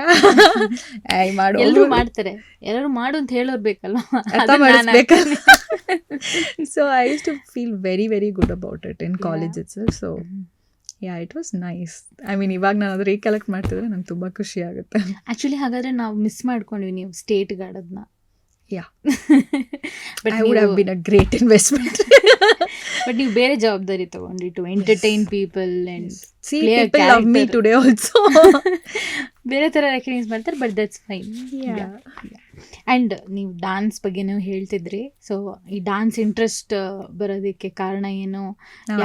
ಎಲ್ಲರೂ ಮಾಡ್ತಾರೆ, ಎಲ್ಲರೂ ಮಾಡು ಅಂತ ಹೇಳೋರು ಬೇಕಲ್ಲ, ಮಾಡಿಸ್ಬೇಕಲ್ಲ. So I use to feel very very good about it in college itself. So yeah, it was nice. I mean ಇವಾಗ ನಾನು ಅದು ರೀಕಲೆಕ್ಟ್ ಮಾಡ್ತಿದ್ರೆ ನಂಗೆ ತುಂಬ ಖುಷಿ ಆಗುತ್ತೆ. ಆ್ಯಕ್ಚುಲಿ ಹಾಗಾದರೆ ನಾವು ಮಿಸ್ ಮಾಡ್ಕೊಂಡ್ವಿ ನೀವು ಸ್ಟೇಟ್ಗೆ ಆಡೋದನ್ನ. Yeah. But I would have been a great investment. But ನೀವು ಬೇರೆ ಜವಾಬ್ದಾರಿ ತಗೊಂಡ್ರಿ to entertain people and see people love me today also. ಬೇರೆ ಥರ ರೆಕಗ್ನೈಸ್ ಮಾಡ್ತಾರೆ, ಬಟ್ ದಟ್ಸ್ ಫೈನ್. ಆ್ಯಂಡ್ ನೀವು ಡಾನ್ಸ್ ಬಗ್ಗೆ ನೀವು ಹೇಳ್ತಿದ್ರಿ. ಸೊ ಈ ಡಾನ್ಸ್ ಇಂಟ್ರೆಸ್ಟ್ ಬರೋದಕ್ಕೆ ಕಾರಣ ಏನು?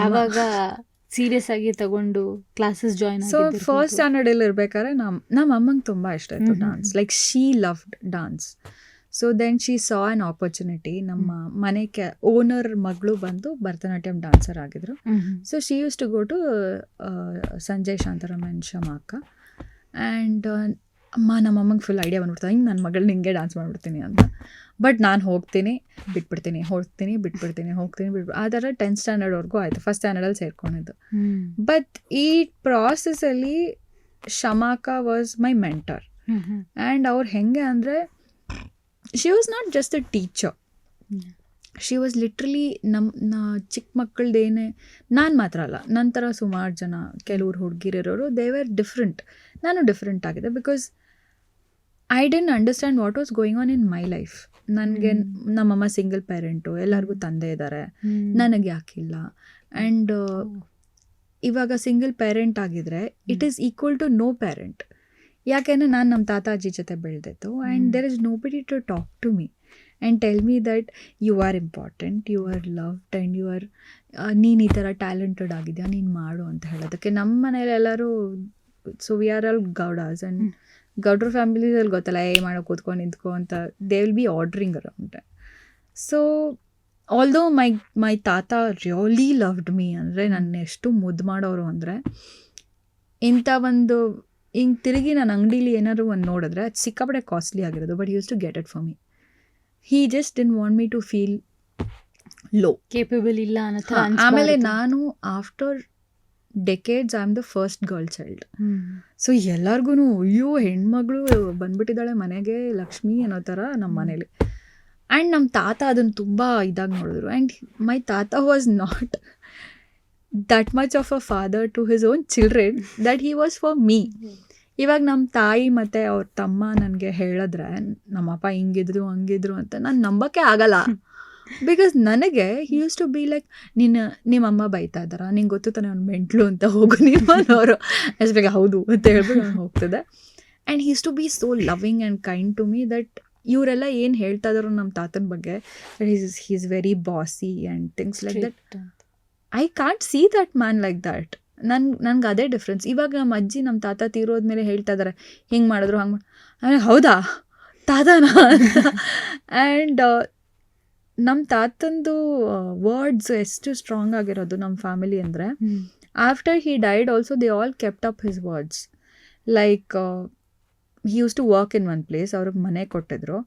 ಯಾವಾಗ ಸೀರಿಯಸ್ ಆಗಿ ತಗೊಂಡು ಕ್ಲಾಸಸ್ ಜಾಯ್ನ್ ಆಗಿ? ಸೊ ಫಸ್ಟ್ ಸ್ಟ್ಯಾಂಡರ್ಡಲ್ಲಿ ಇರ್ಬೇಕಾದ್ರೆ ನಮ್ಮ ಅಮ್ಮಂಗೆ ತುಂಬ ಇಷ್ಟ ಆಯಿತು dance. Like she loved dance. So then she saw an opportunity. ನಮ್ಮ ಮನೆ ಓನರ್ ಮಗಳು ಬಂದು ಭರತನಾಟ್ಯಂ ಡಾನ್ಸರ್ ಆಗಿದ್ರು. So she used to go to Sanjay ಶಾಂತಾರಾಮನ್ ಶಮಾಕ. ಆ್ಯಂಡ್ ನಮ್ಮಮ್ಮಗೆ ಫುಲ್ ಐಡಿಯಾ ಬಂದ್ಬಿಡ್ತಾರೆ, ಹಿಂಗೆ ನನ್ನ ಮಗಳು ನಿಂಗೆ ಡಾನ್ಸ್ ಮಾಡಿಬಿಡ್ತೀನಿ ಅಂತ. ಬಟ್ ನಾನು ಹೋಗ್ತೀನಿ ಬಿಟ್ಬಿಡ್ತೀನಿ, ಹೋಗ್ತೀನಿ ಬಿಟ್ಬಿಡ್ತೀನಿ, ಹೋಗ್ತೀನಿ ಬಿಟ್ಬಿಡ್ತೀನಿ. ಆ ಥರ 10th ಸ್ಟ್ಯಾಂಡರ್ಡ್ವರೆಗೂ ಆಯಿತು. ಫಸ್ಟ್ ಸ್ಟ್ಯಾಂಡರ್ಡಲ್ಲಿ ಸೇರ್ಕೊಂಡಿದ್ದು. ಬಟ್ ಈ ಪ್ರಾಸೆಸಲ್ಲಿ ಶಮಾಕ ವಾಸ್ ಮೈ ಮೆಂಟರ್. ಆ್ಯಂಡ್ ಅವ್ರು ಹೆಂಗೆ ಅಂದರೆ, she was not just a teacher, she was literally ನಮ್ಮ ಚಿಕ್ಕ ಮಕ್ಕಳದೇನೆ. ನಾನು ಮಾತ್ರ ಅಲ್ಲ, ನಂತರ ಸುಮಾರು ಜನ ಕೆಲವ್ರು ಹುಡುಗಿರಿರೋರು, ದೇ ವರ್ ಡಿಫ್ರೆಂಟ್. ನಾನು ಡಿಫ್ರೆಂಟ್ ಆಗಿದೆ because I dent understand what was going on in my life. ನನಗೆ ನಮ್ಮಮ್ಮ ಸಿಂಗಲ್ ಪೇರೆಂಟು, ಎಲ್ಲರಿಗೂ ತಂದೆ ಇದ್ದಾರೆ, ನನಗೆ ಯಾಕಿಲ್ಲ. ಆ್ಯಂಡ್ ಇವಾಗ ಸಿಂಗಲ್ ಪೇರೆಂಟ್ ಆಗಿದ್ರೆ it is equal to no parent. ಯಾಕೆಂದರೆ ನಾನು ನಮ್ಮ ತಾತ ಅಜ್ಜಿ ಜೊತೆ ಬೆಳೆದಿತ್ತು and there is nobody to talk to me and tell me that you are important, you are loved and you are ನೀನು ಈ ಥರ ಟ್ಯಾಲೆಂಟೆಡ್ ಆಗಿದೆಯಾ, ನೀನು ಮಾಡು ಅಂತ ಹೇಳೋದಕ್ಕೆ. ನಮ್ಮ ಮನೇಲಿ ಎಲ್ಲರೂ so we are all Gowdas and ಗೌಡ್ರ ಫ್ಯಾಮಿಲೀಸಲ್ಲಿ ಗೊತ್ತಲ್ಲ, ಮಾಡೋ ಕೂತ್ಕೊಂಡು ನಿಂತ್ಕೊ ಅಂತ, they will be ordering around. So although my ತಾತ ರಿಯಲಿ ಲವ್ಡ್ ಮೀ, ಅಂದರೆ ನನ್ನ ಎಷ್ಟು ಮುದ್ದು ಮಾಡೋರು ಅಂದರೆ, ಇಂಥ ಒಂದು ಹಿಂಗೆ ತಿರುಗಿ ನಾನು ಅಂಗಡೀಲಿ ಏನಾದ್ರು ಒಂದು ನೋಡಿದ್ರೆ ಅದು ಸಿಕ್ಕಾಪಟ್ಟೆ ಕಾಸ್ಟ್ಲಿ ಆಗಿರೋದು, but use to get it for me. He just didn't want me to feel low, capable ಇಲ್ಲ ಅನ್ನೋ ಥರ ಆಮೇಲೆ ನಾನು after decades I am the first girl child. So ಎಲ್ಲರಿಗೂ ಅಯ್ಯೋ ಹೆಣ್ಮಗಳು ಬಂದ್ಬಿಟ್ಟಿದ್ದಾಳೆ ಮನೆಗೆ ಲಕ್ಷ್ಮಿ ಅನ್ನೋ ಥರ ನಮ್ಮ ಮನೇಲಿ. ಆ್ಯಂಡ್ ನಮ್ಮ ತಾತ ಅದನ್ನು ತುಂಬ ಇದಾಗಿ ನೋಡಿದ್ರು. ಆ್ಯಂಡ್ ಮೈ ತಾತ was not that much of a father to his own children that he was for me. ಇವಾಗ ನಮ್ಮ ತಾಯಿ ಮತ್ತು ಅವ್ರ ತಮ್ಮ ನನಗೆ ಹೇಳಿದ್ರೆ ನಮ್ಮಪ್ಪ ಹಿಂಗಿದ್ರು ಹಂಗಿದ್ರು ಅಂತ ನಾನು ನಂಬಕ್ಕೆ ಆಗಲ್ಲ. ಬಿಕಾಸ್ ನನಗೆ he use to be like, ನಿಮ್ಮಮ್ಮ ಬೈತಾ ಇದ್ದಾರ, ನಿಂಗೆ ಗೊತ್ತು ತಾನೆ ಅವ್ನು ಮೆಂಟ್ಲು ಅಂತ, ಹೋಗು ನಿಮ್ಮನವರು ಅಷ್ಟು ಹೌದು ಅಂತ ಹೇಳ್ಬಿಟ್ಟು ನಾನು ಹೋಗ್ತದೆ. And he use to be so loving and kind to me that ಇವರೆಲ್ಲ ಏನು ಹೇಳ್ತಾ ಇದ್ರು ನಮ್ಮ ತಾತನ ಬಗ್ಗೆ, he is very bossy and things like that. I can't see that man like that. ನನ್ಗೆ ಅದೇ ಡಿಫ್ರೆನ್ಸ್. ಇವಾಗ ನಮ್ಮ ಅಜ್ಜಿ ನಮ್ಮ ತಾತ ತೀರೋದ್ಮೇಲೆ ಹೇಳ್ತಾ ಇದ್ದಾರೆ ಹಿಂಗೆ ಮಾಡಿದ್ರು ಹಂಗೆ ಮಾಡಿ, ಆಮೇಲೆ ಹೌದಾ ತಾತನಾ ಅಂತ. ಆ್ಯಂಡ್ ನಮ್ಮ ತಾತಂದು ವರ್ಡ್ಸ್ ಎಷ್ಟು ಸ್ಟ್ರಾಂಗ್ ಆಗಿರೋದು ನಮ್ಮ ಫ್ಯಾಮಿಲಿ ಅಂದರೆ, after he died also they all kept up his words. Like he use to work in one place, ಅವ್ರಿಗೆ ಮನೆ ಕೊಟ್ಟಿದ್ರು.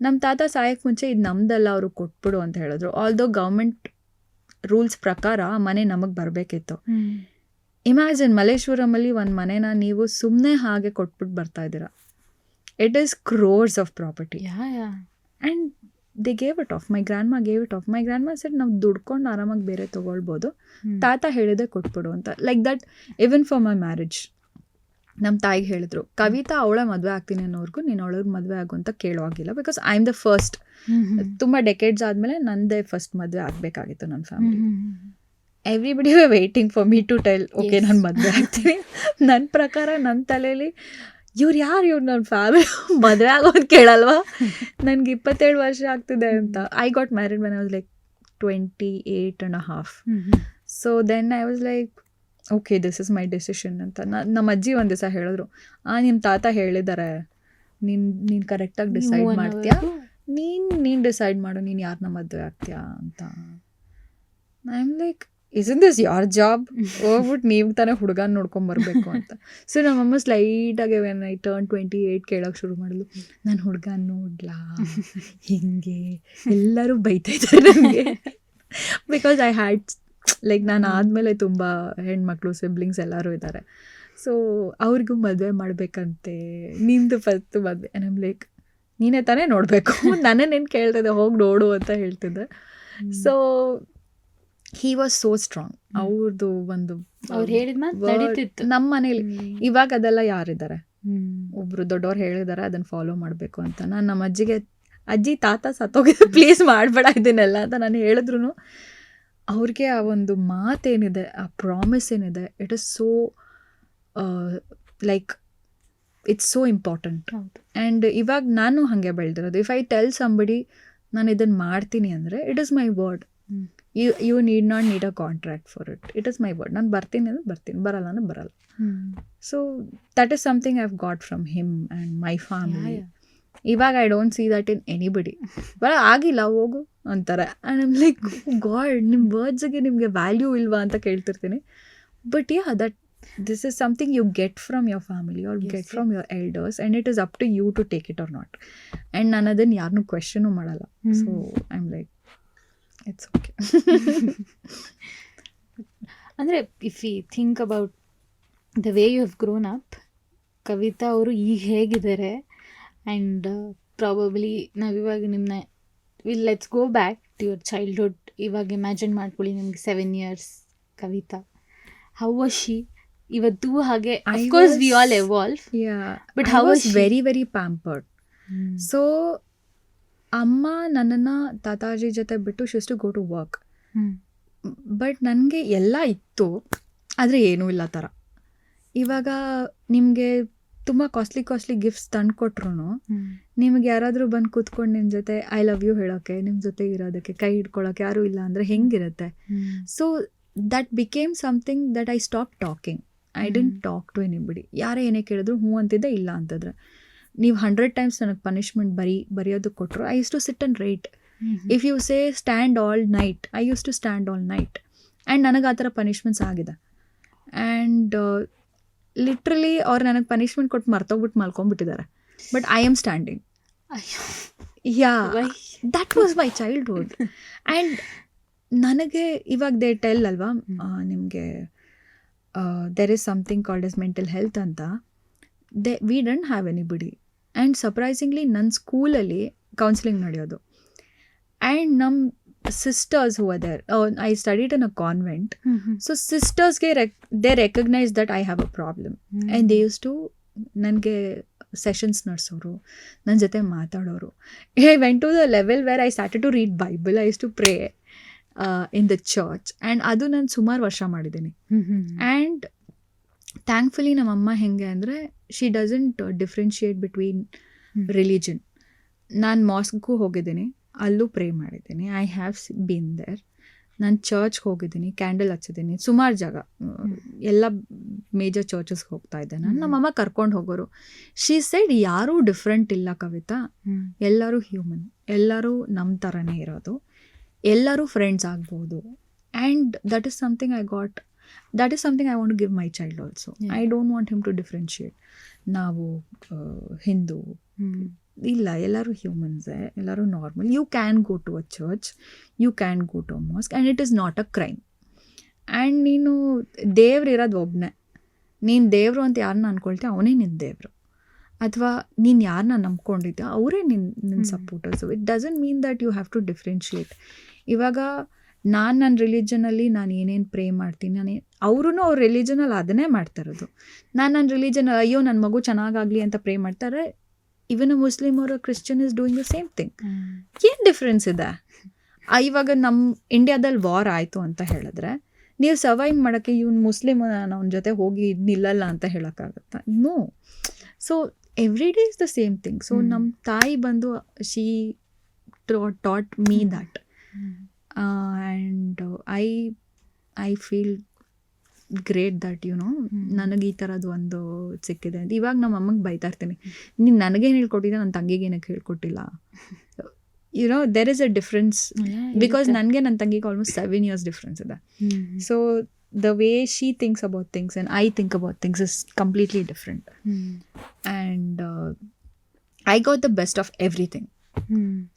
ನಮ್ಮ ತಾತ ಸಾಯಕ್ಕೆ ಮುಂಚೆ ಇದು ನಮ್ದೆಲ್ಲ ಅವ್ರಿಗೆ ಕೊಟ್ಬಿಡು ಅಂತ ಹೇಳಿದ್ರು. ಆಲ್ದೋ ಗೌರ್ಮೆಂಟ್ ರೂಲ್ಸ್ ಪ್ರಕಾರ ಮನೆ ನಮಗೆ ಬರಬೇಕಿತ್ತು. ಇಮ್ಯಾಜಿನ್ ಮಲ್ಲೇಶ್ವರಮಲ್ಲಿ ಒಂದು ಮನೆನ ನೀವು ಸುಮ್ಮನೆ ಹಾಗೆ ಕೊಟ್ಬಿಟ್ಟು ಬರ್ತಾ ಇದ್ದೀರಾ. It is crores of property. And they gave it off. My grandma gave it off. My grandma said ನಾವು ದುಡ್ಕೊಂಡು ಆರಾಮಾಗಿ ಬೇರೆ ತೊಗೊಳ್ಬೋದು, ತಾತ ಹೇಳಿದೆ ಕೊಟ್ಬಿಡು ಅಂತ. Like that even for my marriage ನಮ್ಮ ತಾಯಿಗೆ ಹೇಳಿದ್ರು, ಕವಿತಾ ಅವಳ ಮದುವೆ ಆಗ್ತೀನಿ ಅನ್ನೋರ್ಗು ನೀನು ಅವಳಿಗೆ ಮದುವೆ ಆಗು ಅಂತ ಕೇಳುವಾಗಿಲ್ಲ, because I am the first. ತುಂಬ ಡೆಕೇಡ್ಸ್ ಆದಮೇಲೆ ನಂದೇ ಫಸ್ಟ್ ಮದುವೆ ಆಗಬೇಕಾಗಿತ್ತು ನನ್ನ family. Everybody way waiting for me to tell okay ನಾನು ಮದುವೆ ಆಗ್ತೀನಿ. ನನ್ನ ಪ್ರಕಾರ ನನ್ನ ತಲೆಯಲ್ಲಿ ಇವ್ರು ನನ್ನ ಫ್ಯಾಮಿಲಿ ಮದುವೆ ಆಗೋದು ಕೇಳಲ್ವಾ, ನನಗೆ 27 ವರ್ಷ ಆಗ್ತಿದೆ ಅಂತ. I got married when I was like 28.5. So then I was like okay this is my decision ಅಂತ. ನಮ್ಮ ಅಜ್ಜಿ ಒಂದು ದಿವಸ ಹೇಳಿದ್ರು, ನಿಮ್ಮ ತಾತ ಹೇಳಿದ್ದಾರೆ ನೀನು ಕರೆಕ್ಟಾಗಿ ಡಿಸೈಡ್ ಮಾಡ್ತೀಯಾ, ನೀನು ಡಿಸೈಡ್ ಮಾಡು ನೀನು ಯಾರನ್ನ ಮದುವೆ ಆಗ್ತೀಯಾ ಅಂತ. I am like ಇಸನ್ this your job, ಹೋಗ್ಬಿಟ್ಟು ನೀವು ತಾನೇ ಹುಡುಗನ ನೋಡ್ಕೊಂಬರ್ಬೇಕು ಅಂತ. ಸೊ ನಮ್ಮಮ್ಮ ಸ್ಲೈಟಾಗಿ ವೆನ್ ಐ ಟರ್ನ್ 28 ಕೇಳೋಕೆ ಶುರು ಮಾಡಿದ್ಲು, ನಾನು ಹುಡುಗನ ನೋಡ್ಲಾ ಹಿಂಗೆ ಎಲ್ಲರೂ ಬೈತಾ ಇದ್ದಾರೆ ನನಗೆ. ಬಿಕಾಸ್ ಐ ಹ್ಯಾಡ್ ಲೈಕ್ ನಾನು ಆದಮೇಲೆ ತುಂಬ ಹೆಣ್ಮಕ್ಳು ಸಿಬ್ಲಿಂಗ್ಸ್ ಎಲ್ಲರೂ ಇದ್ದಾರೆ. ಸೊ ಅವ್ರಿಗೂ ಮದುವೆ ಮಾಡಬೇಕಂತೆ, ನಿಂದು ಫಸ್ಟ್ ಮದುವೆ. ಐ ಆಮ್ ಲೈಕ್ ನೀನೇ ತಾನೇ ನೋಡಬೇಕು, ನನ್ನೇನು ಕೇಳ್ತಿದ್ದೆ ಹೋಗಿ ನೋಡು ಅಂತ ಹೇಳ್ತಿದ್ದೆ. So he was so strong. ಅವ್ರದ್ದು ಒಂದು ನಮ್ಮ ಮನೇಲಿ ಇವಾಗ ಅದೆಲ್ಲ ಯಾರಿದ್ದಾರೆ, ಒಬ್ರು ದೊಡ್ಡವ್ರು ಹೇಳಿದ್ದಾರೆ ಅದನ್ನು ಫಾಲೋ ಮಾಡಬೇಕು ಅಂತ. ನಾನು ನಮ್ಮ ಅಜ್ಜಿಗೆ, ಅಜ್ಜಿ ತಾತ ಸತ್ತೋಗಿದ್ದು ಪ್ಲೀಸ್ ಮಾಡಬೇಡ ಇದನ್ನೆಲ್ಲ ಅಂತ ನಾನು ಹೇಳಿದ್ರು, ಅವ್ರಿಗೆ ಆ ಒಂದು ಮಾತೇನಿದೆ, ಆ ಪ್ರಾಮಿಸ್ ಏನಿದೆ, it is so like it's so important. And ಇವಾಗ ನಾನು ಹಾಗೆ ಬೆಳೆದಿರೋದು. ಇಫ್ ಐ ಟೆಲ್ ಸಂಬಡಿ ನಾನು ಇದನ್ನು ಮಾಡ್ತೀನಿ ಅಂದರೆ it is my word. You need not need a contract for it. It is my word. ನಾನು ಬರ್ತೀನಿ ಅಂದರೆ ಬರ್ತೀನಿ, ಬರಲ್ಲ ಅಂದರೆ ಬರಲ್ಲ. So that is something I have got from him and my family. ಇವಾಗ I don't see that in anybody. ಬರ ಆಗಿಲ್ಲ ಹೋಗು ಅಂತಾರೆ. ಆ್ಯಂಡ್ ಐಮ್ ಲೈಕ್ ಗಾಡ್, ನಿಮ್ಮ ವರ್ಡ್ಸಿಗೆ ನಿಮಗೆ ವ್ಯಾಲ್ಯೂ ಇಲ್ವಾ ಅಂತ ಕೇಳ್ತಿರ್ತೀನಿ. But yeah, that this is something you get from your family or get from your elders, and it is up to you to take it or not. And ನಾನು ಅದನ್ನು ಯಾರನ್ನೂ question ಮಾಡಲ್ಲ. So I am like it's okay. ಅಂದರೆ if you think about the way you have grown up, Kavitha ಅವರು ಈಗ ಹೇಗಿದ್ದಾರೆ, and probably ನಾವಿವಾಗ ನಿಮ್ಮನ್ನ let's go back to your childhood. ಇವಾಗ ಇಮ್ಯಾಜಿನ್ ಮಾಡ್ಕೊಳ್ಳಿ ನಿಮ್ಗೆ 7 years Kavitha, how was she ಇವತ್ತು ಹಾಗೆ I of course we was- all evolve. Yeah, But I how was was she? very very pampered. So ಅಮ್ಮ ನನ್ನನ್ನು ತಾತಾಜಿ ಜೊತೆ ಬಿಟ್ಟು she to go to work. But ನನಗೆ ಎಲ್ಲ ಇತ್ತು, ಆದರೆ ಏನೂ ಇಲ್ಲ ಥರ. ಇವಾಗ ನಿಮಗೆ ತುಂಬ ಕಾಸ್ಟ್ಲಿ ಗಿಫ್ಟ್ಸ್ ತಂದು ಕೊಟ್ರು ನಿಮ್ಗೆ ಯಾರಾದರೂ ಬಂದು ಕೂತ್ಕೊಂಡು ನಿಮ್ಮ ಜೊತೆ ಐ ಲವ್ ಯು ಹೇಳೋಕ್ಕೆ, ನಿಮ್ಮ ಜೊತೆ ಇರೋದಕ್ಕೆ, ಕೈ ಹಿಡ್ಕೊಳ್ಳೋಕೆ ಯಾರೂ ಇಲ್ಲ ಅಂದರೆ ಹೆಂಗಿರುತ್ತೆ? So that became something that I stop talking. I didn't talk to anybody. ಯಾರೇ ಏನೇ ಕೇಳಿದ್ರು ಹ್ಞೂ ಅಂತಿದ್ದೆ, ಇಲ್ಲ ಅಂತಂದ್ರೆ ನೀವು 100 ಟೈಮ್ಸ್ ನನಗೆ ಪನಿಷ್ಮೆಂಟ್ ಬರೆಯೋದಕ್ಕೆ ಕೊಟ್ಟರು, I use to sit and write. If you say stand all night, I use to stand all night. And ನನಗೆ ಆ ಥರ ಪನಿಷ್ಮೆಂಟ್ಸ್ ಆಗಿದೆ. ಆ್ಯಂಡ್ ಲಿಟ್ರಲಿ ಅವ್ರು ನನಗೆ ಪನಿಷ್ಮೆಂಟ್ ಕೊಟ್ಟು ಮರ್ತೋಗ್ಬಿಟ್ಟು ಮಲ್ಕೊಂಡ್ಬಿಟ್ಟಿದ್ದಾರೆ. But I am standing. Yeah, that was my childhood. And ನನಗೆ ಇವಾಗ ದೇ ಟೆಲ್ ಅಲ್ವಾ ನಿಮಗೆ there is something called as mental health ಅಂತ. We don't have anybody. And surprisingly ನನ್ನ ಸ್ಕೂಲಲ್ಲಿ ಕೌನ್ಸಿಲಿಂಗ್ ನಡೆಯೋದು. ಆ್ಯಂಡ್ ನಮ್ಮ sisters who are there, I studied in a convent. So ಸಿಸ್ಟರ್ಸ್ಗೆ they recognise that I have a problem. And they use to ನನಗೆ sessions ನಡೆಸೋರು, ನನ್ನ ಜೊತೆ ಮಾತಾಡೋರು. I went to the level where I started to read Bible, I use to pray in the church. And ಅದು ನಾನು ಸುಮಾರು ವರ್ಷ ಮಾಡಿದ್ದೀನಿ. ಆ್ಯಂಡ್ ಥ್ಯಾಂಕ್ಫುಲಿ ನಮ್ಮಮ್ಮ ಹೆಂಗೆ ಅಂದರೆ she doesn't differentiate between religion. ನಾನು ಮಾಸ್ಕ್ಗೂ ಹೋಗಿದ್ದೀನಿ, ಅಲ್ಲೂ ಪ್ರೇ ಮಾಡಿದ್ದೀನಿ. I have been there. ನಾನು ಚರ್ಚ್ಗೆ ಹೋಗಿದ್ದೀನಿ, ಕ್ಯಾಂಡಲ್ ಹಚ್ಚಿದ್ದೀನಿ, ಸುಮಾರು ಜಾಗ, ಎಲ್ಲ ಮೇಜರ್ ಚರ್ಚಸ್ಗೆ ಹೋಗ್ತಾ ಇದ್ದೆ ನಾನು. ನಮ್ಮಮ್ಮ ಕರ್ಕೊಂಡು ಹೋಗೋರು. ಶಿ ಸೈಡ್ ಯಾರೂ ಡಿಫ್ರೆಂಟ್ ಇಲ್ಲ ಕವಿತಾ, ಎಲ್ಲರೂ ಹ್ಯೂಮನ್, ಎಲ್ಲರೂ ನಮ್ಮ ಥರನೇ ಇರೋದು, ಎಲ್ಲರೂ ಫ್ರೆಂಡ್ಸ್ ಆಗ್ಬೋದು. And that is something I got, that is something I want to give my child also. I don't want him to differentiate. ನಾವು ಹಿಂದೂ ಇಲ್ಲ, ಎಲ್ಲರೂ ಹ್ಯೂಮನ್ಸೇ, ಎಲ್ಲರೂ normal. You can go to a church, you can go to a mosque and it is not a crime. And ನೀನು ದೇವ್ರು ಇರೋದು ಒಬ್ಬನೇ. ನೀನು ದೇವರು ಅಂತ ಯಾರನ್ನ ಅಂದ್ಕೊಳ್ತೀಯ ಅವನೇ ನಿನ್ನ ದೇವರು, ಅಥವಾ ನೀನು ಯಾರನ್ನ ನಂಬ್ಕೊಂಡಿದ್ದೆ ಅವರೇ ನಿನ್ನ ಸಪೋರ್ಟರ್ಸು. It doesn't mean that you have to differentiate. ಇವಾಗ ನಾನು ನನ್ನ ರಿಲಿಜನಲ್ಲಿ ನಾನು ಏನೇನು ಪ್ರೇ ಮಾಡ್ತೀನಿ, ಅವರು ಅವ್ರ ರಿಲಿಜನಲ್ಲಿ ಅದನ್ನೇ ಮಾಡ್ತಾಯಿರೋದು. ನಾನು ನನ್ನ ರಿಲಿಜನಲ್ಲಿ ಅಯ್ಯೋ ನನ್ನ ಮಗು ಚೆನ್ನಾಗಾಗಲಿ ಅಂತ ಪ್ರೇ ಮಾಡ್ತಾರೆ. Even a Muslim or a Christian is doing the same thing. ಏನು ಡಿಫ್ರೆನ್ಸ್ ಇದೆ? ಇವಾಗ ನಮ್ಮ ಇಂಡಿಯಾದಲ್ಲಿ ವಾರ್ ಆಯಿತು ಅಂತ ಹೇಳಿದ್ರೆ ನೀವು ಸರ್ವೈವ್ ಮಾಡೋಕ್ಕೆ ಇವ್ನು ಮುಸ್ಲಿಮ್ ಅವನ ಜೊತೆ ಹೋಗಿ ನಿಲ್ಲಲ್ಲ ಅಂತ ಹೇಳೋಕ್ಕಾಗತ್ತಾ? No. So every day is the same thing. So ನಮ್ಮ ತಾಯಿ ಬಂದು she taught me that. And I feel great that ನನಗೆ ಈ ಥರದ್ದು ಒಂದು ಸಿಕ್ಕಿದೆ ಅಂತ. ಇವಾಗ ನಮ್ಮ ಅಮ್ಮಂಗೆ ಬೈತಾ ಇರ್ತೀನಿ, ನೀನು ನನಗೇನು ಹೇಳ್ಕೊಟ್ಟಿದ್ದೆ, ನನ್ನ ತಂಗಿಗೆ ಏನಕ್ಕೆ ಹೇಳ್ಕೊಟ್ಟಿಲ್ಲ. There is a difference because ನನಗೆ ನನ್ನ ತಂಗಿಗೆ ಆಲ್ಮೋಸ್ಟ್ 7 years ಡಿಫ್ರೆನ್ಸ್ ಇದೆ. So the way she thinks about things and I think about things is completely different. And I got the best of everything.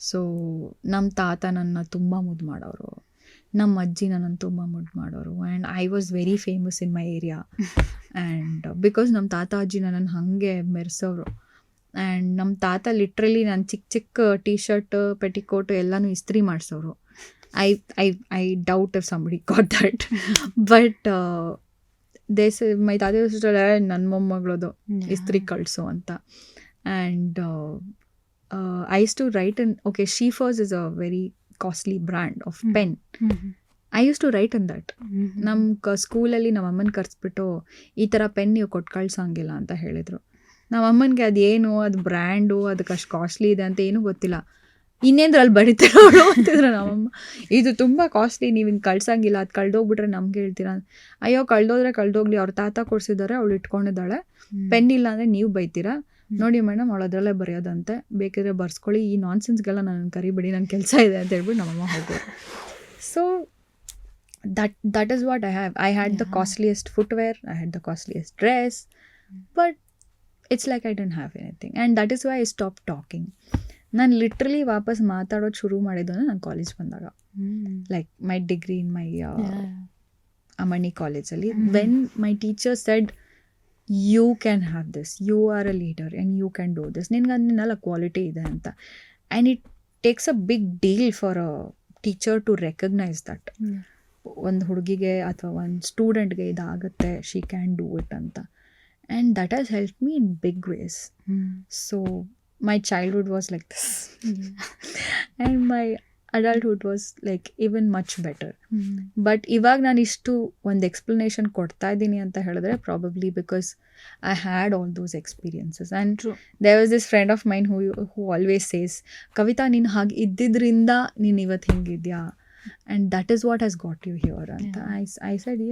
So ನಮ್ಮ ತಾತ ನನ್ನ ತುಂಬ ಮುದ್ದು ಮಾಡೋರು, ನಮ್ಮ ಅಜ್ಜಿ ನನ್ನನ್ನು ತುಂಬ ಮುದ್ದು ಮಾಡೋರು. And I was very famous in my area. And because ನಮ್ಮ ತಾತ ಅಜ್ಜಿ ನನ್ನನ್ನು ಹಾಗೆ ಮೆರೆಸೋರು. ಆ್ಯಂಡ್ ನಮ್ಮ ತಾತ ಲಿಟ್ರಲಿ ನಾನು ಚಿಕ್ಕ ಟೀ ಶರ್ಟ್ ಪೆಟಿಕೋಟು ಎಲ್ಲನೂ ಇಸ್ತ್ರಿ ಮಾಡಿಸೋರು. I doubt if somebody got that. But my ತಾತ ನನ್ನ ಮೊಮ್ಮಗಳದು ಇಸ್ತ್ರಿ ಕಳಿಸು ಅಂತ. And I used to write in, okay, Sheafers is a very costly brand of pen. I used to write in that. ನಮ್ಮ ಸ್ಕೂಲಲ್ಲಿ ನಮ್ಮ ಅಮ್ಮನ ಕರೆಸ್ಬಿಟ್ಟು ಈ ಥರ ಪೆನ್ ನೀವು ಕೊಟ್ಟು ಕಳ್ಸೋಂಗಿಲ್ಲ ಅಂತ ಹೇಳಿದರು. ನಮ್ಮ ಅಮ್ಮನಿಗೆ ಅದೇನು ಅದು ಬ್ರ್ಯಾಂಡು, ಅದಕ್ಕೆ ಅಷ್ಟು ಕಾಸ್ಟ್ಲಿ ಇದೆ ಅಂತ ಏನೂ ಗೊತ್ತಿಲ್ಲ. ಇನ್ನೇಂದ್ರಲ್ಲಿ ಬಡಿತಿರೋಳು ಅಂತಿದ್ರು ನಮ್ಮಮ್ಮ. ಇದು ತುಂಬ ಕಾಸ್ಟ್ಲಿ, ನೀವು ಹಿಂಗೆ ಕಳ್ಸೋಂಗಿಲ್ಲ, ಅದು ಕಳ್ದೋಗ್ಬಿಟ್ರೆ ನಮ್ಗೆ ಹೇಳ್ತೀರಾ. ಅಯ್ಯೋ ಕಳ್ದೋಗ್ಲಿ, ಅವ್ರ ತಾತ ಕೊಡಿಸಿದ್ದಾರೆ, ಅವಳು ಇಟ್ಕೊಂಡಿದ್ದಾಳೆ, ಪೆನ್ ಇಲ್ಲ ಅಂದರೆ ನೀವು ಬೈತೀರಾ. ನೋಡಿ ಮೇಡಮ್ ಅವಳು ಅದರಲ್ಲೇ ಬರೆಯೋದಂತೆ, ಬೇಕಿದ್ರೆ ಬರ್ಸ್ಕೊಳ್ಳಿ, ಈ ನಾನ್ಸೆನ್ಸ್ಗೆಲ್ಲ ನನ್ನ ಕರಿಬೇಡಿ, ನನ್ನ ಕೆಲಸ ಇದೆ ಅಂತ ಹೇಳ್ಬಿಟ್ಟು ನಮ್ಮಮ್ಮ ಹೋಗೋರು. So that is what I have. I had the costliest footwear, I had the costliest dress, but it's like I don't have anything. And that is why I stop talking. ನಾನು ಲಿಟ್ರಲಿ ವಾಪಸ್ ಮಾತಾಡೋದು ಶುರು ಮಾಡಿದ್ದು ಅಂದರೆ ನಾನು college ಬಂದಾಗ, like my degree in my ಅಮಣಿ ಕಾಲೇಜಲ್ಲಿ, when my teacher said you can have this, you are a leader and you can do this, ನಿನ್ಗೆ ಅದನ್ನೆಲ್ಲ ಕ್ವಾಲಿಟಿ ಇದೆ ಅಂತ. And it takes a big deal for a teacher to recognise that. ಒಂದು ಹುಡುಗಿಗೆ ಅಥವಾ ಒಂದು ಸ್ಟೂಡೆಂಟ್ಗೆ ಇದಾಗುತ್ತೆ, ಶಿ ಕ್ಯಾನ್ ಡೂ ಇಟ್ ಅಂತ. And that has help me in big ways. So my childhood was like this and my adulthood was like even much better. But ಇವಾಗ ನಾನು ಇಷ್ಟು ಒಂದು ಎಕ್ಸ್ಪ್ಲನೇಷನ್ ಕೊಡ್ತಾ ಇದ್ದೀನಿ ಅಂತ ಹೇಳಿದ್ರೆ probably because I had all those experiences. And there was this friend of mine who always says, Kavitha ನೀನು ಹಾಗೆ ಇದ್ದಿದ್ದರಿಂದ ನೀನು ಇವತ್ತು ಹಿಂಗಿದ್ಯಾ, and that is what has got you here ಅಂತ. ಐ ಸೆಡ್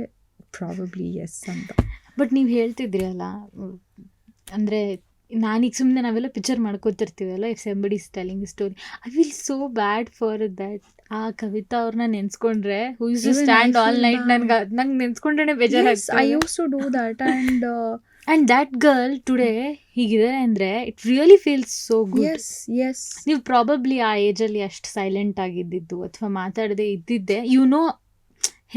ಪ್ರಾಬಬ್ಲಿ ಎಸ್ ಅಂತ. ಬಟ್ ನೀವು ಹೇಳ್ತಿದ್ರಿ ಅಲ್ಲ, ಅಂದರೆ ನಾನೀಗ ಸುಮ್ಮನೆ ನಾವೆಲ್ಲ ಪಿಕ್ಚರ್ ಮಾಡ್ಕೋತಿರ್ತೀವಲ್ಲ, if somebody is telling story, I feel so bad for that. ಆ ಕವಿತಾ ಅವ್ರನ್ನ ನೆನ್ಸ್ಕೊಂಡ್ರೆ, who used to stand all night, ನಂಗೆ ನೆನ್ಸ್ಕೊಂಡ್ರೆ ಬೇಜಾರಾಗ್ತದೆ. I use to do that. And that girl today ಹೀಗಿದ್ದಾರೆ ಅಂದರೆ it really feels so good. Yes ನೀವು ಪ್ರಾಬಬ್ಲಿ ಆ ಏಜಲ್ಲಿ ಅಷ್ಟು ಸೈಲೆಂಟ್ ಆಗಿದ್ದಿದ್ದು ಅಥವಾ ಮಾತಾಡದೆ ಇದ್ದಿದ್ದೆ, ಯು ನೋ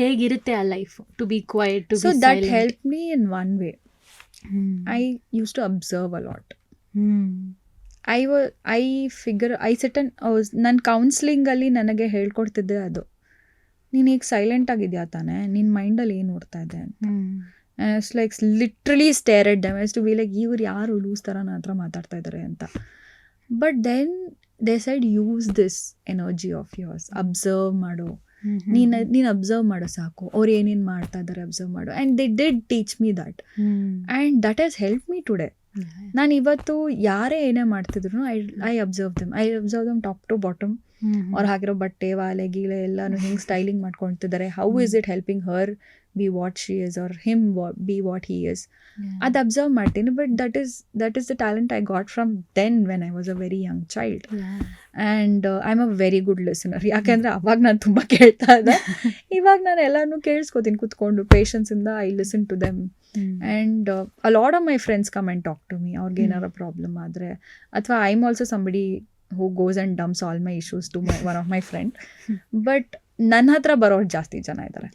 ಹೇಗಿರುತ್ತೆ ಆ life, to be quiet, to so be that help me in one way. I used to observe a lot. I sit and ನನ್ನ ಕೌನ್ಸ್ಲಿಂಗಲ್ಲಿ ನನಗೆ ಹೇಳ್ಕೊಡ್ತಿದ್ದೆ ಅದು, ನೀನು ಈಗ ಸೈಲೆಂಟ್ ಆಗಿದ್ಯಾ ತಾನೆ, ನಿನ್ನ ಮೈಂಡಲ್ಲಿ ಏನು ಓಡ್ತಾ ಇದೆ ಅಂತ. It's like literally stare at them as to be like, ಇವ್ರು ಯಾರು ಲೂಸ್ ಥರ ನನ್ನ ಹತ್ರ ಮಾತಾಡ್ತಾ ಇದ್ದಾರೆ ಅಂತ. But then they said use this energy of yours, observe ಮಾಡು, ನೀನು ಅಬ್ಸರ್ವ್ ಮಾಡೋ ಸಾಕು, ಅವ್ರು ಏನೇನು ಮಾಡ್ತಾ ಇದ್ದಾರೆ ಅಬ್ಸರ್ವ್ ಮಾಡು. And they did teach me that, and that has help me today. ನಾನು ಇವತ್ತು ಯಾರೇ ಏನೇ ಮಾಡ್ತಿದ್ರು I observe them top to bottom. ಅವ್ರು ಹಾಕಿರೋ ಬಟ್ಟೆ, ವಾಲೆ ಗೀಲೆ ಎಲ್ಲಾನು ಹಿಂಗೆ ಸ್ಟೈಲಿಂಗ್ ಮಾಡ್ಕೊಳ್ತಿದ್ದಾರೆ. How is it helping her be what she is or him be what he is, ಅದು ಅಬ್ಸರ್ವ್ ಮಾಡ್ತೀನಿ. But that is the talent I got from then when I was a very young child. And I am a very good listener. ಯಾಕೆಂದರೆ ಅವಾಗ ನಾನು ತುಂಬ ಕೇಳ್ತಾ ಇದ್ದೆ, ಇವಾಗ ನಾನು ಎಲ್ಲನೂ ಕೇಳಿಸ್ಕೊತೀನಿ ಕೂತ್ಕೊಂಡು ಪೇಷನ್ಸಿಂದ. I listen to them. And a lot of my friends come and talk to me. ಅವ್ರಿಗೆ ಏನಾರ ಪ್ರಾಬ್ಲಮ್ ಆದರೆ, ಅಥವಾ I am also somebody who goes and dumps all my issues to one of my friend. But ನನ್ನ ಹತ್ರ ಬರೋರು ಜಾಸ್ತಿ ಜನ ಇದ್ದಾರೆ.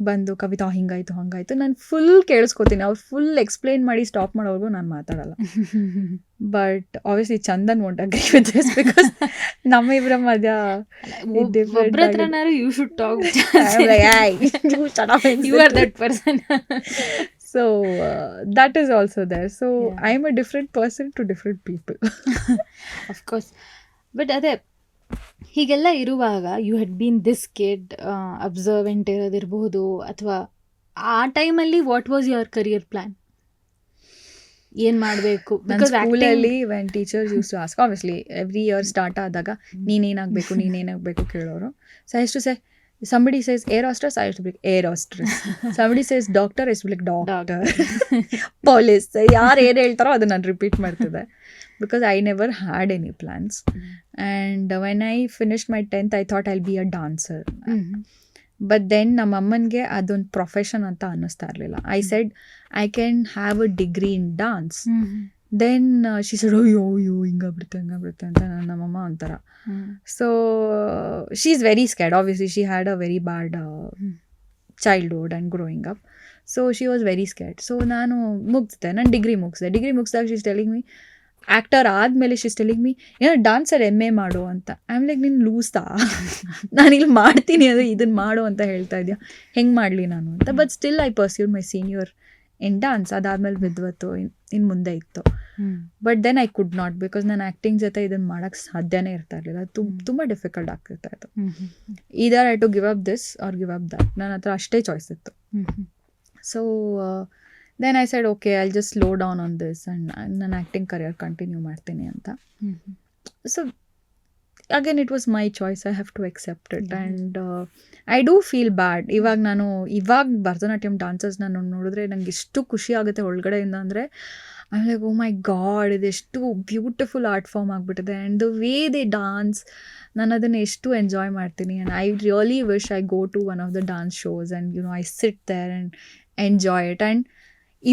ಬಂದು ಕವಿತಾ ಹಿಂಗಾಯ್ತು ಹಂಗಾಯ್ತು, ನಾನು ಫುಲ್ ಕೇಳಿಸ್ಕೊತೀನಿ. ಅವ್ರು ಫುಲ್ ಎಕ್ಸ್ಪ್ಲೈನ್ ಮಾಡಿ ಸ್ಟಾಪ್ ಮಾಡೋವರೆಗೂ ನಾನು ಮಾತಾಡಲ್ಲ. But obviously Chandan won't agree with this because ನಮ್ಮ ಇಬ್ಬರ ಮಧ್ಯ ಒಬ್ಬರ ಹತ್ರನಾರು you should talk. you are that person. So that is also there. So yeah. I am a different person to different people. Of course. But ಅದೇ ಹೀಗೆಲ್ಲ ಇರುವಾಗ you had been this kid, observant ಇರೋದಿರ್ಬೋದು, ಅಥವಾ ಆ ಟೈಮಲ್ಲಿ what was your career plan? ಏನು ಮಾಡಬೇಕು? ಸ್ಕೂಲಲ್ಲಿ when teachers used to ask, obviously every year start ಆದಾಗ ನೀನೇನಾಗಬೇಕು ಕೇಳೋರು. ಸೊ ಎಷ್ಟು ಸೇ somebody says air hostess, I used to be like air hostess. Somebody says doctor, I used to be like doctor. Police, ಯಾರು ಏನು ಹೇಳ್ತಾರೋ ಅದು ನಾನು repeat ಮಾಡ್ತಿದ್ದೆ. because I never had any plans. And when I finished my 10th, I thought I'll be a dancer. But then ನಮ್ಮ ಅಮ್ಮನಿಗೆ ಅದೊಂದು profession ಅಂತ ಅನ್ನಿಸ್ತಾ ಇರಲಿಲ್ಲ. I said I can have a degree in dance. Then she said ಅಯ್ಯೋ ಹಿಂಗಾಗ್ಬಿಡುತ್ತೆ ಅಂತ ನಮ್ಮಮ್ಮ ಒಂಥರ. So she is very scared. Obviously she had a very bad childhood and growing up. So she was very scared. So ನಾನು ನಾನು degree ಮುಗಿಸಿದಾಗ she is telling me, actor ಆದಮೇಲೆ she is telling me ಏನೋ dancer MA ಮಾಡು ಅಂತ. I am like, ನೀನು ಲೂಸ್ತಾ, ನಾನು ಇಲ್ಲಿ ಮಾಡ್ತೀನಿ ಅದು ಇದನ್ನು ಮಾಡು ಅಂತ ಹೇಳ್ತಾ ಇದೆಯಾ, ಹೆಂಗೆ ಮಾಡಲಿ ನಾನು ಅಂತ. But still I pursued my senior in dance. ಅದಾದಮೇಲೆ ವಿದ್ವತ್ತು ಇನ್ನು ಮುಂದೆ ಇತ್ತು. But then I could not, because ನಾನು ಆ್ಯಕ್ಟಿಂಗ್ ಜೊತೆ ಇದನ್ನು ಮಾಡೋಕ್ಕೆ ಸಾಧ್ಯನೇ ಇರ್ತಾ ಇರಲಿಲ್ಲ. ತುಂಬ ಡಿಫಿಕಲ್ಟ್ ಆಗ್ತಿರ್ತಾ ಇತ್ತು. Either I to give up this or give up that. ನನ್ನ ಹತ್ರ ಅಷ್ಟೇ ಚಾಯ್ಸ್ ಇತ್ತು. So then I said okay, I just slow down on this and ನಾನು ಆ್ಯಕ್ಟಿಂಗ್ ಕರಿಯರ್ ಕಂಟಿನ್ಯೂ ಮಾಡ್ತೀನಿ ಅಂತ. So again it was my choice, I have to accept it. And I do feel bad. ಇವಾಗ Bharatanatyam dancers ನಾನು ನೋಡಿದ್ರೆ ನನಗೆ ಎಷ್ಟು ಖುಷಿ ಆಗುತ್ತೆ ಒಳಗಡೆಯಿಂದ ಅಂದರೆ, I am like oh my God, ಇದೆಷ್ಟು ಬ್ಯೂಟಿಫುಲ್ ಆರ್ಟ್ ಫಾರ್ಮ್ ಆಗಿಬಿಟ್ಟಿದೆ. And the way they dance, ನಾನು ಅದನ್ನು ಎಷ್ಟು ಎಂಜಾಯ್ ಮಾಡ್ತೀನಿ. And I really wish I go to one of the dance shows and I sit there and enjoy it. And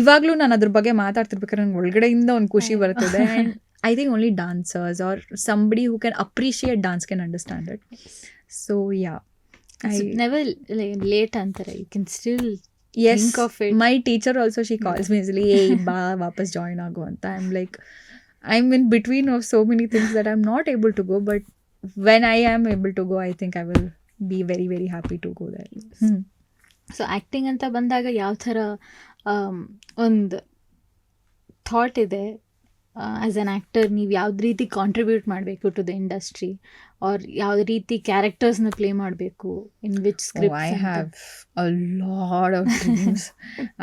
ಇವಾಗಲೂ ನಾನು ಅದ್ರ ಬಗ್ಗೆ ಮಾತಾಡ್ತಿರ್ಬೇಕಾದ್ರೆ ನಂಗೆ ಒಳಗಡೆಯಿಂದ ಒಂದು ಖುಷಿ ಬರ್ತಿದೆ. And I think only dancers or somebody who can appreciate dance can understand it. So yeah, it's never late antere, you can still think of it. My teacher also, she calls me easily, hey ba wapas join ago anta. I'm like, I'm in between of so many things that I'm not able to go, but when I am able to go, I think I will be very very happy to go there. So acting ಅಂತ ಬಂದಾಗ ಯಾವ ಥರ ಒಂದು thought ಇದೆ as an actor ನೀವು ಯಾವ್ದು ರೀತಿ contribute ಮಾಡಬೇಕು ಟು ದ ಇಂಡಸ್ಟ್ರಿ ಆರ್ ಯಾವ ರೀತಿ ಕ್ಯಾರೆಕ್ಟರ್ಸ್ನ ಪ್ಲೇ ಮಾಡಬೇಕು in which Oh, script I have a lot of dreams.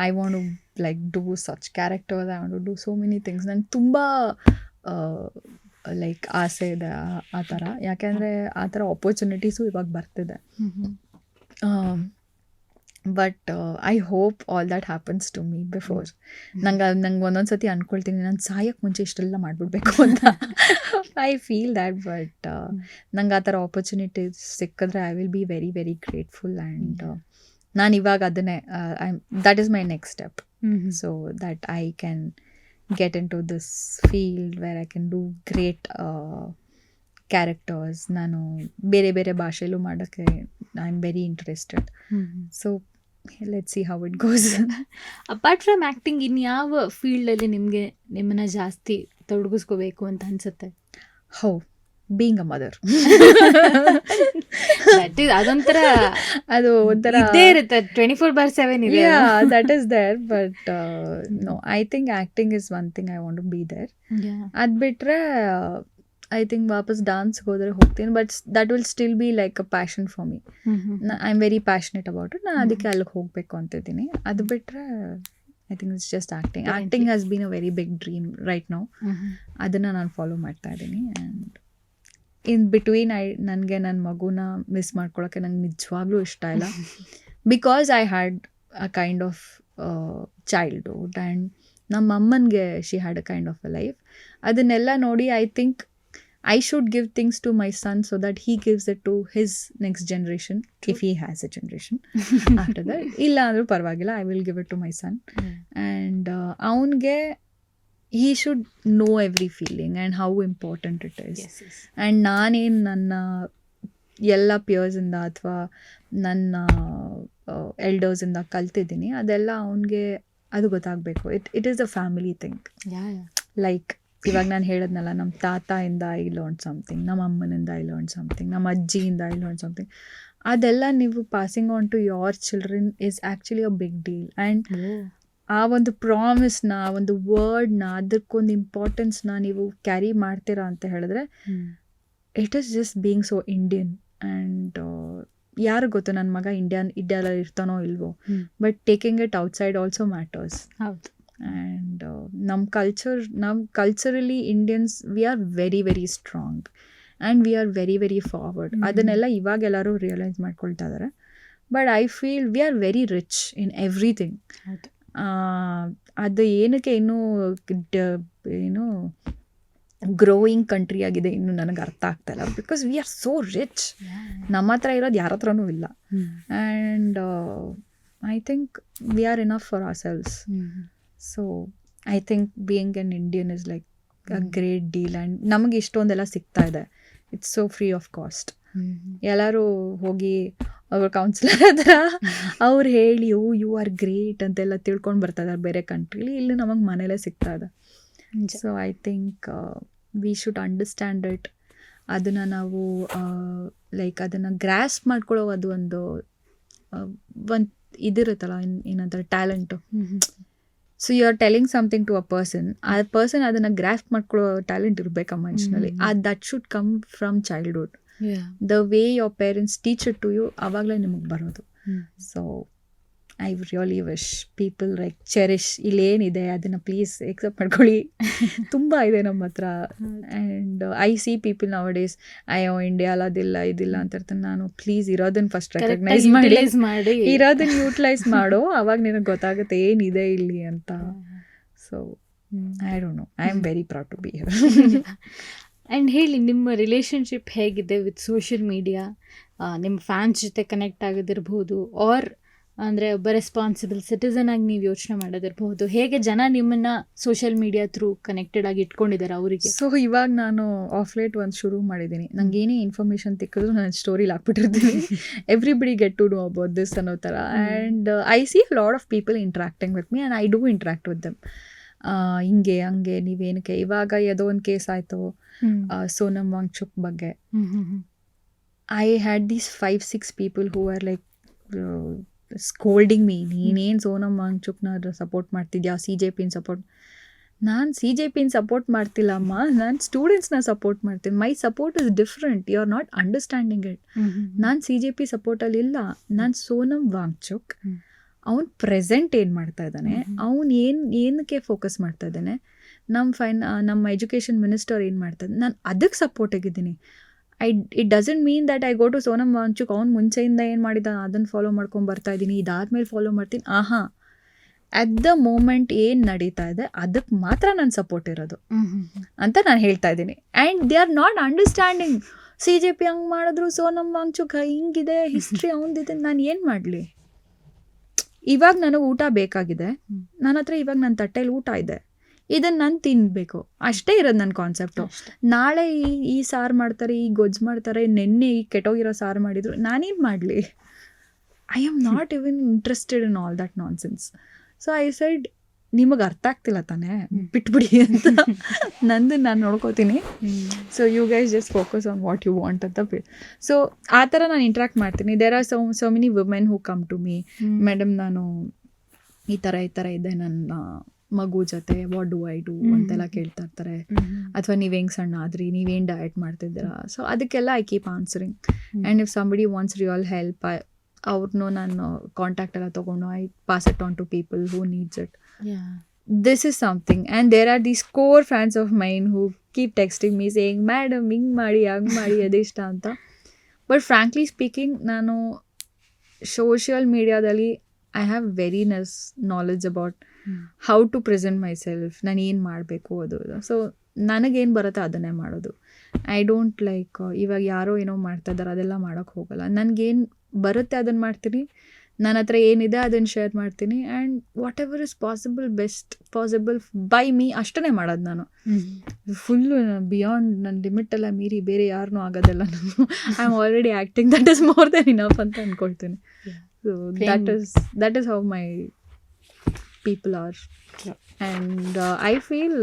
I want to like do such characters. I want to do so many things. ನಂಗೆ ತುಂಬ like ಆಸೆ ಇದೆ ಆ ಥರ. ಯಾಕೆಂದರೆ ಆ ಥರ ಆಪರ್ಚುನಿಟೀಸು ಇವಾಗ ಬರ್ತಿದೆ. But I hope all that happens to me before. ನಂಗೆ ಒಂದೊಂದು ಸತಿ ಅಂದ್ಕೊಳ್ತೀನಿ ನಾನು ಸಾಯಕ್ಕೆ ಮುಂಚೆ ಇಷ್ಟೆಲ್ಲ ಮಾಡಿಬಿಡ್ಬೇಕು ಅಂತ. I feel that. ಬಟ್ ನಂಗೆ ಆ ಥರ ಆಪರ್ಚುನಿಟೀಸ್ ಸಿಕ್ಕಿದ್ರೆ I will be very very grateful. And ನಾನು ಇವಾಗ ಅದನ್ನೇ that is my next step. So that I can get into this field where I can do great characters. ನಾನು ಬೇರೆ ಬೇರೆ ಭಾಷೆಯಲ್ಲೂ ಮಾಡೋಕ್ಕೆ I am very interested. So let's see how it goes. Apart from acting ಇನ್ಯಾವ ಫೀಲ್ಡಲ್ಲಿ ನಿಮ್ಮನ್ನ ಜಾಸ್ತಿ ತೊಡಗಿಸ್ಕೋಬೇಕು ಅಂತ ಅನ್ಸುತ್ತೆ? How being a mother. ಅದೊಂಥರ ಅದು ಒಂಥರ ಇದ್ದೇ ಇರುತ್ತೆ 24/7 ಇದೆ. That is there. But no, I think acting is one thing I want to be there. ಅದು ಬಿಟ್ಟರೆ ಐ ಥಿಂಕ್ ವಾಪಸ್ ಡಾನ್ಸ್ಗೆ ಹೋದರೆ ಹೋಗ್ತೀನಿ. But that will still be like a passion for me. I am very passionate about it. ನಾನು ಅದಕ್ಕೆ ಅಲ್ಲಿಗೆ ಹೋಗಬೇಕು ಅಂತಿದ್ದೀನಿ. ಅದು ಬಿಟ್ಟರೆ I think it's just acting. Acting has been a very big dream right now. ಅದನ್ನು ನಾನು ಫಾಲೋ ಮಾಡ್ತಾ ಇದ್ದೀನಿ. ಆ್ಯಂಡ್ ಇನ್ ಬಿಟ್ವೀನ್ ನನಗೆ ನನ್ನ ಮಗುನ ಮಿಸ್ ಮಾಡ್ಕೊಳ್ಳೋಕ್ಕೆ ನಂಗೆ ನಿಜವಾಗ್ಲೂ ಇಷ್ಟ ಇಲ್ಲ. Because I had a kind of childhood and ನಮ್ಮ ಅಮ್ಮನಿಗೆ she had a kind of a life. ಅದನ್ನೆಲ್ಲ ನೋಡಿ I think I should give things to my son so that he gives it to his next generation if he has a generation after that. ಇಲ್ಲ ಅಂದರೂ ಪರವಾಗಿಲ್ಲ, I will give it to my son. And ಅವನಿಗೆ he should know every feeling and how important it is. And ನಾನೇನು ನನ್ನ ಎಲ್ಲ ಪಿಯರ್ಸಿಂದ ಅಥವಾ ನನ್ನ ಎಲ್ಡರ್ಸಿಂದ ಕಲ್ತಿದ್ದೀನಿ ಅದೆಲ್ಲ ಅವನಿಗೆ ಅದು ಗೊತ್ತಾಗಬೇಕು. It is a family thing. Like ಇವಾಗ ನಾನು ಹೇಳಿದ್ನಲ್ಲ, ನಮ್ಮ ತಾತಾಯಿಂದ ಐ ಲರ್ನ್ ಸಮಥಿಂಗ್, ನಮ್ಮ ಅಮ್ಮನಿಂದ ಐ ಲರ್ನ್ ಸಮಥಿಂಗ್, ನಮ್ಮ ಅಜ್ಜಿಯಿಂದ ಐ ಲರ್ನ್ ಸಮಥಿಂಗ್. ಅದೆಲ್ಲ ನೀವು passing on to your children is actually a big deal. And ಆ ಒಂದು ಪ್ರಾಮಿಸ್ನ, ಆ ಒಂದು ವರ್ಡ್ನ, ಅದಕ್ಕೊಂದು ಇಂಪಾರ್ಟೆನ್ಸ್ನ ನೀವು ಕ್ಯಾರಿ ಮಾಡ್ತೀರಾ ಅಂತ ಹೇಳಿದ್ರೆ it is just being so Indian. And ಯಾರು ಗೊತ್ತು ನನ್ನ ಮಗ ಇಂಡಿಯಾದಲ್ಲಿ ಇರ್ತಾನೋ ಇಲ್ವೋ, but taking it outside also matters. ಹೌದು. ಆ್ಯಂಡ್ ನಮ್ಮ culturally Indians we are very very strong and we are very very forward. ಅದನ್ನೆಲ್ಲ ಇವಾಗ ಎಲ್ಲರೂ ರಿಯಲೈಸ್ ಮಾಡ್ಕೊಳ್ತಾ ಇದ್ದಾರೆ. But I feel we are very rich in everything. ಅದು ಏನಕ್ಕೆ ಏನು ಗ್ರೋಯಿಂಗ್ ಕಂಟ್ರಿ ಆಗಿದೆ ಇನ್ನು ನನಗೆ ಅರ್ಥ ಆಗ್ತಾಯಿಲ್ಲ. Because we are so rich. ನಮ್ಮ ಹತ್ರ ಇರೋದು ಯಾರ ಹತ್ರನೂ ಇಲ್ಲ. And I think we are enough for our selves. So I think being an Indian is like a great deal. And ನಮಗೆ ಇಷ್ಟೊಂದೆಲ್ಲ ಸಿಗ್ತಾ ಇದೆ. It's so free of cost. ಎಲ್ಲರೂ ಹೋಗಿ ಅವ್ರ ಕೌನ್ಸಿಲರ್ ಹತ್ರ ಅವ್ರು ಹೇಳಿ ಯು ಆರ್ ಗ್ರೇಟ್ ಅಂತೆಲ್ಲ ತಿಳ್ಕೊಂಡು ಬರ್ತಾ ಇದ್ದಾರೆ ಬೇರೆ ಕಂಟ್ರೀಲಿ. ಇಲ್ಲಿ ನಮಗೆ ಮನೇಲೇ ಸಿಗ್ತಾ ಇದೆ. So I think we should understand it. ಅದನ್ನು ನಾವು ಲೈಕ್ ಅದನ್ನು ಗ್ರಾಸ್ಪ್ ಮಾಡ್ಕೊಳ್ಳೋ ಅದು ಒಂದು ಇದಿರುತ್ತಲ್ಲ, ಏನಂತಾರೆ, talent. So you are telling something to a person. ಆ ಪರ್ಸನ್ ಅದನ್ನು ಗ್ರಾಸ್ಪ್ ಮಾಡ್ಕೊಳ್ಳೋ ಟ್ಯಾಲೆಂಟ್ ಇರಬೇಕು ಆ ಮನುಷ್ಯನಲ್ಲಿ. That should come from childhood. The way your parents teach it to you, ಆವಾಗಲೇ ನಿಮಗೆ ಬರೋದು. So I really wish people like cherish ಇಲ್ಲೇನಿದೆ ಅದನ್ನು ಪ್ಲೀಸ್ ಎಕ್ಸೆಪ್ಟ್ ಮಾಡ್ಕೊಳ್ಳಿ. ತುಂಬ ಇದೆ ನಮ್ಮ ಹತ್ರ. And I see people nowadays ಅಯ್ಯೋ ಇಂಡಿಯಾಲ್ ಅದಿಲ್ಲ ಇದಿಲ್ಲ ಅಂತ ಇರ್ತಾನೆ. ನಾನು ಪ್ಲೀಸ್ ಇರೋದನ್ನ ಫಸ್ಟ್ ರೆಕಗ್ನೈಸ್ ಮಾಡಿ ಇರೋದನ್ನ ಯೂಟಿಲೈಸ್ ಮಾಡೋ, ಅವಾಗ ನಿನಗೆ ಗೊತ್ತಾಗುತ್ತೆ ಏನಿದೆ ಇಲ್ಲಿ ಅಂತ. So I don't know, I am very proud to be here. And ಹೇಳಿ, ನಿಮ್ಮ ರಿಲೇಷನ್ಶಿಪ್ ಹೇಗಿದೆ ವಿತ್ ಸೋಷಿಯಲ್ ಮೀಡಿಯಾ? ನಿಮ್ಮ ಫ್ಯಾನ್ಸ್ ಜೊತೆ ಕನೆಕ್ಟ್ ಆಗೋದಿರ್ಬೋದು, ಆರ್ ಅಂದರೆ ಒಬ್ಬ ರೆಸ್ಪಾನ್ಸಿಬಲ್ ಸಿಟಿಸನ್ ಆಗಿ ನೀವು ಯೋಚನೆ ಮಾಡೋದಿರ್ಬೋದು. ಹೇಗೆ ಜನ ನಿಮ್ಮನ್ನು ಸೋಷಿಯಲ್ ಮೀಡಿಯಾ ಥ್ರೂ ಕನೆಕ್ಟೆಡ್ ಆಗಿ ಇಟ್ಕೊಂಡಿದ್ದಾರೆ ಅವರಿಗೆ? ಸೊ ಇವಾಗ ನಾನು ಆಫ್ಲೇಟ್ ಒಂದು ಶುರು ಮಾಡಿದ್ದೀನಿ. ನಂಗೆ ಏನೇ ಇನ್ಫಾರ್ಮೇಷನ್ ತಿಕ್ಕಿದ್ರು ನಾನು ಸ್ಟೋರಿಲಿ ಹಾಕ್ಬಿಟ್ಟಿರ್ತೀನಿ. Everybody get to know about this ಅನ್ನೋ ಥರ. And I see a lot of people interacting with me and I do interact with them. ಹಿಂಗೆ ಹಂಗೆ ನೀವೇನಕ್ಕೆ, ಇವಾಗ ಯಾವುದೋ ಒಂದು ಕೇಸ್ ಆಯಿತು ಸೋನಮ್ ವಾಂಗ್ಚುಕ್ ಬಗ್ಗೆ. I had these 5-6 people who were like scolding me. ನೀನೇನು ಸೋನಮ್ ವಾಂಗ್ಚುಕ್ನ ಸಪೋರ್ಟ್ ಮಾಡ್ತಿದ್ಯಾ, CJPನ ಸಪೋರ್ಟ್. ನಾನು CJPನ ಸಪೋರ್ಟ್ ಮಾಡ್ತಿಲ್ಲಮ್ಮ, ನಾನು ಸ್ಟೂಡೆಂಟ್ಸ್ನ ಸಪೋರ್ಟ್ ಮಾಡ್ತೀನಿ. My support is different, you are not understanding it. ನಾನು CJP ಸಪೋರ್ಟಲ್ಲಿ ಇಲ್ಲ, ನಾನು ಸೋನಮ್ ವಾಂಗ್ಚುಕ್. ಅವ್ನು ಪ್ರೆಸೆಂಟ್ ಏನು ಮಾಡ್ತಾ ಇದ್ದಾನೆ, ಅವ್ನು ಏನಕ್ಕೆ ಫೋಕಸ್ ಮಾಡ್ತಾ ಇದ್ದಾನೆ, ನಮ್ಮ ಎಜುಕೇಷನ್ ಮಿನಿಸ್ಟರ್ ಏನು ಮಾಡ್ತಾ ಇದ್ದಾನೆ, ನಾನು ಅದಕ್ಕೆ ಸಪೋರ್ಟಾಗಿದ್ದೀನಿ. It doesn't mean that I go to Sonam Wangchuk, ಅವ್ನು ಮುಂಚೆಯಿಂದ ಏನು ಮಾಡಿದ ಅದನ್ನು ಫಾಲೋ ಮಾಡ್ಕೊಂಡು ಬರ್ತಾ ಇದ್ದೀನಿ, ಇದಾದ್ಮೇಲೆ ಫಾಲೋ ಮಾಡ್ತೀನಿ. ಅಟ್ ದ ಮೂಮೆಂಟ್ ಏನು ನಡೀತಾ ಇದೆ ಅದಕ್ಕೆ ಮಾತ್ರ ನನ್ನ ಸಪೋರ್ಟ್ ಇರೋದು ಅಂತ ನಾನು ಹೇಳ್ತಾ ಇದ್ದೀನಿ. And they are not understanding. CJP ಹಂಗೆ ಮಾಡಿದ್ರು, ಸೋನಮ್ ವಾಂಗ್ಚುಕ್ ಹಿಂಗಿದೆ, ಹಿಸ್ಟ್ರಿ ಅವನದಿದೆ, ನಾನು ಏನು ಮಾಡಲಿ? ಇವಾಗ ನನಗೆ ಊಟ ಬೇಕಾಗಿದೆ, ನನ್ನ ಹತ್ರ ಇವಾಗ ನನ್ನ ತಟ್ಟೆಲಿ ಊಟ ಇದೆ, ಇದನ್ನು ನಾನು ತಿನ್ನಬೇಕು, ಅಷ್ಟೇ ಇರೋದು ನನ್ನ ಕಾನ್ಸೆಪ್ಟು. ನಾಳೆ ಈ ಸಾರು ಮಾಡ್ತಾರೆ, ಈ ಗೊಜ್ಜು ಮಾಡ್ತಾರೆ, ನೆನ್ನೆ ಈ ಕೆಟ್ಟೋಗಿರೋ ಸಾರು ಮಾಡಿದ್ರು, ನಾನೇನು ಮಾಡಲಿ? I am not even interested in all that nonsense. So I said, ನಿಮಗೆ ಅರ್ಥ ಆಗ್ತಿಲ್ಲ ತಾನೇ, ಬಿಟ್ಬಿಡಿ ಅಂತ ನಂದು ನಾನು ನೋಡ್ಕೋತೀನಿ. So you guys just focus on what you want ಅಂತ. ಸೊ ಆ ಥರ ನಾನು ಇಂಟ್ರ್ಯಾಕ್ಟ್ ಮಾಡ್ತೀನಿ. There are so many women who come to me, madam ನಾನು ಈ ಥರ ಇದೆ ನನ್ನ ಮಗು ಜೊತೆ, ವಾಟ್ ಡು ಐ ಡೂ ಅಂತೆಲ್ಲ ಕೇಳ್ತಾ ಇರ್ತಾರೆ. ಅಥವಾ ನೀವು ಹೆಂಗೆ ಸಣ್ಣ ಆದ್ರಿ, ನೀವೇನು ಡಯಟ್ ಮಾಡ್ತಿದ್ದೀರಾ? ಸೊ ಅದಕ್ಕೆಲ್ಲ I keep answering. And if somebody wants real help, ಅವ್ರನ್ನೂ ನಾನು ಕಾಂಟ್ಯಾಕ್ಟ್ ಎಲ್ಲ ತೊಗೊಂಡು I pass it on to people who needs it. This is something. And there are these core fans of mine who keep texting me saying, madam ಹಿಂಗೆ ಮಾಡಿ ಹಂಗೆ ಮಾಡಿ ಅದಿಷ್ಟ ಅಂತ. ಬಟ್ ಫ್ರ್ಯಾಂಕ್ಲಿ ಸ್ಪೀಕಿಂಗ್, ನಾನು ಸೋಷಿಯಲ್ ಮೀಡಿಯಾದಲ್ಲಿ I have very knowledge about how to present myself, ನಾನು ಏನು ಮಾಡಬೇಕು ಅದು. ಸೊ ನನಗೇನು ಬರುತ್ತೆ ಅದನ್ನೇ ಮಾಡೋದು. ಐ ಡೋಂಟ್ ಲೈಕ್ ಇವಾಗ ಯಾರೋ ಏನೋ ಮಾಡ್ತಾ ಇದ್ದಾರೆ ಅದೆಲ್ಲ ಮಾಡೋಕ್ಕೆ ಹೋಗಲ್ಲ. ನನಗೇನು ಬರುತ್ತೆ ಅದನ್ನು ಮಾಡ್ತೀನಿ, ನನ್ನ ಹತ್ರ ಏನಿದೆ ಅದನ್ನು ಶೇರ್ ಮಾಡ್ತೀನಿ. And what ever is best possible by me ಅಷ್ಟೇ ಮಾಡೋದು. ನಾನು ಫುಲ್ಲು ಬಿಯಾಂಡ್ ನನ್ನ ಲಿಮಿಟೆಲ್ಲ ಮೀರಿ ಬೇರೆ ಯಾರನ್ನೂ ಆಗೋದಲ್ಲ. ನಾನು I am already acting, that is more than enough ಅಂತ ಅಂದ್ಕೊಳ್ತೀನಿ. So that is how my people are. And I feel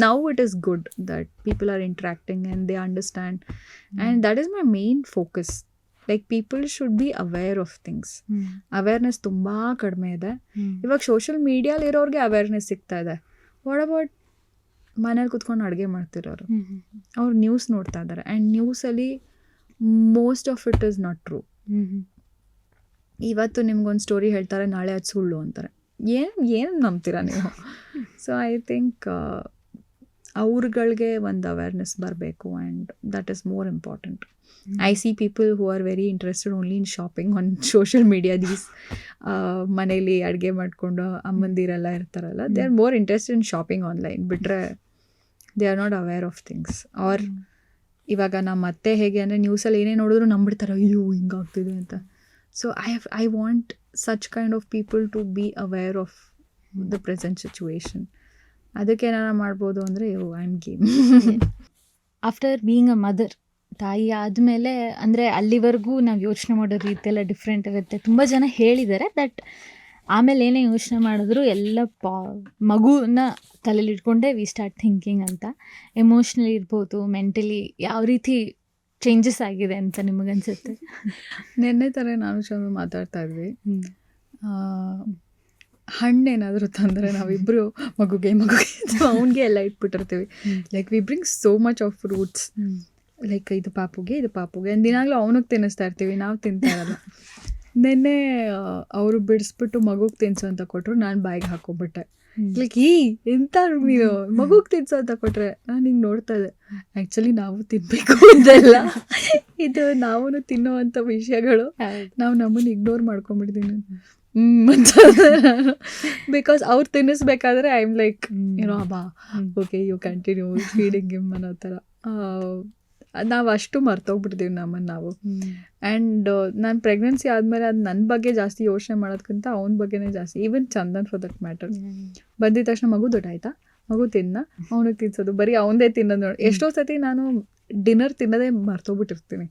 now it is good that people are interacting and they understand. And that is my main focus. Like people should be aware of things. Awareness ತುಂಬಾ ಕಡಿಮೆ ಇದೆ ಇವಾಗ. Social ಮೀಡಿಯಾಲಿ ಇರೋರಿಗೆ awareness ಸಿಗ್ತಾ ಇದೆ. What about ಮನೇಲಿ ಕುತ್ಕೊಂಡು ಅಡುಗೆ ಮಾಡ್ತಿರೋರು? ಅವ್ರು ನ್ಯೂಸ್ ನೋಡ್ತಾ ಇದ್ದಾರೆ. ಆ್ಯಂಡ್ ನ್ಯೂಸಲ್ಲಿ most of it is not true. ಇವತ್ತು ನಿಮ್ಗೊಂದು ಸ್ಟೋರಿ ಹೇಳ್ತಾರೆ, ನಾಳೆ ಅದು ಸುಳ್ಳು ಅಂತಾರೆ. ಏನು ನಂಬ್ತೀರಾ ನೀವು? ಸೊ ಐ ಥಿಂಕ್ ಅವ್ರುಗಳಿಗೆ ಒಂದು ಅವೇರ್ನೆಸ್ ಬರಬೇಕು. And that is more important. I see people who are very interested only in shopping on social media. These ಮನೇಲಿ ಅಡುಗೆ ಮಾಡಿಕೊಂಡು ಅಮ್ಮಂದಿರೆಲ್ಲ ಇರ್ತಾರಲ್ಲ, they are more interested in shopping online. ಬಿಟ್ಟರೆ they are not aware of things. Or ಇವಾಗ ನಮ್ಮ ಅತ್ತೆ ಹೇಗೆ ಅಂದರೆ ನ್ಯೂಸಲ್ಲಿ ಏನೇ ನೋಡಿದ್ರು ನಂಬಿಡ್ತಾರೆ, ಅಯ್ಯೋ ಹಿಂಗಾಗ್ತಿದೆ ಅಂತ. So I want such kind of people to be aware of the present situation. ಅದಕ್ಕೆ ಏನಾರ ಮಾಡ್ಬೋದು ಅಂದರೆ I am game. After being a mother, ತಾಯಿ ಆದಮೇಲೆ ಅಂದರೆ ಅಲ್ಲಿವರೆಗೂ ನಾವು ಯೋಚನೆ ಮಾಡೋ ರೀತಿಯೆಲ್ಲ ಡಿಫ್ರೆಂಟ್ ಇರುತ್ತೆ. ತುಂಬ ಜನ ಹೇಳಿದ್ದಾರೆ ದಟ್ ಆಮೇಲೆ ಏನೇ ಯೋಚನೆ ಮಾಡಿದ್ರು ಎಲ್ಲ ಮಗುನ ತಲೆಯಲ್ಲಿ ಇಟ್ಕೊಂಡೆ ವಿ ಸ್ಟಾರ್ಟ್ ಥಿಂಕಿಂಗ್ ಅಂತ. ಎಮೋಷ್ನಲಿ ಇರ್ಬೋದು, ಮೆಂಟಲಿ ಯಾವ ರೀತಿ ಚೇಂಜಸ್ ಆಗಿದೆ ಅಂತ ನಿಮಗನ್ಸುತ್ತೆ? ನೆನ್ನೆ ಥರ ನಾನು ಚಂದ ಮಾತಾಡ್ತಾ ಇದ್ವಿ. ಹಣ್ಣೇನಾದರೂ ತಂದರೆ ನಾವಿಬ್ಬರು ಮಗುಗೆ ಅವನಿಗೆ ಎಲ್ಲ ಇಟ್ಬಿಟ್ಟಿರ್ತೀವಿ. Like we bring so much of fruits, like ಇದು ಪಾಪುಗೆ ದಿನಾಗಲೂ ಅವನಿಗೆ ತಿನ್ನಿಸ್ತಾ ಇರ್ತೀವಿ, ನಾವು ತಿಂತಾ ಇರಲ್ಲ. ನೆನ್ನೆ ಅವರು ಬಿಡಿಸ್ಬಿಟ್ಟು ಮಗುಗೆ ತಿನ್ಸು ಅಂತ ಕೊಟ್ಟರು, ನಾನು ಬಾಯಿಗೆ ಹಾಕೋಬಿಟ್ಟೆ. ಲೈಕ್ ಎಂತ ನೀನು ಮಗುಗೆ ತಿನ್ಸು ಅಂತ ಕೊಟ್ರೆ ನಾನು ಹಿಂಗೆ ನೋಡ್ತಾ ಇದ್ದೆ. ಆ್ಯಕ್ಚುಲಿ ನಾವು ತಿನ್ನಬೇಕು ಇದೆಲ್ಲ, ಇದು ನಾವು ತಿನ್ನೋವಂಥ ವಿಷಯಗಳು. ನಾವು ನಮ್ಮನ್ನು ಇಗ್ನೋರ್ ಮಾಡ್ಕೊಂಡ್ಬಿಡ್ತೀನಿ ಅಂತ. ಬಿಕಾಸ್ ಅವ್ರು ತಿನ್ನಿಸ್ಬೇಕಾದ್ರೆ ಐ ಆಮ್ ಲೈಕ್ ಏನೋ ಬಾ okay you continue feeding him ಅನ್ನೋ ಥರ. ನಾವು ಅಷ್ಟು ಮರ್ತೋಗ್ಬಿಡ್ತೀವಿ ನಮ್ಮನ್ನು ನಾವು. ಆ್ಯಂಡ್ ನಾನು ಪ್ರೆಗ್ನೆನ್ಸಿ ಆದಮೇಲೆ ಅದು ನನ್ನ ಬಗ್ಗೆ ಜಾಸ್ತಿ ಯೋಚನೆ ಮಾಡೋದಕ್ಕಿಂತ ಅವನ ಬಗ್ಗೆನೇ ಜಾಸ್ತಿ. Even Chandan for that matter. ಬಂದಿದ ತಕ್ಷಣ ಮಗು ದೊಡ್ಡಾಯ್ತಾ, ಮಗು ತಿನ್ನ, ಅವನಿಗೆ ತಿನ್ಸೋದು, ಬರೀ ಅವನದೇ ತಿನ್ನೋದು ನೋಡಿ. ಎಷ್ಟೋ ಸತಿ ನಾನು ಡಿನ್ನರ್ ತಿನ್ನೋದೇ ಮರ್ತೋಗ್ಬಿಟ್ಟಿರ್ತೀನಿ.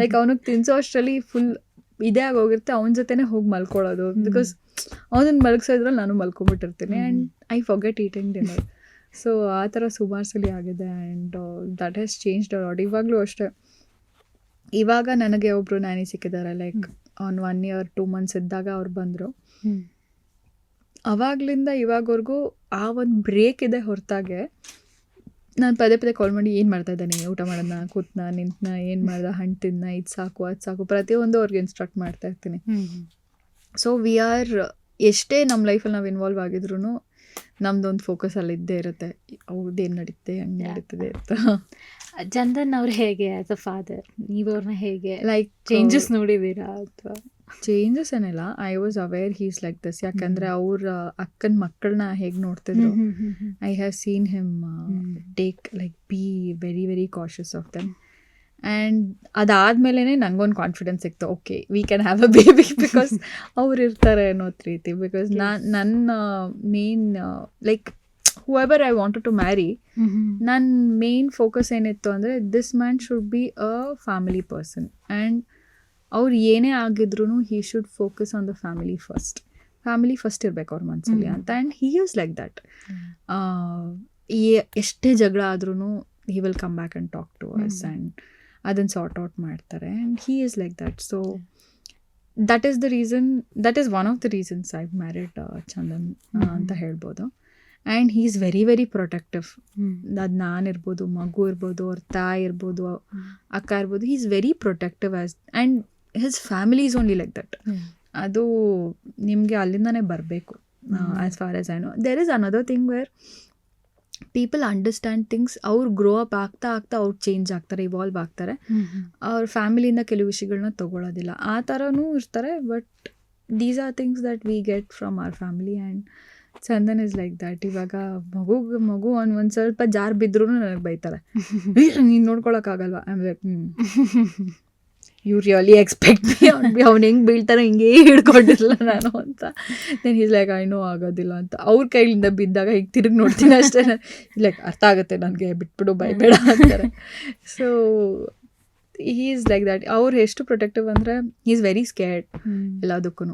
ಲೈಕ್ ಅವನಿಗೆ ತಿನ್ಸೋ ಅಷ್ಟರಲ್ಲಿ ಫುಲ್ ಇದೇ ಆಗೋಗಿರುತ್ತೆ, ಅವನ ಜೊತೆನೇ ಹೋಗಿ ಮಲ್ಕೊಳ್ಳೋದು. ಬಿಕಾಸ್ ಅವನನ್ನು ಮಲಗಿಸೋದ್ರಲ್ಲಿ ನಾನು ಮಲ್ಕೊಬಿಟ್ಟಿರ್ತೀನಿ. And I forget eating dinner. So ಆ ಥರ ಸುಮಾರು ಸಲ ಆಗಿದೆ. And that has changed a lot. ಇವಾಗಲೂ ಅಷ್ಟೇ ಇವಾಗ ನನಗೆ ಒಬ್ರು ನ್ಯಾನಿ ಸಿಕ್ಕಿದ್ದಾರೆ, ಲೈಕ್ ಆನ್ 1 year 2 months ಇದ್ದಾಗ ಅವ್ರು ಬಂದರು. ಅವಾಗ್ಲಿಂದ ಇವಾಗವರೆಗೂ ಆ ಒಂದು ಬ್ರೇಕ್ ಇದೆ ಹೊರತಾಗೆ ನಾನು ಪದೇ ಪದೇ ಕಾಲ್ ಮಾಡಿ ಏನು ಮಾಡ್ತಾ ಇದ್ದಾನೆ, ಊಟ ಮಾಡೋದನ್ನ, ಕೂತ್ನ, ನಿಂತನ, ಏನು ಮಾಡ್ದೆ, ಹಣ್ಣು ತಿನ್ನ, ಇದು ಸಾಕು ಅದು ಸಾಕು, ಪ್ರತಿಯೊಂದು ಅವ್ರಿಗೆ ಇನ್ಸ್ಟ್ರಕ್ಟ್ ಮಾಡ್ತಾ ಇರ್ತೀನಿ. ಸೊ ವಿ ಆರ್, ಎಷ್ಟೇ ನಮ್ಮ ಲೈಫಲ್ಲಿ ನಾವು ಇನ್ವಾಲ್ವ್ ಆಗಿದ್ರು ನಮ್ದೊಂದು ಫೋಕಸ್ ಅಲ್ಲಿ ಇದ್ದೇ ಇರುತ್ತೆ, ಅವ್ರದ್ದೇನು ನಡೀತೆ ಹಂಗೆ ನಡೀತದೆ ಅಂತ. ಚಂದನ್ ಅವ್ರು ಹೇಗೆ ಆಸ್ ಅ ಫಾದರ್, ನೀವು ಅವ್ರನ್ನ ಹೇಗೆ ಲೈಕ್ ಚೇಂಜಸ್ ನೋಡಿದ್ದೀರಾ ಅಥವಾ? ಚೇಂಜಸ್ ಏನಿಲ್ಲ, I was aware he's like this. ಯಾಕಂದರೆ ಅವ್ರ ಅಕ್ಕನ ಮಕ್ಕಳನ್ನ ಹೇಗೆ ನೋಡ್ತಿದ್ರು, I have seen him take like be very very cautious of them. And ಅದಾದಮೇಲೆ ನನಗೊಂದು ಕಾನ್ಫಿಡೆನ್ಸ್ ಸಿಕ್ತು, okay we can have a baby because ಅವ್ರು ಇರ್ತಾರೆ ಅನ್ನೋದು ರೀತಿ. ಬಿಕಾಸ್ ನನ್ನ main like whoever I wanted to marry, ನನ್ನ ಮೇನ್ ಫೋಕಸ್ ಏನಿತ್ತು ಅಂದರೆ this man should be a family person and ಅವ್ರು ಏನೇ ಆಗಿದ್ರು he should focus on the family first ಇರಬೇಕು ಅವ್ರ ಮನಸ್ಸಲ್ಲಿ ಅಂತ. And he is like that. ಎಷ್ಟೇ ಜಗಳ ಆದ್ರೂ he will come back and talk to us and ಅದನ್ನು ಸಾರ್ಟ್ ಔಟ್ ಮಾಡ್ತಾರೆ. And he is like that. So that is the reason, that is one of the reasons I married Chandan ಅಂತ ಹೇಳ್ಬೋದು. And he is very very protective. ಅದು ನಾನಿರ್ಬೋದು, ಮಗು ಇರ್ಬೋದು, ಅವ್ರ ತಾಯಿ ಇರ್ಬೋದು, ಅಕ್ಕ ಇರ್ಬೋದು, he is very protective and his family is only like that. ಅದು ನಿಮಗೆ ಅಲ್ಲಿಂದನೇ ಬರಬೇಕು as far as I know. There is another thing where people understand things. ಅವ್ರು ಗ್ರೋ ಅಪ್ ಆಗ್ತಾ ಅವ್ರು ಚೇಂಜ್ ಆಗ್ತಾರೆ, ಇವಾಲ್ವ್ ಆಗ್ತಾರೆ. ಅವ್ರ ಫ್ಯಾಮಿಲಿಯಿಂದ ಕೆಲವು ವಿಷಯಗಳನ್ನ ತೊಗೊಳೋದಿಲ್ಲ, ಆ ಥರನೂ ಇರ್ತಾರೆ. But these are things that we get from our family. And Chandan is like that. ಇವಾಗ ಮಗು ಒಂದು ಸ್ವಲ್ಪ ಜಾರ್ ಬಿದ್ರೂ ನನಗೆ ಬೈತಾರೆ, ನೀನು ನೋಡ್ಕೊಳಕ್ಕಾಗಲ್ವಾ? I am like you really expect me ಅವ್ನು ಹೆಂಗೆ ಬೀಳ್ತಾರೆ ಹಿಂಗೇ ಹಿಡ್ಕೊಂಡಿರಲ್ಲ ನಾನು ಅಂತ. Then he's like I know ಆಗೋದಿಲ್ಲ ಅಂತ. ಅವ್ರ ಕೈಲಿಂದ ಬಿದ್ದಾಗ ಈಗ ತಿರುಗಿ ನೋಡ್ತೀನಿ ಅಷ್ಟೇ. ಲೈಕ್ ಅರ್ಥ ಆಗುತ್ತೆ ನನಗೆ, ಬಿಟ್ಬಿಡು, ಬೈಬೇಡ ಅಂತಾರೆ. So he is like that. ಅವ್ರು ಎಷ್ಟು ಪ್ರೊಟೆಕ್ಟಿವ್ ಅಂದರೆ ಹೀ ಈಸ್ ವೆರಿ ಸ್ಕೇರ್ಡ್ ಎಲ್ಲದಕ್ಕೂ.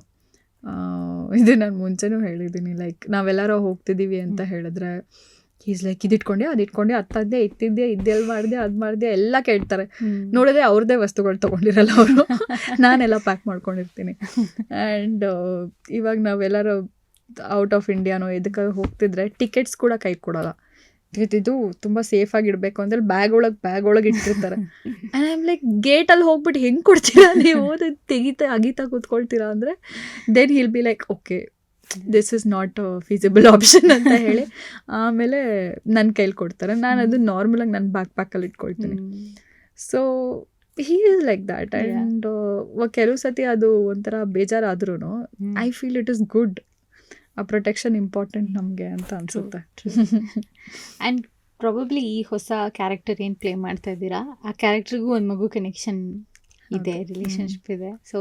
ಇದು ನಾನು ಮುಂಚೆನೂ ಹೇಳಿದ್ದೀನಿ, ಲೈಕ್ ನಾವೆಲ್ಲರೂ ಹೋಗ್ತಿದ್ದೀವಿ ಅಂತ ಹೇಳಿದ್ರೆ ಈಸ್ ಲೈಕ್ ಇದಿಟ್ಕೊಂಡೆ, ಅದಿಟ್ಕೊಂಡೆ, ಹತ್ತದ್ದೆ, ಇತ್ತಿದ್ದೆ, ಇದೆಲ್ಲ ಮಾಡಿದೆ, ಅದು ಮಾಡಿದೆ ಎಲ್ಲ ಕೇಳ್ತಾರೆ. ನೋಡಿದ್ರೆ ಅವ್ರದ್ದೇ ವಸ್ತುಗಳು ತೊಗೊಂಡಿರಲ್ಲ ಅವರು, ನಾನೆಲ್ಲ ಪ್ಯಾಕ್ ಮಾಡ್ಕೊಂಡಿರ್ತೀನಿ. ಆ್ಯಂಡ್ ಇವಾಗ ನಾವೆಲ್ಲರೂ ಔಟ್ ಆಫ್ ಇಂಡಿಯಾನೋ ಇದಕ್ಕೆ ಹೋಗ್ತಿದ್ರೆ ಟಿಕೆಟ್ಸ್ ಕೂಡ ಕೈ ಕೊಡೋಲ್ಲ. ಇದು ತುಂಬ ಸೇಫಾಗಿ ಇಡಬೇಕು ಅಂದರೆ ಬ್ಯಾಗ್ ಒಳಗೆ ಇಟ್ಟಿರ್ತಾರೆ. ಆ್ಯಂಡ್ ಐ ಆಮ್ ಲೈಕ್ ಗೇಟಲ್ಲಿ ಹೋಗ್ಬಿಟ್ಟು ಹೆಂಗೆ ಕೊಡ್ತೀರಾ ನೀವು, ಅಗೀತಾ ಕೂತ್ಕೊಳ್ತೀರಾ ಅಂದರೆ then he'll be like okay this is not feasible option ಅಂತ ಹೇಳಿ ಆಮೇಲೆ ನನ್ನ ಕೈಲಿ ಕೊಡ್ತಾರೆ. ನಾನು ಅದು ನಾರ್ಮಲಾಗಿ ನನ್ನ ಬ್ಯಾಕ್ ಪ್ಯಾಕಲ್ಲಿ ಇಟ್ಕೊಳ್ತೀನಿ. So he is like that. And ಕೆಲವು ಸತಿ ಅದು ಒಂಥರ ಬೇಜಾರಾದ್ರೂ I feel it is good. ಆ ಪ್ರೊಟೆಕ್ಷನ್ ಇಂಪಾರ್ಟೆಂಟ್ ನಮಗೆ ಅಂತ ಅನ್ಸುತ್ತೆ. ಆ್ಯಂಡ್ ಪ್ರಾಬಬ್ಲಿ ಈ ಹೊಸ ಕ್ಯಾರೆಕ್ಟರ್ ಏನು ಪ್ಲೇ ಮಾಡ್ತಾ ಇದ್ದೀರಾ, ಆ ಕ್ಯಾರೆಕ್ಟರ್ಗೂ ಒಂದು ಮಗು ಕನೆಕ್ಷನ್ ಇದೆ, ರಿಲೇಷನ್ಶಿಪ್ ಇದೆ. ಸೊ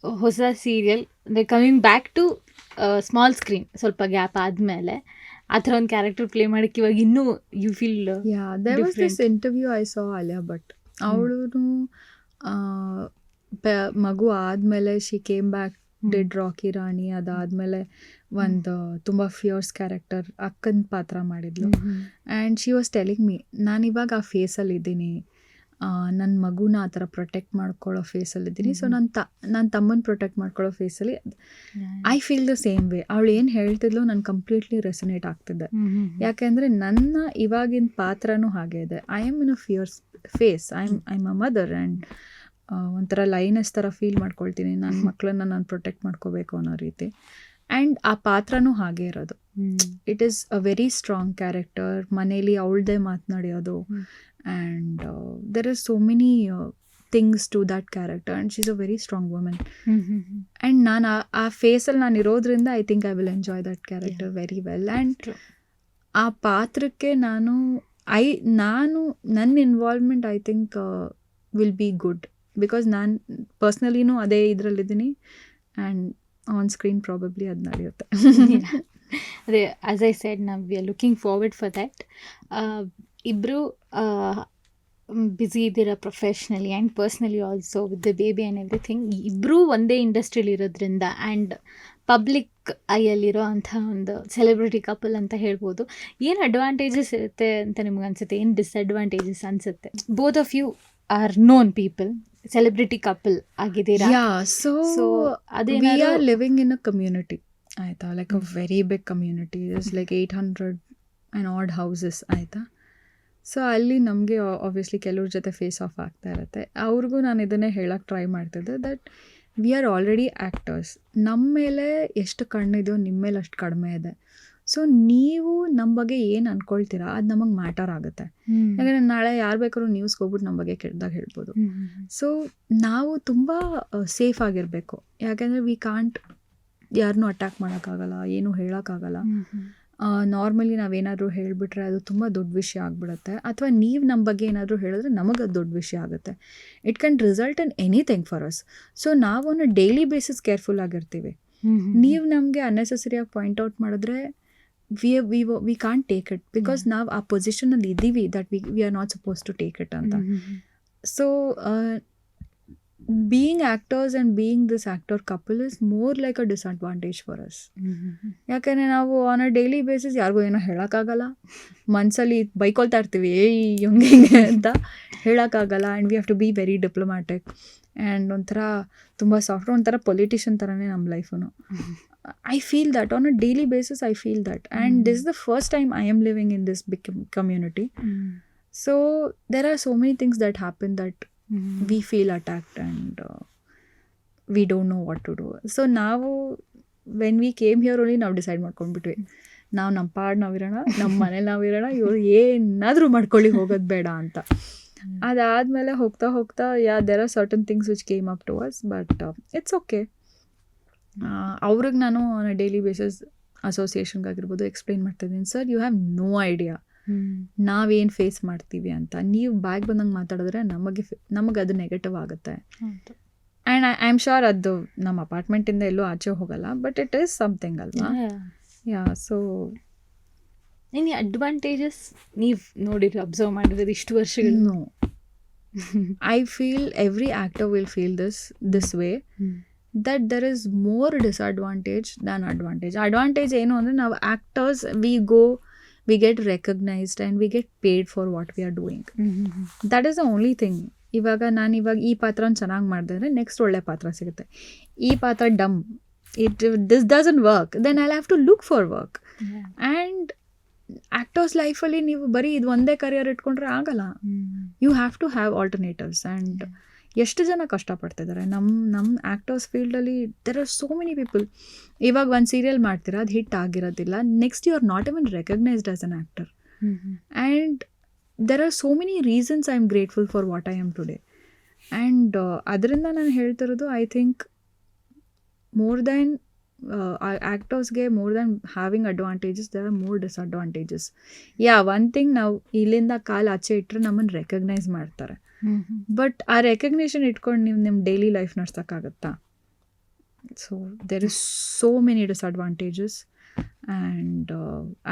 ಹೊಸ ಸೀರಿಯಲ್ ಅಂದರೆ coming back to small screen ಸ್ವಲ್ಪ ಗ್ಯಾಪ್ ಆದಮೇಲೆ ಆ ಥರ ಒಂದು ಕ್ಯಾರೆಕ್ಟರ್ ಪ್ಲೇ ಮಾಡೋಕ್ಕೆ ಇವಾಗ ಇನ್ನೂ you feel there was this interview I saw Alia Bhatt. ಅವಳು ಮಗು ಆದಮೇಲೆ she came back, did Rocky Rani. ಅದಾದಮೇಲೆ ಒಂದು ತುಂಬ ಫಿಯರ್ಸ್ ಕ್ಯಾರೆಕ್ಟರ್ ಅಕ್ಕನ ಪಾತ್ರ ಮಾಡಿದ್ಲು. And she was telling me, ನಾನಿವಾಗ ಆ ಫೇಸಲ್ಲಿ ಇದ್ದೀನಿ, ನನ್ನ ಮಗುನ ಆ ಥರ ಪ್ರೊಟೆಕ್ಟ್ ಮಾಡ್ಕೊಳ್ಳೋ ಫೇಸಲ್ಲಿದ್ದೀನಿ. ಸೊ ನನ್ನ ತಮ್ಮನ ಪ್ರೊಟೆಕ್ಟ್ ಮಾಡ್ಕೊಳ್ಳೋ ಫೇಸಲ್ಲಿ I feel the same way. ಅವಳು ಏನು ಹೇಳ್ತಿದ್ಲು ನಾನು ಕಂಪ್ಲೀಟ್ಲಿ ರೆಸನೇಟ್ ಆಗ್ತಿದ್ದೆ. ಯಾಕೆಂದರೆ ನನ್ನ ಇವಾಗಿನ ಪಾತ್ರನೂ ಹಾಗೆ ಇದೆ. I am in a fierce phase. I am a mother and ಒಂಥರ ಲೈನಸ್ ಥರ ಫೀಲ್ ಮಾಡ್ಕೊಳ್ತೀನಿ, ನನ್ನ ಮಕ್ಕಳನ್ನ ನಾನು ಪ್ರೊಟೆಕ್ಟ್ ಮಾಡ್ಕೋಬೇಕು ಅನ್ನೋ ರೀತಿ. ಆ್ಯಂಡ್ ಆ ಪಾತ್ರನೂ ಹಾಗೆ ಇರೋದು. It is a very strong character. ಮನೇಲಿ ಅವಳದೇ ಮಾತನಾಡೋದು. And there are so many things to that character and she is a very strong women. And ನಾನು ಆ ಫೇಸಲ್ಲಿ ನಾನು ಇರೋದ್ರಿಂದ I think I will enjoy that character very well. And ಆ ಪಾತ್ರಕ್ಕೆ ನಾನು ನನ್ನ involvement I think will be good. Because ನಾನು ಪರ್ಸ್ನಲಿನೂ ಅದೇ ಇದರಲ್ಲಿದ್ದೀನಿ ಆ್ಯಂಡ್ ಆನ್ ಸ್ಕ್ರೀನ್ ಪ್ರಾಬಬ್ಲಿ ಅದು ನಡೆಯುತ್ತೆ. ಅದೇ ಆಸ್ ಐ ಸೆಡ್ ನಾವು we are looking forward for that. ಇಬ್ಬರು ಬ್ಯುಸಿ ಇದ್ದೀರಾ professionally and personally also with the baby and everything. ಇಬ್ಬರೂ ಒಂದೇ ಇಂಡಸ್ಟ್ರಿಲಿ ಇರೋದ್ರಿಂದ ಆ್ಯಂಡ್ ಪಬ್ಲಿಕ್ ಐಯಲ್ಲಿರೋ ಅಂಥ ಒಂದು ಸೆಲೆಬ್ರಿಟಿ ಕಪಲ್ ಅಂತ ಹೇಳ್ಬೋದು. ಏನು ಅಡ್ವಾಂಟೇಜಸ್ ಇರುತ್ತೆ ಅಂತ ನಿಮ್ಗೆ ಅನಿಸುತ್ತೆ, ಏನು ಡಿಸ್ಅಡ್ವಾಂಟೇಜಸ್ ಅನಿಸುತ್ತೆ both of you are known people, celebrity couple ಆಗಿದ್ದೀರಾ. ಸೊ ಸೊ ವಿ ಅದೇನಾದ್ರು are living in a community ಆಯಿತಾ, like a very big community, is like 800 and odd houses ಆಯಿತಾ. ಸೊ ಅಲ್ಲಿ ನಮಗೆ ಆಬ್ವಿಯಸ್ಲಿ ಕೆಲವ್ರ ಜೊತೆ ಫೇಸ್ ಆಫ್ ಆಗ್ತಾ ಇರುತ್ತೆ. ಅವ್ರಿಗೂ ನಾನು ಇದನ್ನೇ ಹೇಳಕ್ಕೆ ಟ್ರೈ ಮಾಡ್ತಿದ್ದೆ that we are already actors. ನಮ್ಮ ಮೇಲೆ ಎಷ್ಟು ಕಣ್ಣಿದೆಯೋ ನಿಮ್ಮ ಮೇಲೆ ಅಷ್ಟು ಕಡಿಮೆ ಇದೆ. ಸೊ ನೀವು ನಮ್ಮ ಬಗ್ಗೆ ಏನು ಅಂದ್ಕೊಳ್ತೀರಾ ಅದು ನಮಗೆ ಮ್ಯಾಟರ್ ಆಗುತ್ತೆ. ಯಾಕಂದರೆ ನಾಳೆ ಯಾರು ಬೇಕಾದ್ರೂ ನ್ಯೂಸ್ಗೆ ಹೋಗ್ಬಿಟ್ಟು ನಮ್ಮ ಬಗ್ಗೆ ಕೆಟ್ಟದಾಗ ಹೇಳ್ಬೋದು. ಸೊ ನಾವು ತುಂಬ ಸೇಫ್ ಆಗಿರಬೇಕು. ಯಾಕೆಂದರೆ ವಿ ಕಾಂಟ್ ಯಾರನ್ನೂ ಅಟ್ಯಾಕ್ ಮಾಡೋಕ್ಕಾಗಲ್ಲ, ಏನೂ ಹೇಳೋಕ್ಕಾಗಲ್ಲ. ನಾರ್ಮಲಿ ನಾವೇನಾದರೂ ಹೇಳಿಬಿಟ್ರೆ ಅದು ತುಂಬ ದೊಡ್ಡ ವಿಷಯ ಆಗಿಬಿಡುತ್ತೆ. ಅಥವಾ ನೀವು ನಮ್ಮ ಬಗ್ಗೆ ಏನಾದರೂ ಹೇಳಿದ್ರೆ ನಮಗೆ ಅದು ದೊಡ್ಡ ವಿಷಯ ಆಗುತ್ತೆ. It can result in anything for us. So ನಾವು on a daily basis careful ಆಗಿರ್ತೀವಿ. ನೀವು ನಮಗೆ ಅನ್ನೆಸೆಸರಿಯಾಗಿ ಪಾಯಿಂಟ್ ಔಟ್ ಮಾಡಿದ್ರೆ we can't take it, because ನಾವು ಆ ಪೊಸಿಷನಲ್ಲಿ ಇದ್ದೀವಿ that we are not suppose to take it ಅಂತ. So being actors and being this actor couple is more like a disadvantage for us. ಯಾಕಂದರೆ ನಾವು ಆನ್ ಅ ಡೈಲಿ ಬೇಸಿಸ್ ಯಾರಿಗೂ ಏನೋ ಹೇಳೋಕ್ಕಾಗಲ್ಲ, ಮನಸ್ಸಲ್ಲಿ ಬೈಕೊಳ್ತಾ ಇರ್ತೀವಿ ಏಯ್ ಹೆಂಗೆ ಅಂತ ಹೇಳೋಕ್ಕಾಗಲ್ಲ. And we have to be very diplomatic and ಒಂಥರ ತುಂಬ ಸಾಫ್ಟ್, ಒಂಥರ ಪೊಲಿಟಿಷಿಯನ್ ಥರನೇ ನಮ್ಮ life. I feel that on a daily basis. I feel that, and this is the first time I am living in this big community. So there are so many things that happen that we feel attacked and we don't know what to do. So ನಾವು when we came here only ನಾವು decide ಮಾಡ್ಕೊಂಡ್ಬಿಟ್ವಿ, ನಾವು ನಮ್ಮ ಪಾಡ್ ನಾವಿರೋಣ, ನಮ್ಮ ಮನೇಲಿ ನಾವಿರೋಣ, ಇವರು ಏನಾದರೂ ಮಾಡ್ಕೊಳ್ಳಿ ಹೋಗೋದು ಬೇಡ ಅಂತ. ಅದಾದಮೇಲೆ ಹೋಗ್ತಾ ಹೋಗ್ತಾ there are certain things which came up to us, but it's okay. ಅವ್ರಿಗೆ ನಾನು ಆನ್ ಅ ಡೈಲಿ ಬೇಸಿಸ್ ಅಸೋಸಿಯೇಷನ್ಗಾಗಿರ್ಬೋದು ಎಕ್ಸ್ಪ್ಲೈನ್ ಮಾಡ್ತಾಯಿದ್ದೀನಿ, sir you have no idea ನಾವೇನು ಫೇಸ್ ಮಾಡ್ತೀವಿ ಅಂತ. ನೀವು ಬ್ಯಾಗ್ ಬಂದಂಗೆ ಮಾತಾಡಿದ್ರೆ ನಮಗೆ ಅದು ನೆಗೆಟಿವ್ ಆಗುತ್ತೆ. ಆ್ಯಂಡ್ ಐ ಆಮ್ ಶ್ಯೂರ್ ಅದು ನಮ್ಮ ಅಪಾರ್ಟ್ಮೆಂಟಿಂದ ಎಲ್ಲೂ ಆಚೆ ಹೋಗಲ್ಲ, ಬಟ್ ಇಟ್ ಈಸ್ ಸಮಥಿಂಗ್ ಅಲ್ವಾ. ಯಾ ಸೊ ನಿನ್ನ ಅಡ್ವಾಂಟೇಜಸ್ ನೀವು ನೋಡಿರಿ, ಅಬ್ಸರ್ವ್ ಮಾಡಿರೋದು ಇಷ್ಟು ವರ್ಷಗಳು. No, I feel every actor will feel this way, that there is more disadvantage than advantage. Advantage ಏನು ಅಂದರೆ ನಾವು actors we get recognized and we get paid for what we are doing. That is the only thing. ಇವಾಗ ಈ ಪಾತ್ರನ ಚೆನ್ನಾಗಿ ಮಾಡಿದ್ರೆ next ಒಳ್ಳೆ ಪಾತ್ರ ಸಿಗುತ್ತೆ. ಈ ಪಾತ್ರ ಡಮ್, this doesn't work, then I'll have to look for work. And actors ಲೈಫಲ್ಲಿ ನೀವು ಬರೀ ಇದು ಒಂದೇ ಕರಿಯರ್ ಇಟ್ಕೊಂಡ್ರೆ ಆಗಲ್ಲ. You have to have alternatives. And ಎಷ್ಟು ಜನ ಕಷ್ಟಪಡ್ತಿದ್ದಾರೆ ನಮ್ಮ ಆ್ಯಕ್ಟರ್ಸ್ ಫೀಲ್ಡಲ್ಲಿ. There are so many people. ಇವಾಗ ಒಂದು ಸೀರಿಯಲ್ ಮಾಡ್ತೀರಾ, ಅದು ಹಿಟ್ ಆಗಿರೋದಿಲ್ಲ, next you are not even recognised as an actor. And there are so many reasons I am grateful for what I am today. And ಅದರಿಂದ ನಾನು ಹೇಳ್ತಿರೋದು, I think more than ಆ್ಯಕ್ಟರ್ಸ್ಗೆ more than having advantages, there are more disadvantages. One thing, ನಾವು ಇಲ್ಲಿಂದ ಕಾಲು ಆಚೆ ಇಟ್ಟರೆ ನಮ್ಮನ್ನು recognise ಮಾಡ್ತಾರೆ, ಬಟ್ ಆ ರೆಕಗ್ನೇಷನ್ ಇಟ್ಕೊಂಡು ನೀವು ನಿಮ್ಮ ಡೈಲಿ ಲೈಫ್ ನಡ್ಸೋಕ್ಕಾಗತ್ತಾ? So there is so many disadvantages. And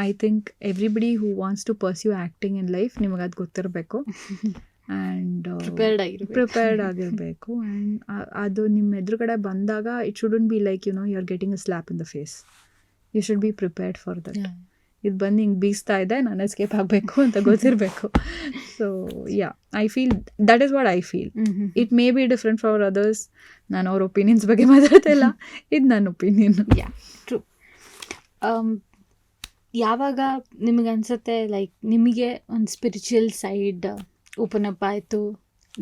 I think everybody who wants to pursue acting in life, ನಿಮಗೆ ಅದು ಗೊತ್ತಿರಬೇಕು ಆ್ಯಂಡ್ ಪ್ರಿಪೇರ್ಡ್ ಆಗಿರಬೇಕು. ಆ್ಯಂಡ್ ಅದು ನಿಮ್ಮ ಎದುರುಗಡೆ ಬಂದಾಗ it shouldn't be like you are getting a slap in the face. You should be prepared for that. ಇದು ಬಂದು ಹಿಂಗೆ ಬೀಸ್ತಾ ಇದೆ, ನಾನು ಎಸ್ಕೇಪ್ ಆಗಬೇಕು ಅಂತ ಗೊತ್ತಿರಬೇಕು. So I feel that is what I feel. It may be different for others. ನಾನು ಅವ್ರ ಒಪಿನಿಯನ್ಸ್ ಬಗ್ಗೆ ಮಾತಾಡ್ತಾ ಇಲ್ಲ, ಇದು ನನ್ನ ಒಪಿನಿಯನ್. ಟ್ರೂ. ಯಾವಾಗ ನಿಮಗೆ ಅನ್ಸುತ್ತೆ ಲೈಕ್ ನಿಮಗೆ ಒಂದು ಸ್ಪಿರಿಚುವಲ್ ಸೈಡ್ ಓಪನ್ ಅಪ್ ಆಯಿತು,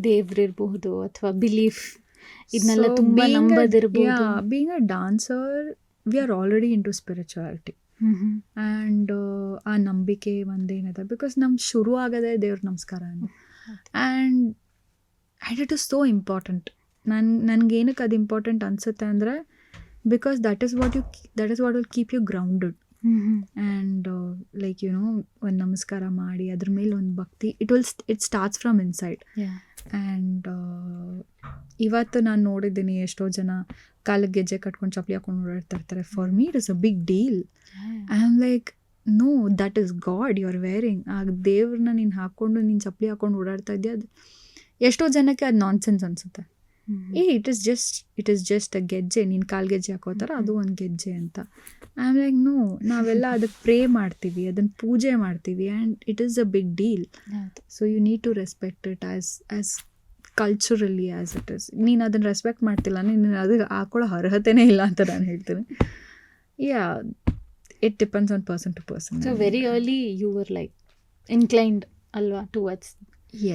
ದೇವ್ರಿರ್ಬಹುದು ಅಥವಾ ಬಿಲೀಫ್ ಇದನ್ನೆಲ್ಲ ತುಂಬ ನಂಬೋದಿರ್ಬೋದು? Being a dancer we are already into spirituality. And ಆ ನಂಬಿಕೆ ಒಂದೇನಿದೆ, ಬಿಕಾಸ್ ನಮ್ಗೆ ಶುರು ಆಗೋದೇ ದೇವ್ರ ನಮಸ್ಕಾರ. And it is so important. ನನಗೇನಕ್ಕೆ ಅದು ಇಂಪಾರ್ಟೆಂಟ್ ಅನಿಸುತ್ತೆ ಅಂದರೆ, because that is what will keep you grounded. And like ಒಂದು ನಮಸ್ಕಾರ ಮಾಡಿ ಅದ್ರ ಮೇಲೆ ಒಂದು ಭಕ್ತಿ, it starts from inside. And ಇವತ್ತು ನಾನು ನೋಡಿದ್ದೀನಿ ಎಷ್ಟೋ ಜನ ಕಾಲಿಗೆ ಗೆಜ್ಜೆ ಕಟ್ಕೊಂಡು ಚಪ್ಪಲಿ ಹಾಕೊಂಡು ಓಡಾಡ್ತಾ ಇರ್ತಾರೆ. For me it is a big deal. I am like, no, that is God you are wearing. ಆ ದೇವ್ರನ್ನ ನೀನು ಹಾಕ್ಕೊಂಡು ನೀನು ಚಪ್ಪಲಿ ಹಾಕ್ಕೊಂಡು ಓಡಾಡ್ತಾ ಇದೆಯಾ, ಅದು ಎಷ್ಟೋ ಜನಕ್ಕೆ ಅದು ನಾನ್ಸೆನ್ಸ್ ಅನಿಸುತ್ತೆ. ಇಟ್ ಇಸ್ ಜಸ್ಟ್ ಅ ಗೆಜ್ಜೆ, ನೀನು ಕಾಲು ಗೆಜ್ಜೆ ಹಾಕೋತಾರ ಅದು ಒಂದು ಗೆಜ್ಜೆ ಅಂತ. ಐ ಆಮ್ ಲೈಕ್, ನೋ, ನಾವೆಲ್ಲ ಅದಕ್ಕೆ ಪ್ರೇ ಮಾಡ್ತೀವಿ, ಅದನ್ನು ಪೂಜೆ ಮಾಡ್ತೀವಿ, and it is a big deal. So you need to respect it as culturally as it is. ನೀನು ಅದನ್ನು ರೆಸ್ಪೆಕ್ಟ್ ಮಾಡ್ತಿಲ್ಲ, ನೀನು ಅದಕ್ಕೆ ಹಾಕೊಳ್ಳೋ ಅರ್ಹತೆನೇ ಇಲ್ಲ ಅಂತ ನಾನು ಹೇಳ್ತೀನಿ. Yeah, it depends on person to person. So very early you were like inclined ಅಲ್ವಾ ಟುವರ್ಡ್ಸ್?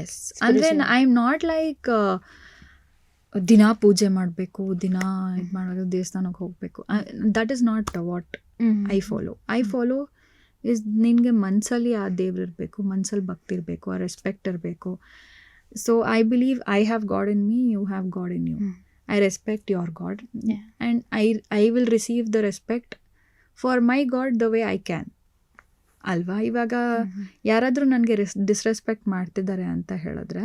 ಎಸ್, ಅಂದರೆ ಐ ಆಮ್ ನಾಟ್ ಲೈಕ್ ದಿನ ಪೂಜೆ ಮಾಡಬೇಕು, ದಿನ ಇದು ಮಾಡಬೇಕು, ದೇವಸ್ಥಾನಕ್ಕೆ ಹೋಗಬೇಕು. That is not what I follow is ನಿನಗೆ ಮನಸ್ಸಲ್ಲಿ ಆ ದೇವ್ರು ಇರಬೇಕು, ಮನಸ್ಸಲ್ಲಿ ಭಕ್ತಿ ಇರಬೇಕು, ಆ ರೆಸ್ಪೆಕ್ಟ್ ಇರಬೇಕು. So I believe I have God in me, you have God in you. I respect your God and I will receive the respect for my God the way I can ಅಲ್ವಾ. ಇವಾಗ ಯಾರಾದರೂ ನನಗೆ disrespect ಮಾಡ್ತಿದ್ದಾರೆ ಅಂತ ಹೇಳಿದ್ರೆ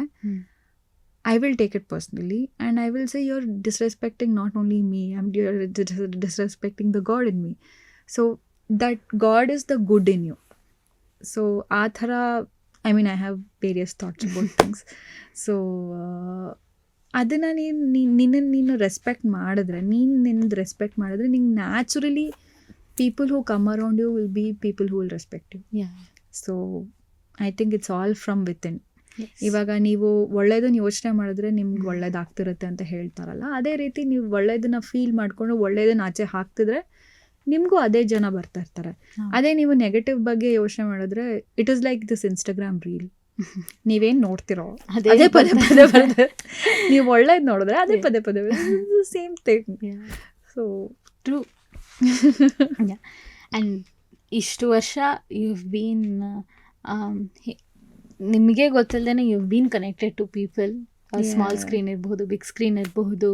I will take it personally and I will say you're disrespecting not only me, you're disrespecting the God in me. So that God is the good in you. So athara, I mean, I have various thoughts about things. So ಅದನ್ನು ನೀನು respect ಮಾಡಿದ್ರೆ, ನಿನ್ನ respect ಮಾಡಿದ್ರೆ, ನಿಂಗೆ naturally people who come around you will be people who will respect you. Yeah. So I think it's all from within. Yes. ಇವಾಗ ನೀವು ಒಳ್ಳೇದನ್ನ ಯೋಚನೆ ಮಾಡಿದ್ರೆ ನಿಮ್ಗೆ ಒಳ್ಳೇದಾಗ್ತಿರುತ್ತೆ ಅಂತ ಹೇಳ್ತಾರಲ್ಲ, ಅದೇ ರೀತಿ ನೀವು ಒಳ್ಳೇದನ್ನ ಫೀಲ್ ಮಾಡಿಕೊಂಡು ಒಳ್ಳೇದನ್ನ ಆಚೆ ಹಾಕ್ತಿದ್ರೆ ನಿಮಗೂ ಅದೇ ಜನ ಬರ್ತಾ ಇರ್ತಾರೆ. ಅದೇ ನೀವು ನೆಗೆಟಿವ್ ಬಗ್ಗೆ ಯೋಚನೆ ಮಾಡಿದ್ರೆ it is like this Instagram reel. ನೀವೇನು ನೋಡ್ತಿರೋ ಅದೇ ಪದೇ ಪದೇ ಬರ್ತದೆ, ನೀವು ಒಳ್ಳೇದು ನೋಡಿದ್ರೆ ಅದೇ ಪದೇ ಪದೇ same thing. So true. And ಇಷ್ಟು ವರ್ಷ ಯು ಬೀನ್ ನಿಮಗೆ ಗೊತ್ತಿಲ್ಲದೇ you been connected to people, small screen ಇರಬಹುದು, ಬಿಗ್ ಸ್ಕ್ರೀನ್ ಇರಬಹುದು.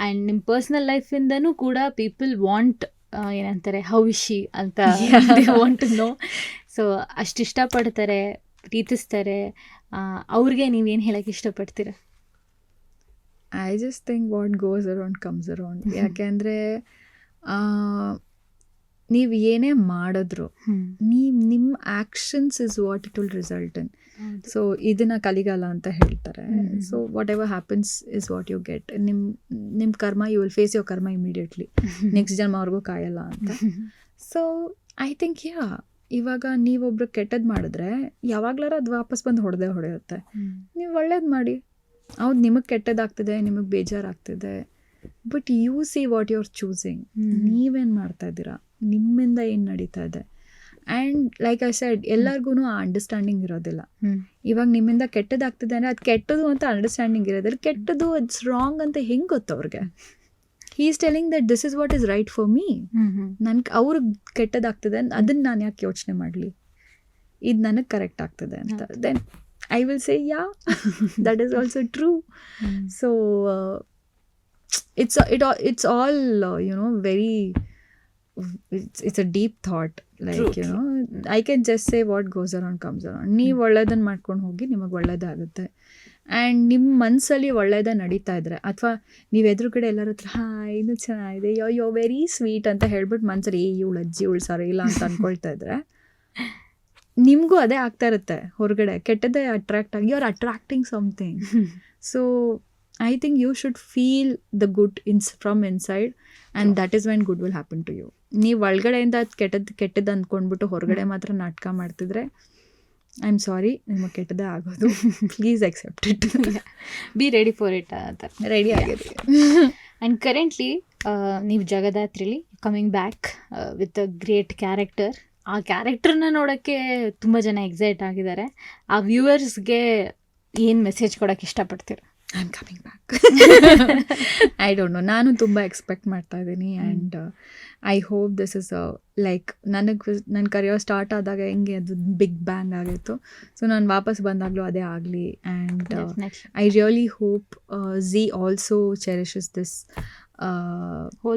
ಆ್ಯಂಡ್ ನಿಮ್ಮ ಪರ್ಸ್ನಲ್ ಲೈಫಿಂದನೂ ಕೂಡ ಪೀಪಲ್ ವಾಂಟ್ ಏನಂತಾರೆ ಹೌಶಿ ಅಂತ ವಾಂಟ್ ಟು ನೋ. ಸೊ ಅಷ್ಟು ಇಷ್ಟಪಡ್ತಾರೆ, ಪ್ರೀತಿಸ್ತಾರೆ. ಅವ್ರಿಗೆ ನೀವೇನು ಹೇಳಕ್ಕೆ ಇಷ್ಟಪಡ್ತೀರಾ? I just think what goes around comes around. ಯಾಕೆಂದರೆ ನೀವು ಏನೇ ಮಾಡಿದ್ರು ನಿಮ್ಮ actions is what it will result in. So ಇದನ್ನು ಕಲಿಗಾಲ ಅಂತ ಹೇಳ್ತಾರೆ. So whatever happens is what you get. ನಿಮ್ಮ karma, you will face your karma immediately. Next ಜನ್ಮವರೆಗೂ ಕಾಯಲ್ಲ ಅಂತ. ಸೊ ಐ ಥಿಂಕ್ ಇವಾಗ ನೀವೊಬ್ರು ಕೆಟ್ಟದ್ದು ಮಾಡಿದ್ರೆ ಯಾವಾಗ್ಲಾರ ಅದು ವಾಪಸ್ ಬಂದು ಹೊಡೆಯುತ್ತೆ. ನೀವು ಒಳ್ಳೇದು ಮಾಡಿ, ಹೌದು ನಿಮಗೆ ಕೆಟ್ಟದಾಗ್ತಿದೆ, ನಿಮಗೆ ಬೇಜಾರಾಗ್ತಿದೆ, but you see what you are choosing. ನೀವೇನು ಮಾಡ್ತಾ ಇದ್ದೀರಾ, ನಿಮ್ಮಿಂದ ಏನು ನಡೀತಾ ಇದೆ. ಆ್ಯಂಡ್ ಲೈಕ್ ಐ ಸೆಡ್, ಎಲ್ಲರಿಗೂ ಆ ಅಂಡರ್ಸ್ಟ್ಯಾಂಡಿಂಗ್ ಇರೋದಿಲ್ಲ. ಇವಾಗ ನಿಮ್ಮಿಂದ ಕೆಟ್ಟದಾಗ್ತಿದೆ ಅಂದರೆ ಅದು ಕೆಟ್ಟದು ಅಂತ ಅಂಡರ್ಸ್ಟ್ಯಾಂಡಿಂಗ್ ಇರೋದಿಲ್ಲ. ಕೆಟ್ಟದು ಇಟ್ಸ್ ರಾಂಗ್ ಅಂತ ಹೆಂಗೆ ಗೊತ್ತು ಅವ್ರಿಗೆ? He is telling that this is what is right for me. ನನ್ಗೆ ಅವ್ರಿಗೆ ಕೆಟ್ಟದಾಗ್ತಿದೆ, ಅದನ್ನು ನಾನು ಯಾಕೆ ಯೋಚನೆ ಮಾಡಲಿ, ಇದು ನನಗೆ ಕರೆಕ್ಟ್ ಆಗ್ತದೆ ಅಂತ. Then I will say yeah, that is also true. So it's all very, it's a deep thought, like true. I can just say what goes around comes around. ನೀವು ಒಳ್ಳೇದನ್ನು ಮಾಡ್ಕೊಂಡು ಹೋಗಿ, ನಿಮಗೆ ಒಳ್ಳೇದಾಗುತ್ತೆ. ಆ್ಯಂಡ್ ನಿಮ್ಮ ಮನಸ್ಸಲ್ಲಿ ಒಳ್ಳೇದ ನಡೀತಾ ಇದ್ರೆ, ಅಥವಾ ನೀವು ಎದುರುಗಡೆ ಎಲ್ಲರ ಹತ್ರ ಇದು ಚೆನ್ನಾಗಿದೆ, ಯೋ ವೆರಿ ಸ್ವೀಟ್ ಅಂತ ಹೇಳ್ಬಿಟ್ಟು ಮನ್ಸಲ್ಲಿ ಇವಳು ಅಜ್ಜಿ ಇವಳು ಸರಿ ಇಲ್ಲ ಅಂತ ಅಂದ್ಕೊಳ್ತಾ ಇದ್ರೆ, ನಿಮಗೂ ಅದೇ ಆಗ್ತಾ ಇರುತ್ತೆ. ಹೊರಗಡೆ ಕೆಟ್ಟದೇ ಅಟ್ರಾಕ್ಟ್ ಆಗಿ you are attracting something. So I think you should feel the good from inside, and that is when good will happen to you. ನೀವು ಒಳಗಡೆಯಿಂದ ಕೆಟ್ಟದ್ದು ಅಂದ್ಕೊಂಡ್ಬಿಟ್ಟು ಹೊರಗಡೆ ಮಾತ್ರ ನಾಟಕ ಮಾಡ್ತಿದ್ರೆ, ಐ ಆಮ್ ಸಾರಿ, ನಿಮಗೆ ಕೆಟ್ಟದೇ ಆಗೋದು. Please accept it. Be ready for it ಅಂತ ರೆಡಿ ಆಗಿದೆ. ಆ್ಯಂಡ್ ಕರೆಂಟ್ಲಿ ನೀವು ಜಗದಾತ್ರಿಲಿ coming back with a great character. ಆ ಕ್ಯಾರೆಕ್ಟರ್ನ ನೋಡೋಕ್ಕೆ ತುಂಬ ಜನ ಎಕ್ಸೈಟ್ ಆಗಿದ್ದಾರೆ. ಆ ವ್ಯೂವರ್ಸ್ಗೆ ಏನು ಮೆಸೇಜ್ ಕೊಡೋಕ್ಕೆ ಇಷ್ಟಪಡ್ತೀರಾ? I am coming back. I don't no, ನಾನು ತುಂಬ ಎಕ್ಸ್ಪೆಕ್ಟ್ ಮಾಡ್ತಾ ಇದ್ದೀನಿ. And I hope this is like ನನ್ನ ಕರಿಯರ್ ಸ್ಟಾರ್ಟ್ ಆದಾಗ ಹೆಂಗೆ ಅದು ಬಿಗ್ ಬ್ಯಾಂಗ್ ಆಗಿತ್ತು, ಸೊ ನಾನು ವಾಪಸ್ ಬಂದಾಗಲೂ ಅದೇ ಆಗಲಿ. And I really hope Zee also cherishes this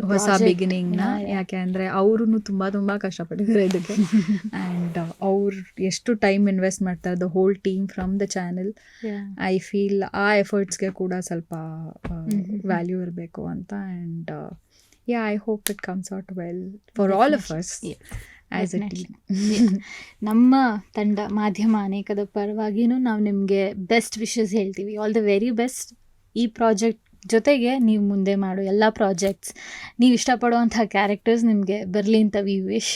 ಹೊಸ ಬಿಗಿನಿಂಗ್ನ. ಯಾಕೆ ಅಂದರೆ ಅವರು ತುಂಬ ತುಂಬ ಕಷ್ಟಪಟ್ಟಿದ್ದಾರೆ ಇದಕ್ಕೆ. ಆ್ಯಂಡ್ ಅವ್ರು ಎಷ್ಟು ಟೈಮ್ ಇನ್ವೆಸ್ಟ್ ಮಾಡ್ತಾರೆ, the whole team from the channel. I feel ಆ ಎಫರ್ಟ್ಸ್ಗೆ ಕೂಡ ಸ್ವಲ್ಪ ವ್ಯಾಲ್ಯೂ ಇರಬೇಕು ಅಂತ. And I hope it comes out well for all of us as A team. ನಮ್ಮ ತಂಡ ಮಾಧ್ಯಮ ಅನೇಕದ ಪರವಾಗಿಯೂ ನಾವು ನಿಮಗೆ ಬೆಸ್ಟ್ ವಿಶಸ್ ಹೇಳ್ತೀವಿ. All the very best. ಈ ಪ್ರಾಜೆಕ್ಟ್ ಜೊತೆಗೆ ನೀವು ಮುಂದೆ ಮಾಡೋ ಎಲ್ಲ ಪ್ರಾಜೆಕ್ಟ್ಸ್, ನೀವು ಇಷ್ಟಪಡುವಂಥ ಕ್ಯಾರೆಕ್ಟರ್ಸ್ ನಿಮಗೆ ಬರಲಿ ಅಂತ we wish.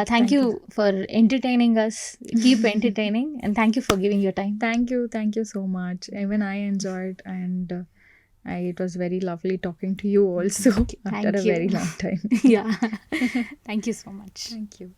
Thank you for entertaining us. Keep entertaining, and thank you for giving your time. Thank you so much. Even I enjoyed, and it was very lovely talking to you also after Thank a you. very long time. Yeah. Thank you so much. Thank you.